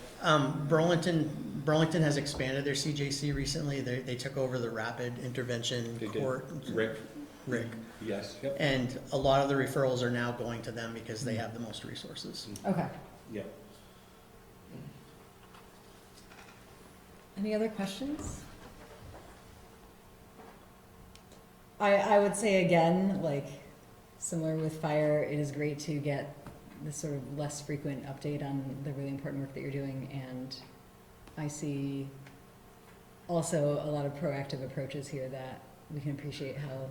Burlington has expanded their CJC recently. They took over the Rapid Intervention
They did.
Court. Rick.
Yes, yep,
And a lot of the referrals are now going to them because they have the most resources.
Okay.
yep.
Any other questions? I would say again, like, similar with fire, it is great to get this sort of less frequent update on the really important work that you're doing, and I see also a lot of proactive approaches here that we can appreciate how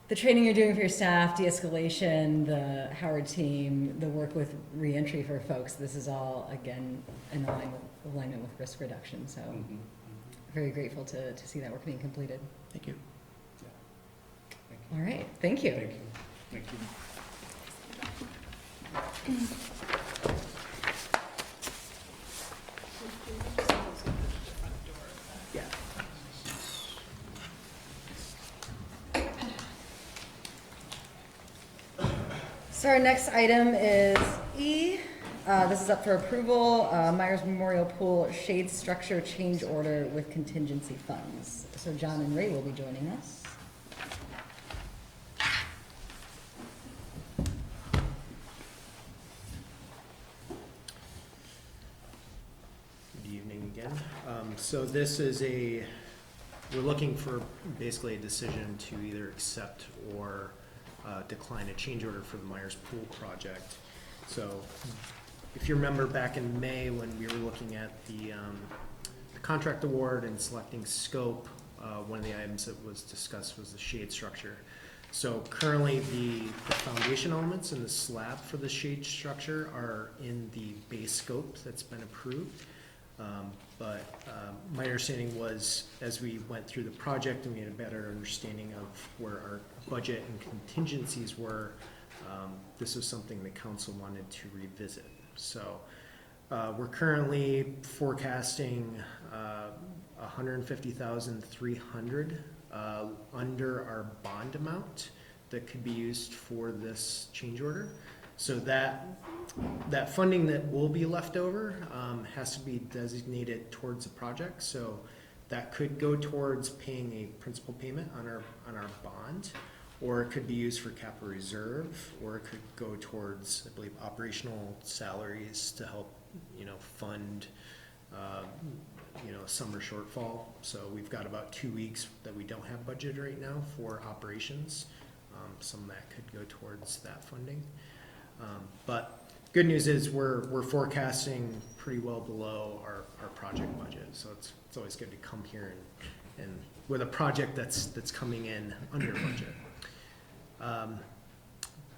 the training you're doing for your staff, de-escalation, the Howard team, the work with reentry for folks, this is all, again, in alignment with risk reduction, so
Mhm.
very grateful to see that work being completed.
Thank you.
Thank you.
All right, thank you.
Thank you. Thank you.
So our next item is E. This is up for approval, Myers Memorial Pool shade structure change order with contingency funds. So John and Ray will be joining us.
Good evening again. So this is we're looking for basically a decision to either accept or decline a change order for the Myers Pool project. So if you remember back in May when we were looking at the contract award and selecting scope, one of the items that was discussed was the shade structure. So currently the foundation elements and the slab for the shade structure are in the base scope that's been approved. But my understanding was, as we went through the project and we had a better understanding of where our budget and contingencies were, this was something the council wanted to revisit. So we're currently forecasting $150,300 under our bond amount that could be used for this change order. So that funding that will be left over has to be designated towards the project. So that could go towards paying a principal payment on our bond, or it could be used for capital reserve, or it could go towards, I believe, operational salaries to help, fund, summer shortfall. So we've got about 2 weeks that we don't have budget right now for operations. Some of that could go towards that funding. But good news is we're forecasting pretty well below our project budget. So it's always good to come here and with a project that's coming in under budget.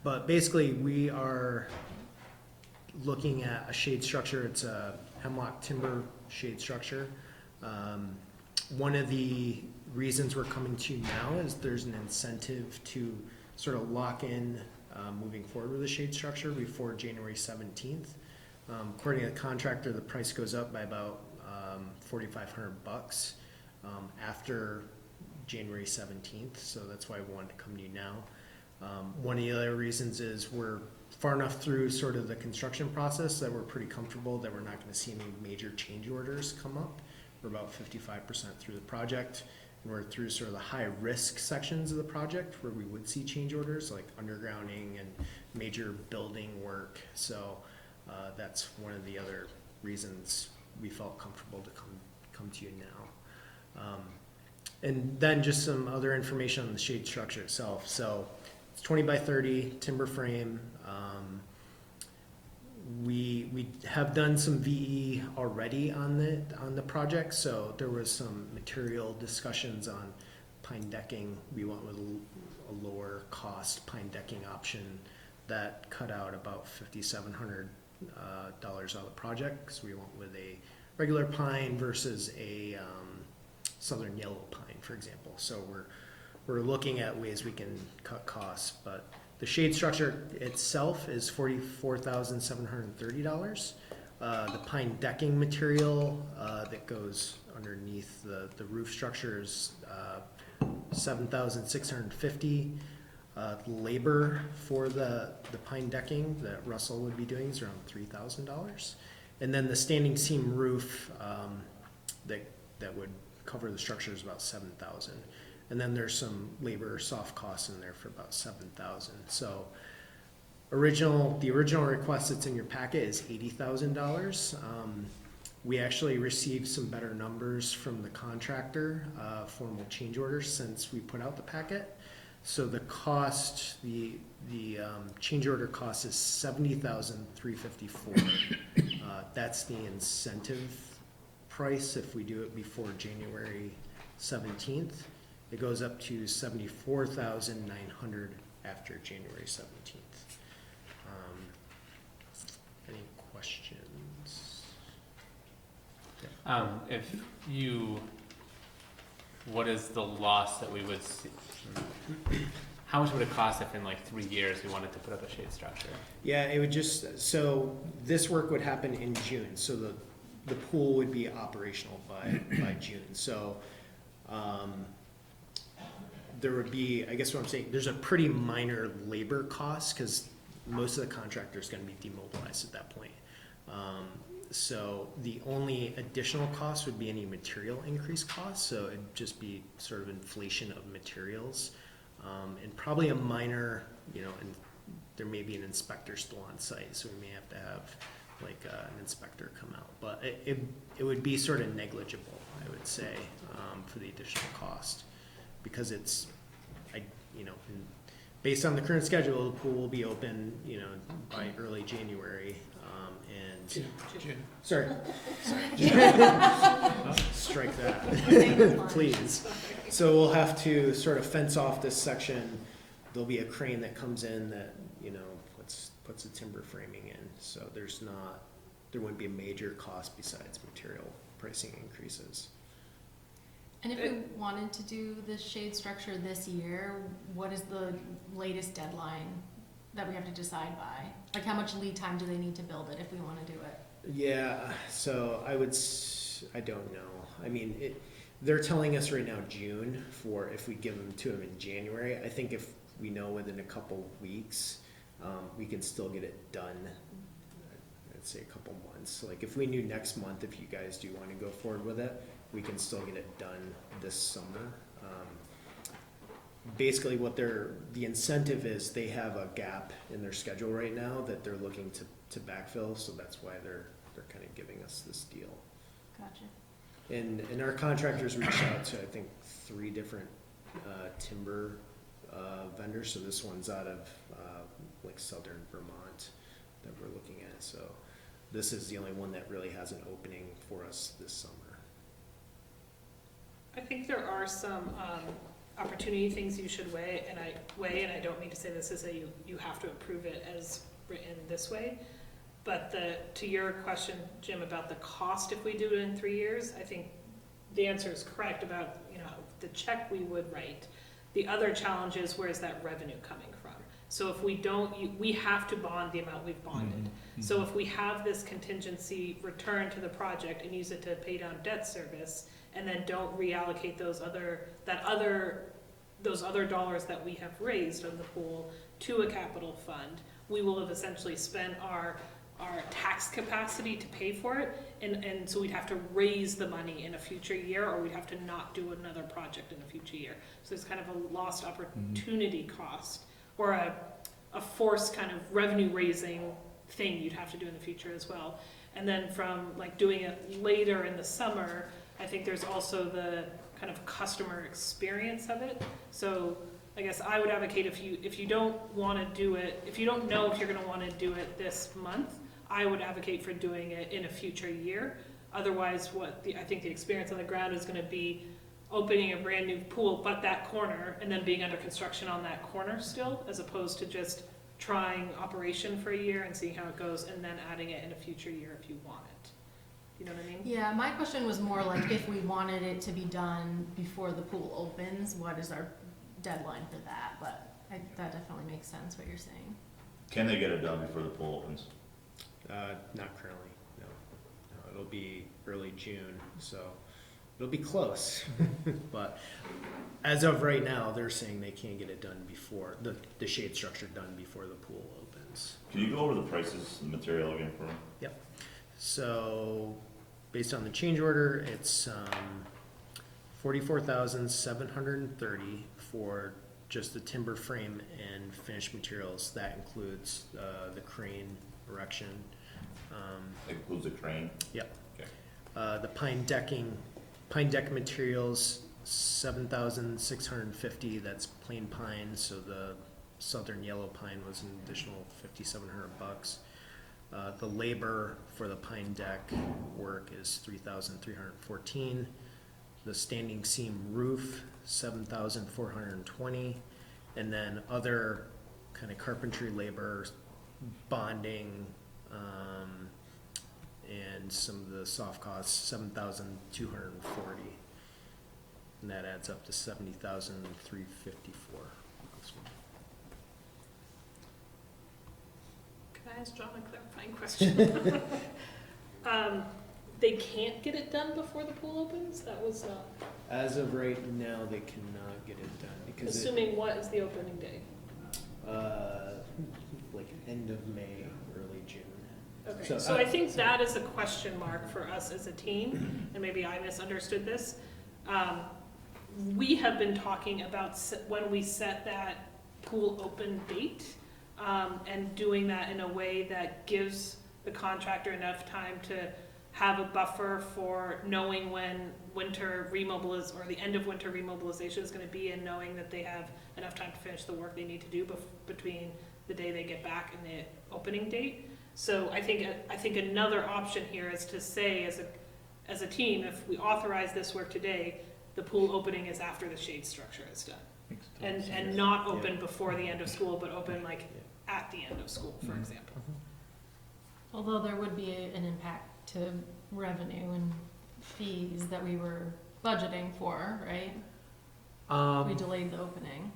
But basically we are looking at a shade structure. It's a hemlock timber shade structure. One of the reasons we're coming to you now is there's an incentive to sort of lock in moving forward with the shade structure before January 17th. According to the contractor, the price goes up by about $4,500 after January 17th, so that's why I wanted to come to you now. One of the other reasons is we're far enough through sort of the construction process that we're pretty comfortable that we're not going to see any major change orders come up. We're about 55% through the project, and we're through sort of the high risk sections of the project where we would see change orders like undergrounding and major building work. So that's one of the other reasons we felt comfortable to come to you now. And then just some other information on the shade structure itself. So it's 20 by 30 timber frame. We have done some VE already on the project, so there was some material discussions on pine decking. We went with a lower cost pine decking option that cut out about $5,700 out of the project, because we went with a regular pine versus a southern yellow pine, for example. So we're looking at ways we can cut costs, but the shade structure itself is $44,730. The pine decking material that goes underneath the roof structure is $7,650. Labor for the pine decking that Russell would be doing is around $3,000. And then the standing seam roof that would cover the structure is about $7,000. And then there's some labor soft costs in there for about $7,000. So the original request that's in your packet is $80,000. We actually received some better numbers from the contractor, formal change orders since we put out the packet. So the cost, the change order cost is $70,354. That's the incentive price if we do it before January 17th. It goes up to $74,900 after January 17th. Any questions?
What is the loss that we would see? How much would it cost if in like 3 years we wanted to put up a shade structure?
Yeah, it would just, so this work would happen in June, so the pool would be operational by June. So there would be, I guess what I'm saying, there's a pretty minor labor cost because most of the contractor is going to be demobilized at that point. So the only additional cost would be any material increase costs. So it'd just be sort of inflation of materials, and probably a minor, and there may be an inspector still on site, so we may have to have like an inspector come out. But it would be sort of negligible, I would say, for the additional cost, because it's, based on the current schedule, the pool will be open, by early January. And Sorry. Strike that, please. So we'll have to sort of fence off this section. There'll be a crane that comes in that, puts the timber framing in. So there wouldn't be a major cost besides material pricing increases.
And if we wanted to do this shade structure this year, what is the latest deadline that we have to decide by? Like, how much lead time do they need to build it if we want to do it?
Yeah, so I don't know. I mean, they're telling us right now June for if we give them to them in January. I think if we know within a couple weeks, we can still get it done. I'd say a couple months. Like if we knew next month, if you guys do want to go forward with it, we can still get it done this summer. Basically what the incentive is, they have a gap in their schedule right now that they're looking to backfill, so that's why they're kind of giving us this deal.
Gotcha.
And our contractors reached out to, I think, 3 different timber vendors, so this one's out of like southern Vermont that we're looking at, so this is the only one that really has an opening for us this summer.
I think there are some opportunity things you should weigh, and I don't mean to say this as you have to approve it as written this way, but to your question, Jim, about the cost if we do it in 3 years, I think the answer is correct about the check we would write. The other challenge is where's that revenue coming from? So if we don't, we have to bond the amount we've bonded. Mm-hmm. So if we have this contingency return to the project and use it to pay down debt service, and then don't reallocate those other dollars that we have raised on the pool to a capital fund, we will have essentially spent our tax capacity to pay for it, and so we'd have to raise the money in a future year, or we'd have to not do another project in a future year. So it's kind of a lost opportunity cost, or a forced kind of revenue raising thing you'd have to do in the future as well. And then from like doing it later in the summer, I think there's also the kind of customer experience of it. So I guess I would advocate if you don't want to do it, if you don't know if you're going to want to do it this month, I would advocate for doing it in a future year. Otherwise, I think the experience on the ground is going to be opening a brand new pool, but that corner, and then being under construction on that corner still, as opposed to just trying operation for a year and seeing how it goes, and then adding it in a future year if you want it. You know what I mean?
Yeah, my question was more like if we wanted it to be done before the pool opens, what is our deadline for that? But that definitely makes sense what you're saying.
Can they get it done before the pool opens?
Not currently, no. It'll be early June, so it'll be close. But as of right now, they're saying they can't get it done before, the shade structure done before the pool opens.
Can you go over the prices, the material again for me?
Yep. So, based on the change order, it's $44,730 for just the timber frame and finished materials. That includes the crane erection.
It includes the crane?
Yep.
Okay.
The pine deck materials, $7,650. That's plain pine, so the southern yellow pine was an additional $5,700. The labor for the pine deck work is $3,314. The standing seam roof, $7,420, and then other kind of carpentry labor, bonding, and some of the soft costs, $7,240, and that adds up to $70,354.
Can I ask John a clarifying question? They can't get it done before the pool opens? That was not,
As of right now, they cannot get it done because
assuming what is the opening day?
like end of May, early June.
Okay, so I think that is a question mark for us as a team, and maybe I misunderstood this. We have been talking about when we set that pool open date, and doing that in a way that gives the contractor enough time to have a buffer for knowing when winter remobiliz, or the end of winter remobilization is gonna be, and knowing that they have enough time to finish the work they need to do between the day they get back and the opening date. So I think another option here is to say, as a team, if we authorize this work today, the pool opening is after the shade structure is done. And not open before the end of school, but open like at the end of school, for example.
Although there would be an impact to revenue and fees that we were budgeting for, right? We delayed the opening.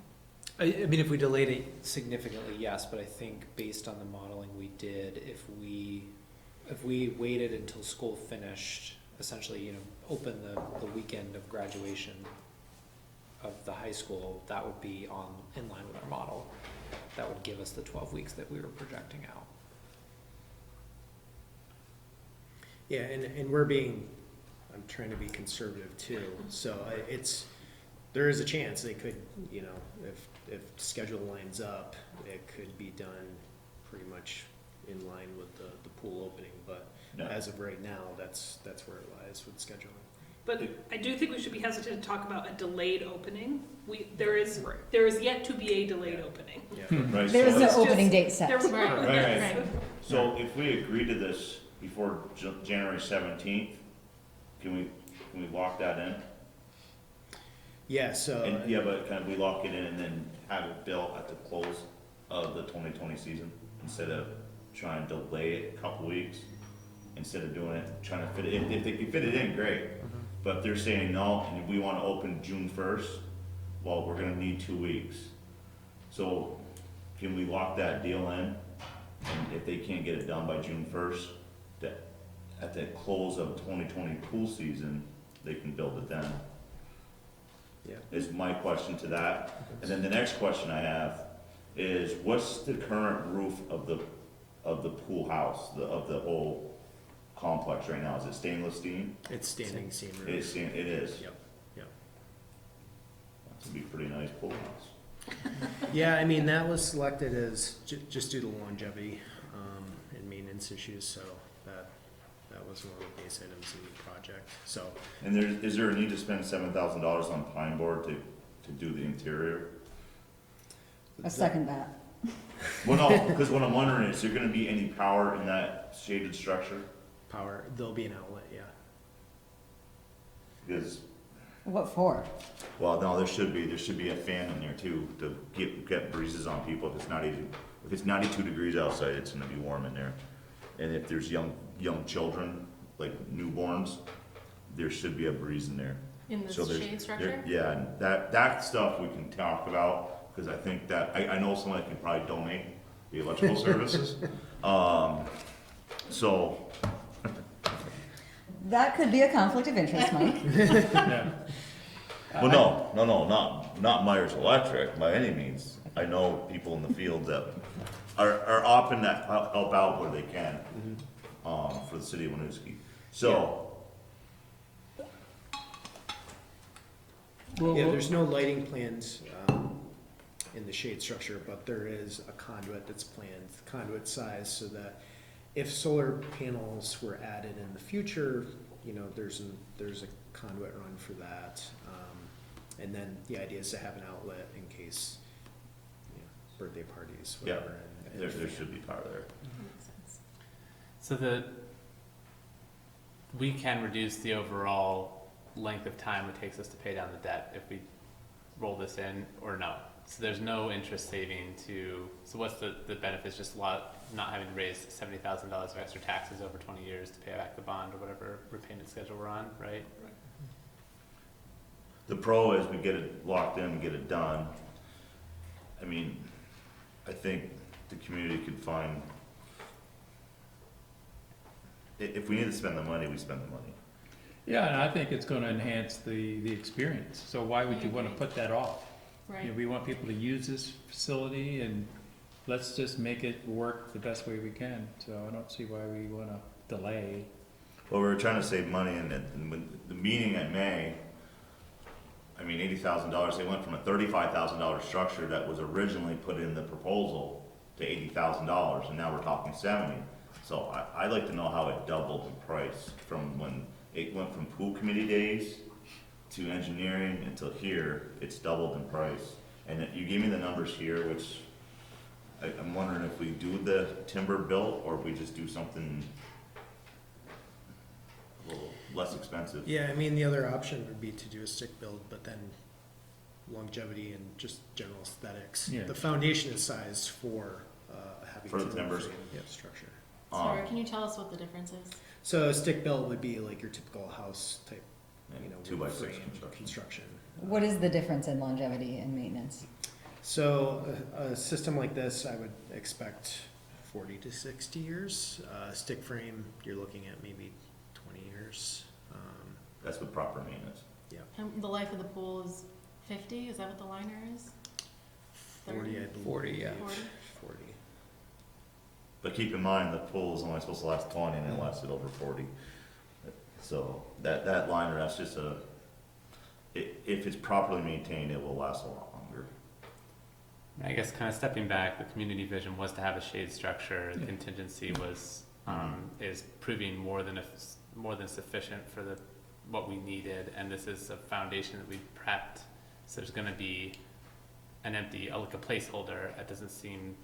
I mean, if we delayed it significantly, yes, but I think based on the modeling we did, if we waited until school finished, essentially, open the weekend of graduation of the high school, that would be in line with our model. That would give us the 12 weeks that we were projecting out.
Yeah, and I'm trying to be conservative too, so there is a chance they could, if schedule lines up, it could be done pretty much in line with the pool opening, but as of right now, that's where it lies with scheduling.
But I do think we should be hesitant to talk about a delayed opening. There is
Right.
yet to be a delayed opening.
Yeah.
Right,
There's
so,
no opening date set.
There-
Right. So if we agree to this before January 17th, can we lock that in?
Yeah, so.
And, yeah, but can we lock it in and then have it built at the close of the 2020 season instead of trying to delay it a couple weeks? Instead of doing it, trying to fit it in, if they can fit it in, great. But if they're saying no, and we wanna open June 1st, well, we're gonna need 2 weeks. So can we lock that deal in? And if they can't get it done by June 1st, that at the close of 2020 pool season, they can build it then?
Yeah.
Is my question to that. And then the next question I have is, what's the current roof of the pool house, of the whole complex right now? Is it stainless steel?
It's standing seam roof.
It is.
Yep.
That'd be a pretty nice pool house.
Yeah, I mean, that was selected as just due to longevity, and maintenance issues, so that was one of the base items in the project, so.
And is there a need to spend $7,000 on pine board to do the interior?
I second that.
Well, no, because what I'm wondering is there gonna be any power in that shaded structure?
Power, there'll be an outlet, yeah.
Because,
What for?
well, no, there should be a fan in there too, to get breezes on people. If it's 92 degrees outside, it's gonna be warm in there. And if there's young children, like newborns, there should be a breeze in there.
In the
So there's-
shade structure?
Yeah, and that stuff we can talk about, because I think that, I know someone that can probably donate the electrical services. So,
That could be a conflict of interest, Mike.
Yeah.
Well, not Myers Electric by any means. I know people in the field that are opting to help out where they can, for the city of Winooski. So,
Yeah, there's no lighting plans in the shade structure, but there is a conduit that's planned, conduit size, so that if solar panels were added in the future, you know, there's a conduit run for that. And then the idea is to have an outlet in case, you know, birthday parties,
yeah,
whatever. and
there should be power there.
Makes sense.
So we can reduce the overall length of time it takes us to pay down the debt if we roll this in, or no? So there's no interest saving so what's the benefit? It's just not having to raise $70,000 of extra taxes over 20 years to pay back the bond or whatever repayment schedule we're on, right?
The pro is we get it locked in and get it done. I mean, I think the community could find, if we need to spend the money, we spend the money.
Yeah, and I think it's gonna enhance the experience, so why would you wanna put that off? You know,
Right.
we want people to use this facility, and let's just make it work the best way we can, so I don't see why we wanna delay.
Well, we were trying to save money, and when the meeting in May, I mean, $80,000, they went from a $35,000 structure that was originally put in the proposal to $80,000, and now we're talking 70. So I'd like to know how it doubled in price from when it went from pool committee days to engineering until here, it's doubled in price. And you gave me the numbers here, which I'm wondering if we do the timber built, or if we just do something a little less expensive.
Yeah, I mean, the other option would be to do a stick build, but then longevity and just general aesthetics.
Yeah.
The foundation is sized for having
For the
timber
timbers.
frame, structure.
Sorry, can you tell us what the difference is?
So a stick build would be like your typical house type, you know,
Two by
wood
six
frame
construction.
What is the difference in longevity and maintenance?
So a system like this, I would expect 40 to 60 years. Stick frame, you're looking at maybe 20 years.
That's with proper maintenance.
And the life of the pool is 50, is that what the liner is?
40, I believe.
40, yeah.
40?
40.
But keep in mind, the pool is only supposed to last 20 and it lasted over 40. So that liner, that's just if it's properly maintained, it will last a lot longer.
I guess kind of stepping back, the community vision was to have a shade structure. The contingency was is proving more than sufficient for what we needed, and this is a foundation that we prepped. So there's going to be an empty, like a placeholder. It doesn't seem.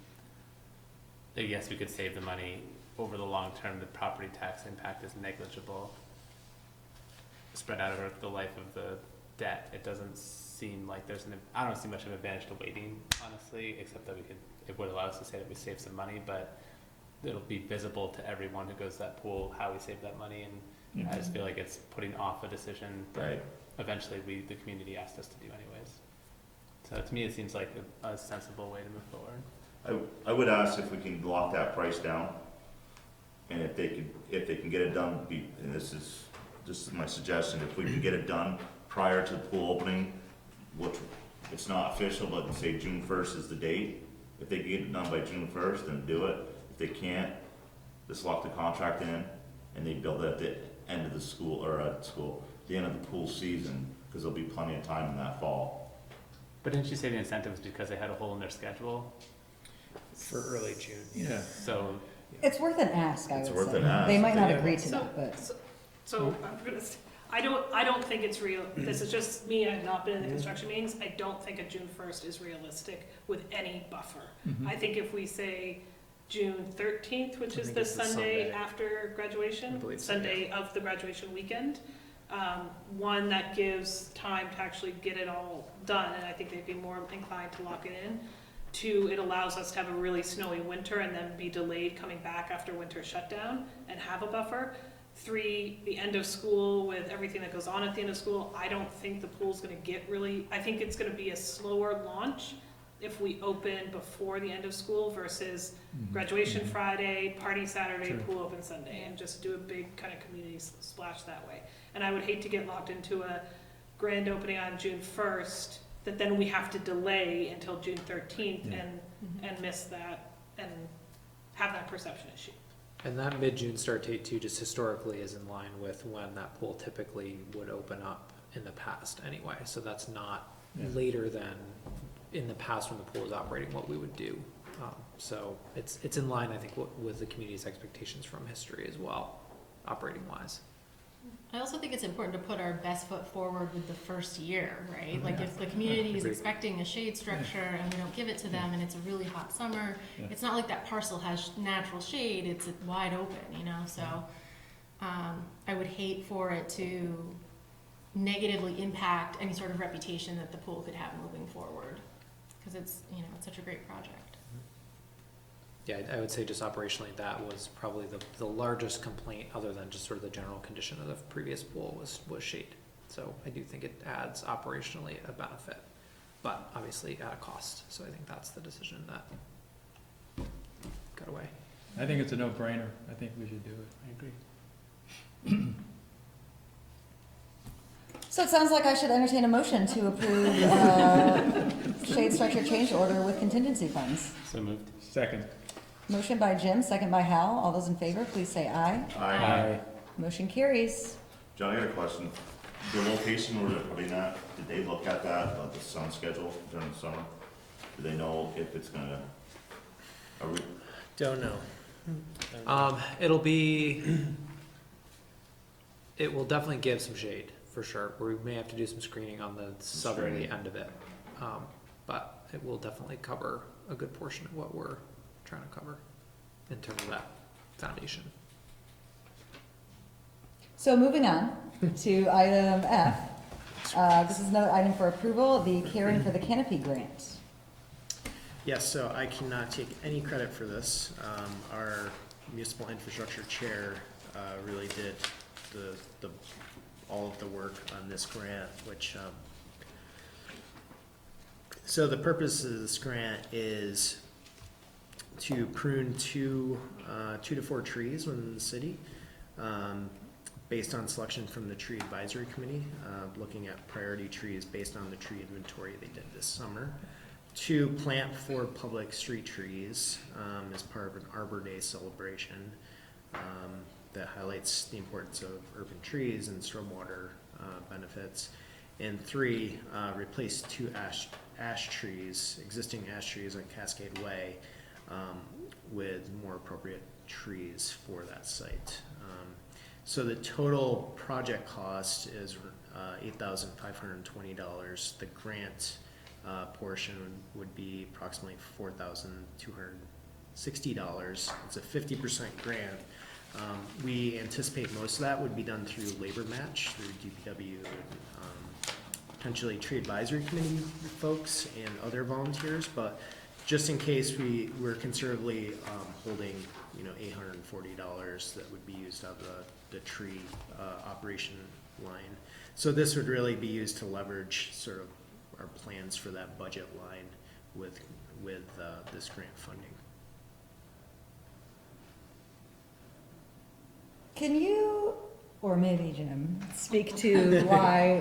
Yes, we could save the money over the long term. The property tax impact is negligible. Spread out over the life of the debt, it doesn't seem like I don't see much of an advantage to waiting, honestly, except that it would allow us to say that we saved some money, but it'll be visible to everyone who goes to that pool how we saved that money, and I just feel like it's putting off a decision that
Right.
eventually the community asked us to do anyways. So to me, it seems like a sensible way to move forward.
I would ask if we can lock that price down, and if they can get it done, and this is my suggestion, if we can get it done prior to the pool opening, which it's not official, but say June 1st is the date. If they can get it done by June 1st, then do it. If they can't, just lock the contract in, and they build it at the end of the the end of the pool season, because there'll be plenty of time in that fall.
But didn't you say the incentive was because they had a hole in their schedule?
For early June.
Yeah.
So
It's worth an ask, I
It's
would
worth
say.
an ask,
They might not
yeah.
agree to that, but.
So I'm gonna, I don't think it's real, this is just me, I've not been in the construction meetings, I don't think a June 1st is realistic with any buffer. I think if we say June 13th, which
I
is
think
the
it's the
Sunday
Sunday.
after
I
graduation,
believe so,
Sunday of the graduation weekend, one that gives time to actually get it all done, and I think they'd be more inclined to lock it in. Two, it allows us to have a really snowy winter and then be delayed coming back after winter shutdown and have a buffer. Three, the end of school with everything that goes on at the end of school, I don't think the pool's gonna get really, I think it's gonna be a slower launch if we open before the end of school versus graduation Friday, party Saturday,
Sure.
pool open Sunday, and just do a big kind of community splash that way. And I would hate to get locked into a grand opening on June 1st that then we have to delay until June 13th
Yeah.
and miss that and have that perception issue.
And that mid-June start date too, just historically is in line with when that pool typically would open up in the past anyway. So that's not
Yeah.
later than in the past when the pool is operating, what we would do. So it's in line, I think, with the community's expectations from history as well, operating wise.
I also think it's important to put our best foot forward with the first year, right? Like if the community is
Agreed.
expecting a shade structure and we don't give it to them and it's a really hot summer,
Yeah.
it's not like that parcel has natural shade, it's wide open, you know? So I would hate for it to negatively impact any sort of reputation that the pool could have moving forward. Because it's, you know, it's such a great project.
Yeah, I would say just operationally, that was probably the largest complaint, other than just sort of the general condition of the previous pool, was shade. So I do think it adds operationally a benefit, but obviously at a cost. So I think that's the decision that got away.
I think it's a no-brainer. I think we should do it.
I agree.
So it sounds like I should entertain a motion to approve shade structure change order with contingency funds.
So moved.
Second.
Motion by Jim, second by Hal. All those in favor, please say aye.
I,
Motion carries.
John, I got a question. The location where they're putting that, did they look at that, the sun schedule during the summer? Do they know if it's gonna, are we,
Don't know.
It will definitely give some shade for sure. We may have to do some screening on the southerly
screening.
end of it. But it will definitely cover a good portion of what we're trying to cover in terms of that foundation.
So moving on to item F. This is another item for approval, the Caring for the Canopy grant.
Yes, so I cannot take any credit for this. Our municipal infrastructure chair really did all of the work on this grant, which so the purpose of this grant is to prune two to 4 trees within the city, based on selection from the tree advisory committee, looking at priority trees based on the tree inventory they did this summer, to plant 4 public street trees as part of an Arbor Day celebration that highlights the importance of urban trees and stormwater benefits. And 3, replace 2 ash trees, existing ash trees on Cascade Way, with more appropriate trees for that site. So the total project cost is $8,520. The grant portion would be approximately $4,260. It's a 50% grant. We anticipate most of that would be done through labor match, through DPW, and potentially tree advisory committee folks and other volunteers, but just in case we're conservatively holding, $840 that would be used out of the tree operation line. So this would really be used to leverage sort of our plans for that budget line with this grant funding.
Can you, or maybe Jim, speak to why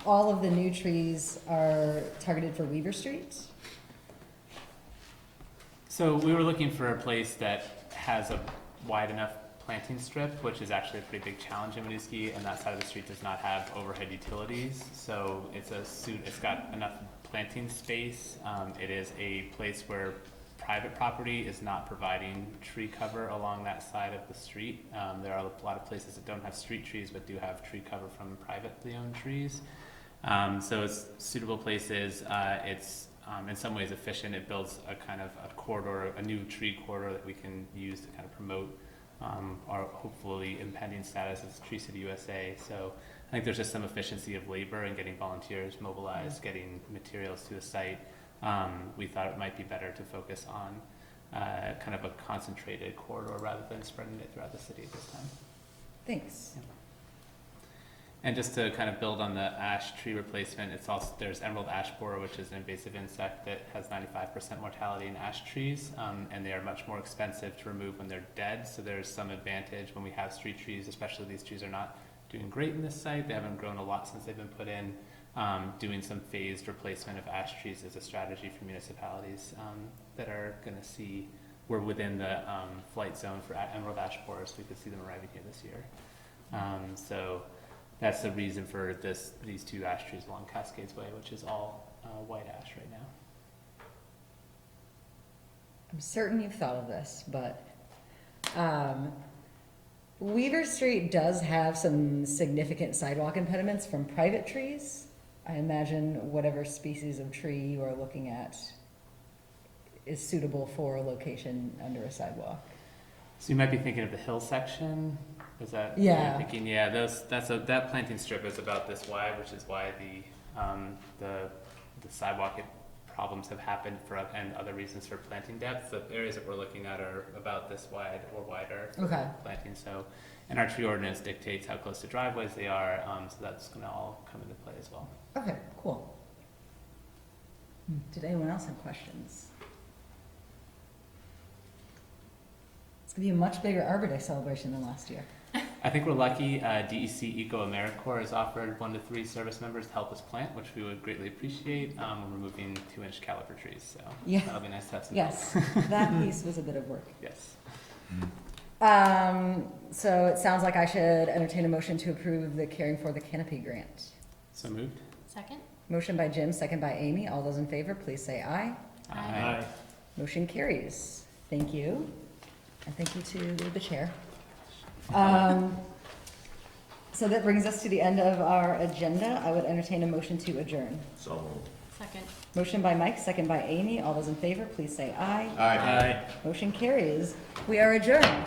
all of the new trees are targeted for Weaver Street?
So we were looking for a place that has a wide enough planting strip, which is actually a pretty big challenge in Winooski, and that side of the street does not have overhead utilities. So it's got enough planting space. It is a place where private property is not providing tree cover along that side of the street. There are a lot of places that don't have street trees but do have tree cover from privately owned trees. So it's suitable places. It's in some ways efficient. It builds a kind of a corridor, a new tree corridor that we can use to kind of promote our hopefully impending status as Tree City USA. So I think there's just some efficiency of labor and getting volunteers mobilized, getting materials to the site. We thought it might be better to focus on kind of a concentrated corridor rather than spreading it throughout the city at this time.
Thanks.
And just to kind of build on the ash tree replacement, it's also, there's emerald ash borer, which is an invasive insect that has 95% mortality in ash trees, and they are much more expensive to remove when they're dead. So there's some advantage when we have street trees, especially these trees are not doing great in this site. They haven't grown a lot since they've been put in. Doing some phased replacement of ash trees is a strategy for municipalities that are going to see, we're within the flight zone for emerald ash borers. We could see them arriving here this year. So that's the reason for these 2 ash trees along Cascades Way, which is all white ash right now.
I'm certain you've thought of this, but Weaver Street does have some significant sidewalk impediments from private trees. I imagine whatever species of tree you are looking at is suitable for a location under a sidewalk.
So you might be thinking of the hill section. Is that what
Yeah.
you're thinking? Yeah, that planting strip is about this wide, which is why the sidewalk problems have happened and other reasons for planting depth. The areas that we're looking at are about this wide or wider for
Okay.
planting. So, and our tree ordinance dictates how close to driveways they are. So that's going to all come into play as well.
Okay, cool. Did anyone else have questions? It's gonna be a much bigger Arbor Day celebration than last year.
I think we're lucky. DEC Eco AmeriCorps has offered 1 to 3 service members to help us plant, which we would greatly appreciate. We're removing 2-inch caliper trees, so
Yeah.
that'll be nice to have some
Yes,
help.
that piece was a bit of work.
Yes.
So it sounds like I should entertain a motion to approve the Caring for the Canopy grant.
So moved.
Second?
Motion by Jim, second by Amy. All those in favor, please say aye.
Aye.
Motion carries. Thank you. And thank you to the chair. So that brings us to the end of our agenda. I would entertain a motion to adjourn.
So moved.
Second.
Motion by Mike, second by Amy. All those in favor, please say aye.
Aye.
Motion carries. We are adjourned.